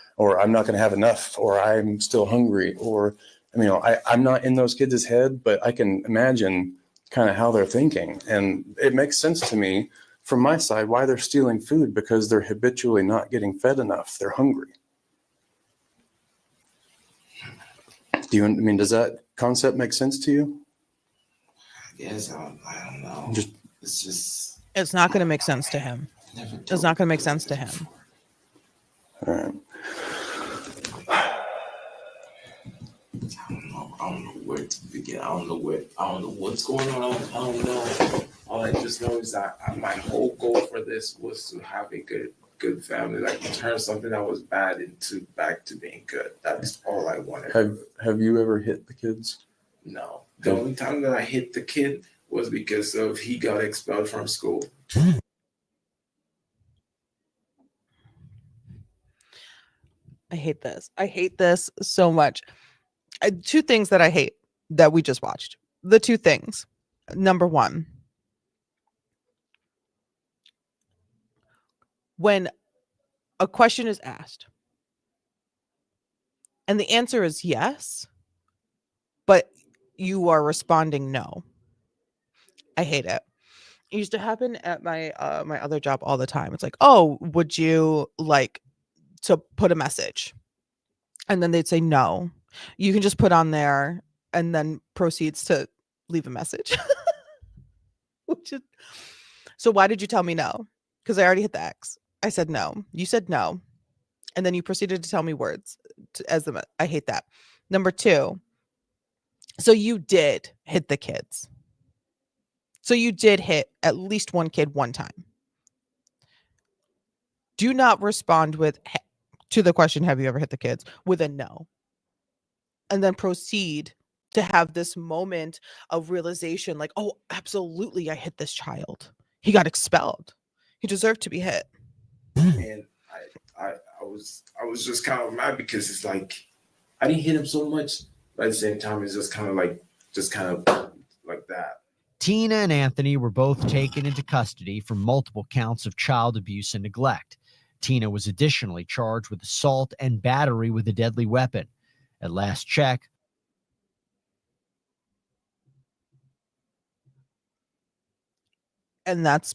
I'm not going to have enough, or I'm still hungry, or you know, I'm not in those kids' head, but I can imagine kind of how they're thinking, and it makes sense to me from my side why they're stealing food, because they're habitually not getting fed enough. They're hungry. Does that concept make sense to you? Yes, I don't know. It's not going to make sense to him. It's not going to make sense to him. All right. I don't know where to begin. I don't know what's going on. I don't know. All I just know is that my whole goal for this was to have a good family, like turn something that was bad back to being good. That's all I wanted. Have you ever hit the kids? No. The only time that I hit the kid was because of he got expelled from school. I hate this. I hate this so much. Two things that I hate that we just watched. The two things. Number one, when a question is asked and the answer is yes, but you are responding no. I hate it. It used to happen at my my other job all the time. It's like, oh, would you like to put a message? And then they'd say no. You can just put on there, and then proceeds to leave a message. So why did you tell me no? Because I already hit the X. I said no. You said no. And then you proceeded to tell me words I hate that. Number two, so you did hit the kids. So you did hit at least one kid one time. Do not respond to the question, have you ever hit the kids, with a no. And then proceed to have this moment of realization like, oh, absolutely, I hit this child. He got expelled. He deserved to be hit. And I was just kind of mad because it's like I didn't hit him so much, but at the same time it's just kind of like that. Tina and Anthony were both taken into custody for multiple counts of child abuse and neglect. Tina was additionally charged with assault and battery with a deadly weapon. At last check, and that's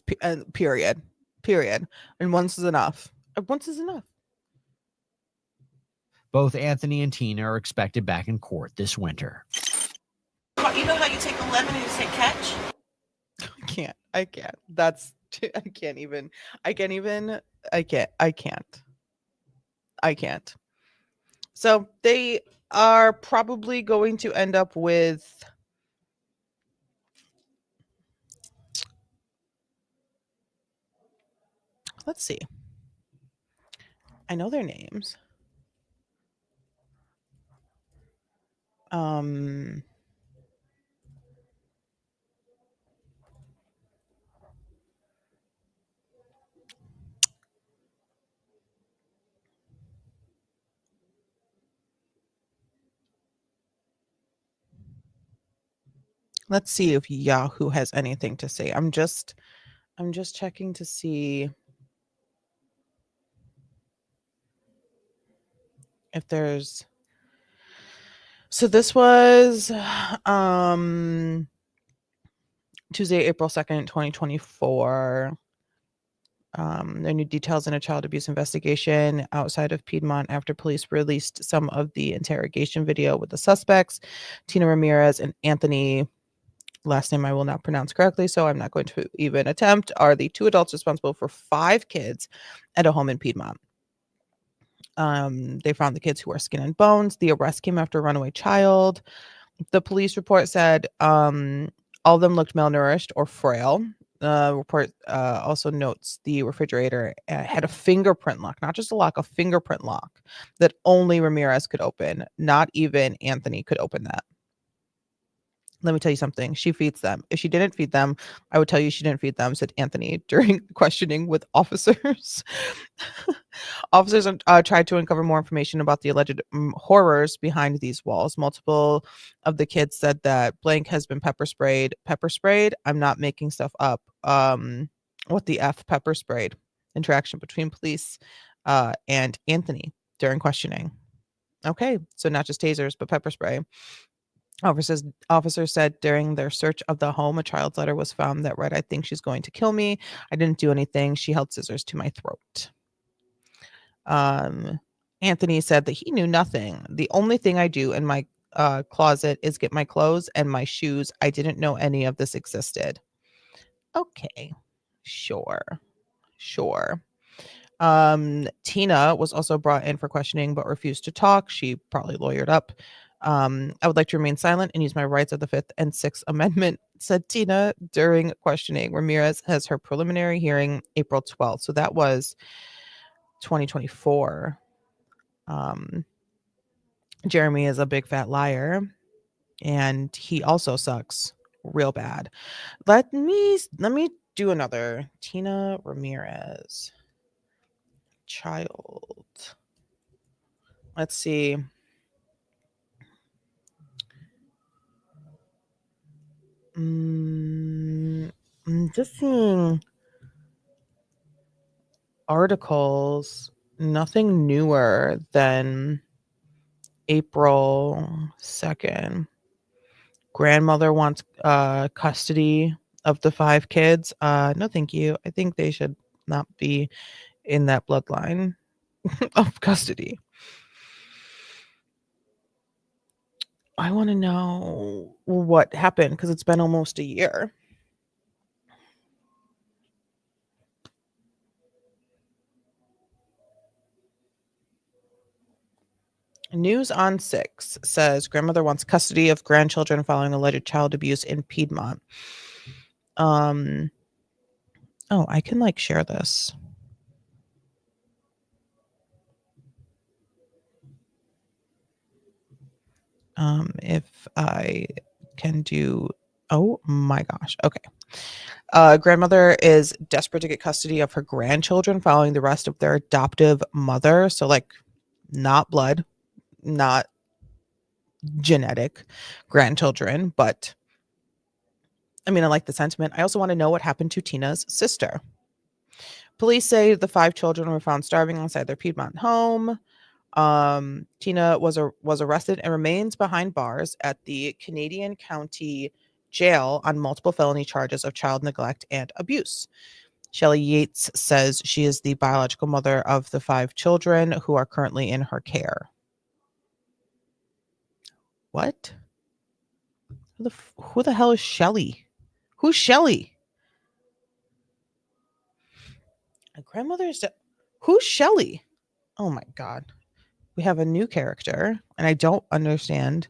period. And once is enough. Once is enough. Both Anthony and Tina are expected back in court this winter. You know how you take a lemon and you say catch? I can't. I can't even. I can't. So they are probably going to end up with let's see. I know their names. Let's see if Yahoo has anything to say. I'm just checking to see if there's so this was Tuesday, April 2nd, 2024. There are new details in a child abuse investigation outside of Piedmont after police released some of the interrogation video with the suspects, Tina Ramirez and Anthony, last name I will not pronounce correctly, so I'm not going to even attempt, are the 2 adults responsible for 5 kids at a home in Piedmont. They found the kids who are skin and bones. The arrest came after a runaway child. The police report said all of them looked malnourished or frail. Report also notes the refrigerator had a fingerprint lock, not just a lock, a fingerprint lock that only Ramirez could open. Not even Anthony could open that. Let me tell you something. She feeds them. If she didn't feed them, I would tell you she didn't feed them, said Anthony during questioning with officers. Officers tried to uncover more information about the alleged horrors behind these walls. Multiple of the kids said that blank has been pepper sprayed. Pepper sprayed? I'm not making stuff up. What the F? Pepper sprayed. Interaction between police and Anthony during questioning. Okay, so not just tasers, but pepper spray. Officers said during their search of the home, a child's letter was found that read, "I think she's going to kill me. I didn't do anything. She held scissors to my throat." Anthony said that he knew nothing. "The only thing I do in my closet is get my clothes and my shoes. I didn't know any of this existed." Okay, sure. Tina was also brought in for questioning but refused to talk. She probably lawyered up. "I would like to remain silent and use my rights of the 5th and 6th Amendment," said Tina during questioning. Ramirez has her preliminary hearing April 12th. So that was 2024. Jeremy is a big fat liar and he also sucks real bad. Let me do another. Tina Ramirez. Child. Let's see. I'm just seeing articles, nothing newer than April 2nd. Grandmother wants custody of the 5 kids. No, thank you. I think they should not be in that bloodline of custody. I want to know what happened because it's been almost a year. News on 6 says grandmother wants custody of grandchildren following alleged child abuse in Piedmont. Oh, I can share this. If I can do, oh my gosh. Okay. Grandmother is desperate to get custody of her grandchildren following the arrest of their adoptive mother. So not blood, not genetic grandchildren, but I mean, I like the sentiment. I also want to know what happened to Tina's sister. Police say the 5 children were found starving outside their Piedmont home. Tina was arrested and remains behind bars at the Canadian County Jail on multiple felony charges of child neglect and abuse. Shelley Yates says she is the biological mother of the 5 children who are currently in her care. What? Who the hell is Shelley? Who's Shelley? My grandmother is. Who's Shelley? Oh my God. We have a new character, and I don't understand.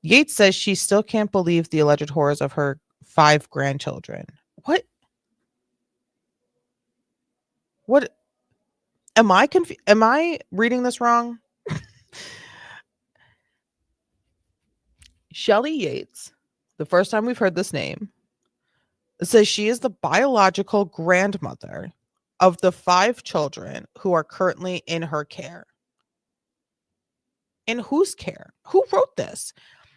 Yates says she still can't believe the alleged horrors of her 5 grandchildren. What? What? Am I confused? Am I reading this wrong? Shelley Yates, the first time we've heard this name, says she is the biological grandmother of the 5 children who are currently in her care. In whose care? Who wrote this?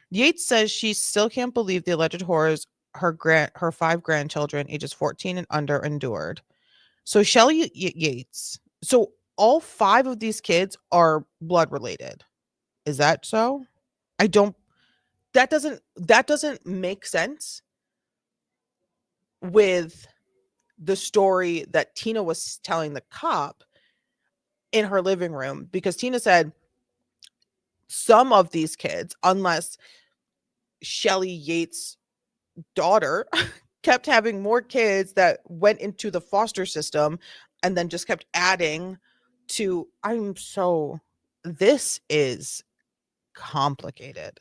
Yates says she still can't believe the alleged horrors her 5 grandchildren, ages 14 and under, endured. So Shelley Yates. So all 5 of these kids are blood related. Is that so? I don't. That doesn't make sense with the story that Tina was telling the cop in her living room, because Tina said some of these kids, unless Shelley Yates' daughter kept having more kids that went into the foster system and then just kept adding to. This is complicated.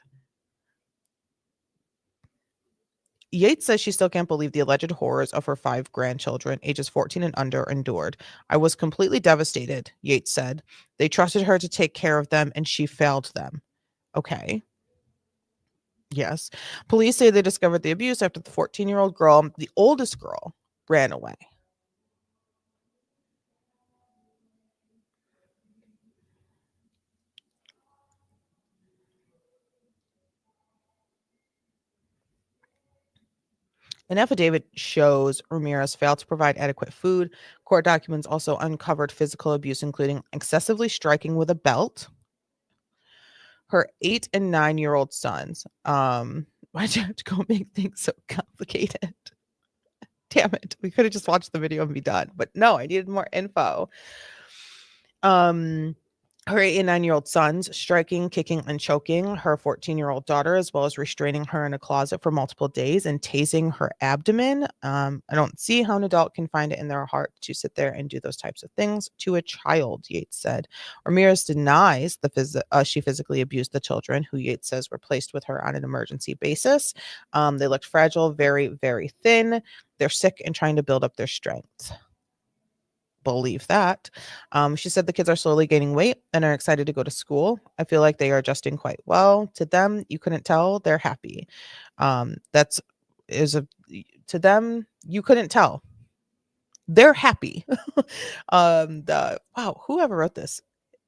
Yates says she still can't believe the alleged horrors of her 5 grandchildren, ages 14 and under, endured. I was completely devastated, Yates said. They trusted her to take care of them, and she failed them. Okay. Yes. Police say they discovered the abuse after the 14-year-old girl, the oldest girl, ran away. An affidavit shows Ramirez failed to provide adequate food. Court documents also uncovered physical abuse, including excessively striking with a belt her 8 and 9-year-old sons. Why'd you have to go make things so complicated? Damn it. We could have just watched the video and be done. But no, I needed more info. Her 8 and 9-year-old sons, striking, kicking, and choking her 14-year-old daughter, as well as restraining her in a closet for multiple days and tasing her abdomen. I don't see how an adult can find it in their heart to sit there and do those types of things to a child, Yates said. Ramirez denies she physically abused the children, who Yates says were placed with her on an emergency basis. They looked fragile, very, very thin. They're sick and trying to build up their strength. Believe that. She said the kids are slowly gaining weight and are excited to go to school. I feel like they are adjusting quite well. To them, you couldn't tell. They're happy. To them, you couldn't tell. They're happy. Wow, whoever wrote this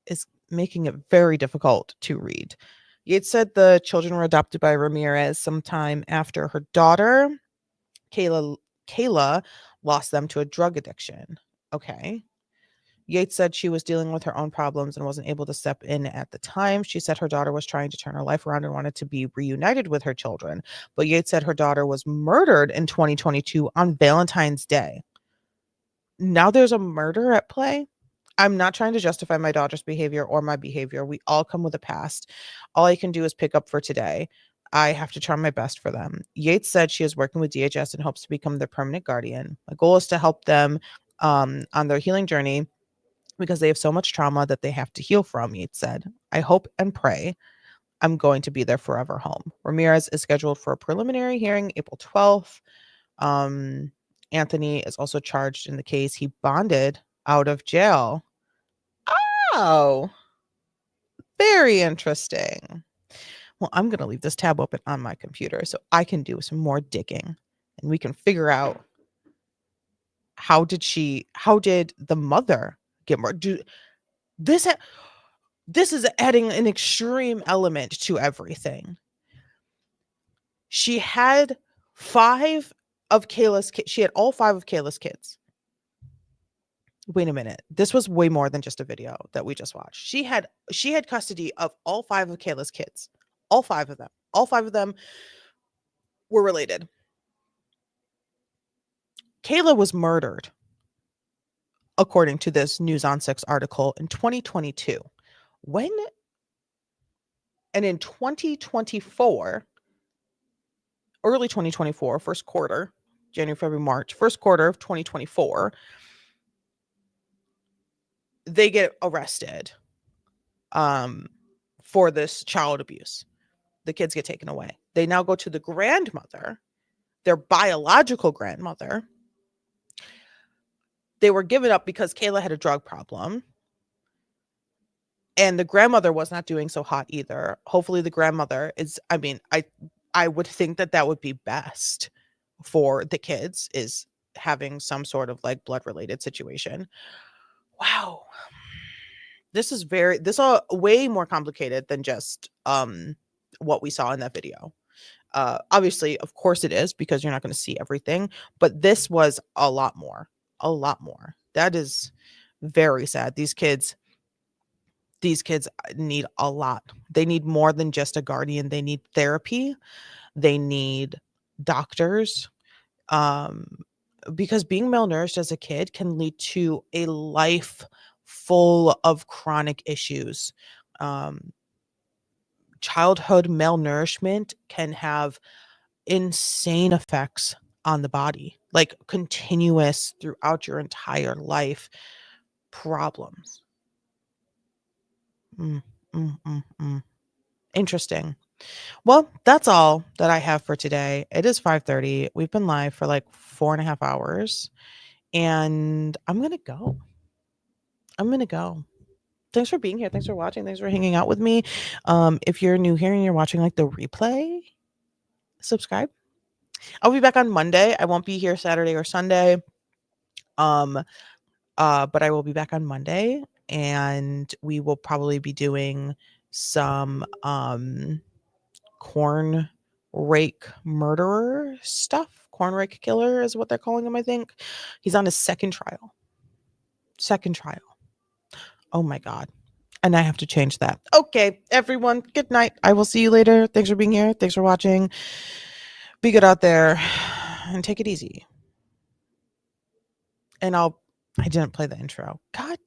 is making it very difficult to read. Yates said the children were adopted by Ramirez sometime after her daughter, Kayla, lost them to a drug addiction. Okay. Yates said she was dealing with her own problems and wasn't able to step in at the time. She said her daughter was trying to turn her life around and wanted to be reunited with her children. But Yates said her daughter was murdered in 2022 on Valentine's Day. Now there's a murder at play. I'm not trying to justify my daughter's behavior or my behavior. We all come with a past. All I can do is pick up for today. I have to try my best for them. Yates said she is working with DHS and hopes to become their permanent guardian. My goal is to help them on their healing journey because they have so much trauma that they have to heal from, Yates said. I hope and pray I'm going to be their forever home. Ramirez is scheduled for a preliminary hearing April 12th. Anthony is also charged in the case. He bonded out of jail. Oh, very interesting. Well, I'm going to leave this tab open on my computer so I can do some more digging and we can figure out how did the mother get more? This is adding an extreme element to everything. She had 5 of Kayla's kids. She had all 5 of Kayla's kids. Wait a minute. This was way more than just a video that we just watched. She had custody of all 5 of Kayla's kids. All 5 of them. All 5 of them were related. Kayla was murdered according to this News on 6 article, in 2022. And in 2024, early 2024, first quarter, January, February, March, first quarter of 2024, they get arrested for this child abuse. The kids get taken away. They now go to the grandmother, their biological grandmother. They were given up because Kayla had a drug problem. And the grandmother was not doing so hot either. Hopefully the grandmother is, I would think that would be best for the kids, is having some sort of like blood related situation. Wow. This is way more complicated than just what we saw in that video. Obviously, of course it is, because you're not going to see everything, but this was a lot more. That is very sad. These kids need a lot. They need more than just a guardian. They need therapy. They need doctors. Because being malnourished as a kid can lead to a life full of chronic issues. Childhood malnourishment can have insane effects on the body, like continuous throughout your entire life problems. Interesting. Well, that's all that I have for today. It is 5:30. We've been live for like 4.5 hours, and I'm gonna go. Thanks for being here. Thanks for watching. Thanks for hanging out with me. If you're new here and you're watching like the replay, subscribe. I'll be back on Monday. I won't be here Saturday or Sunday. But I will be back on Monday, and we will probably be doing some corn rake murderer stuff. Corn rake killer is what they're calling him, I think. He's on his second trial. Oh my God. And I have to change that. Okay, everyone, good night. I will see you later. Thanks for being here. Thanks for watching. Be good out there and take it easy. And I didn't play the intro. God.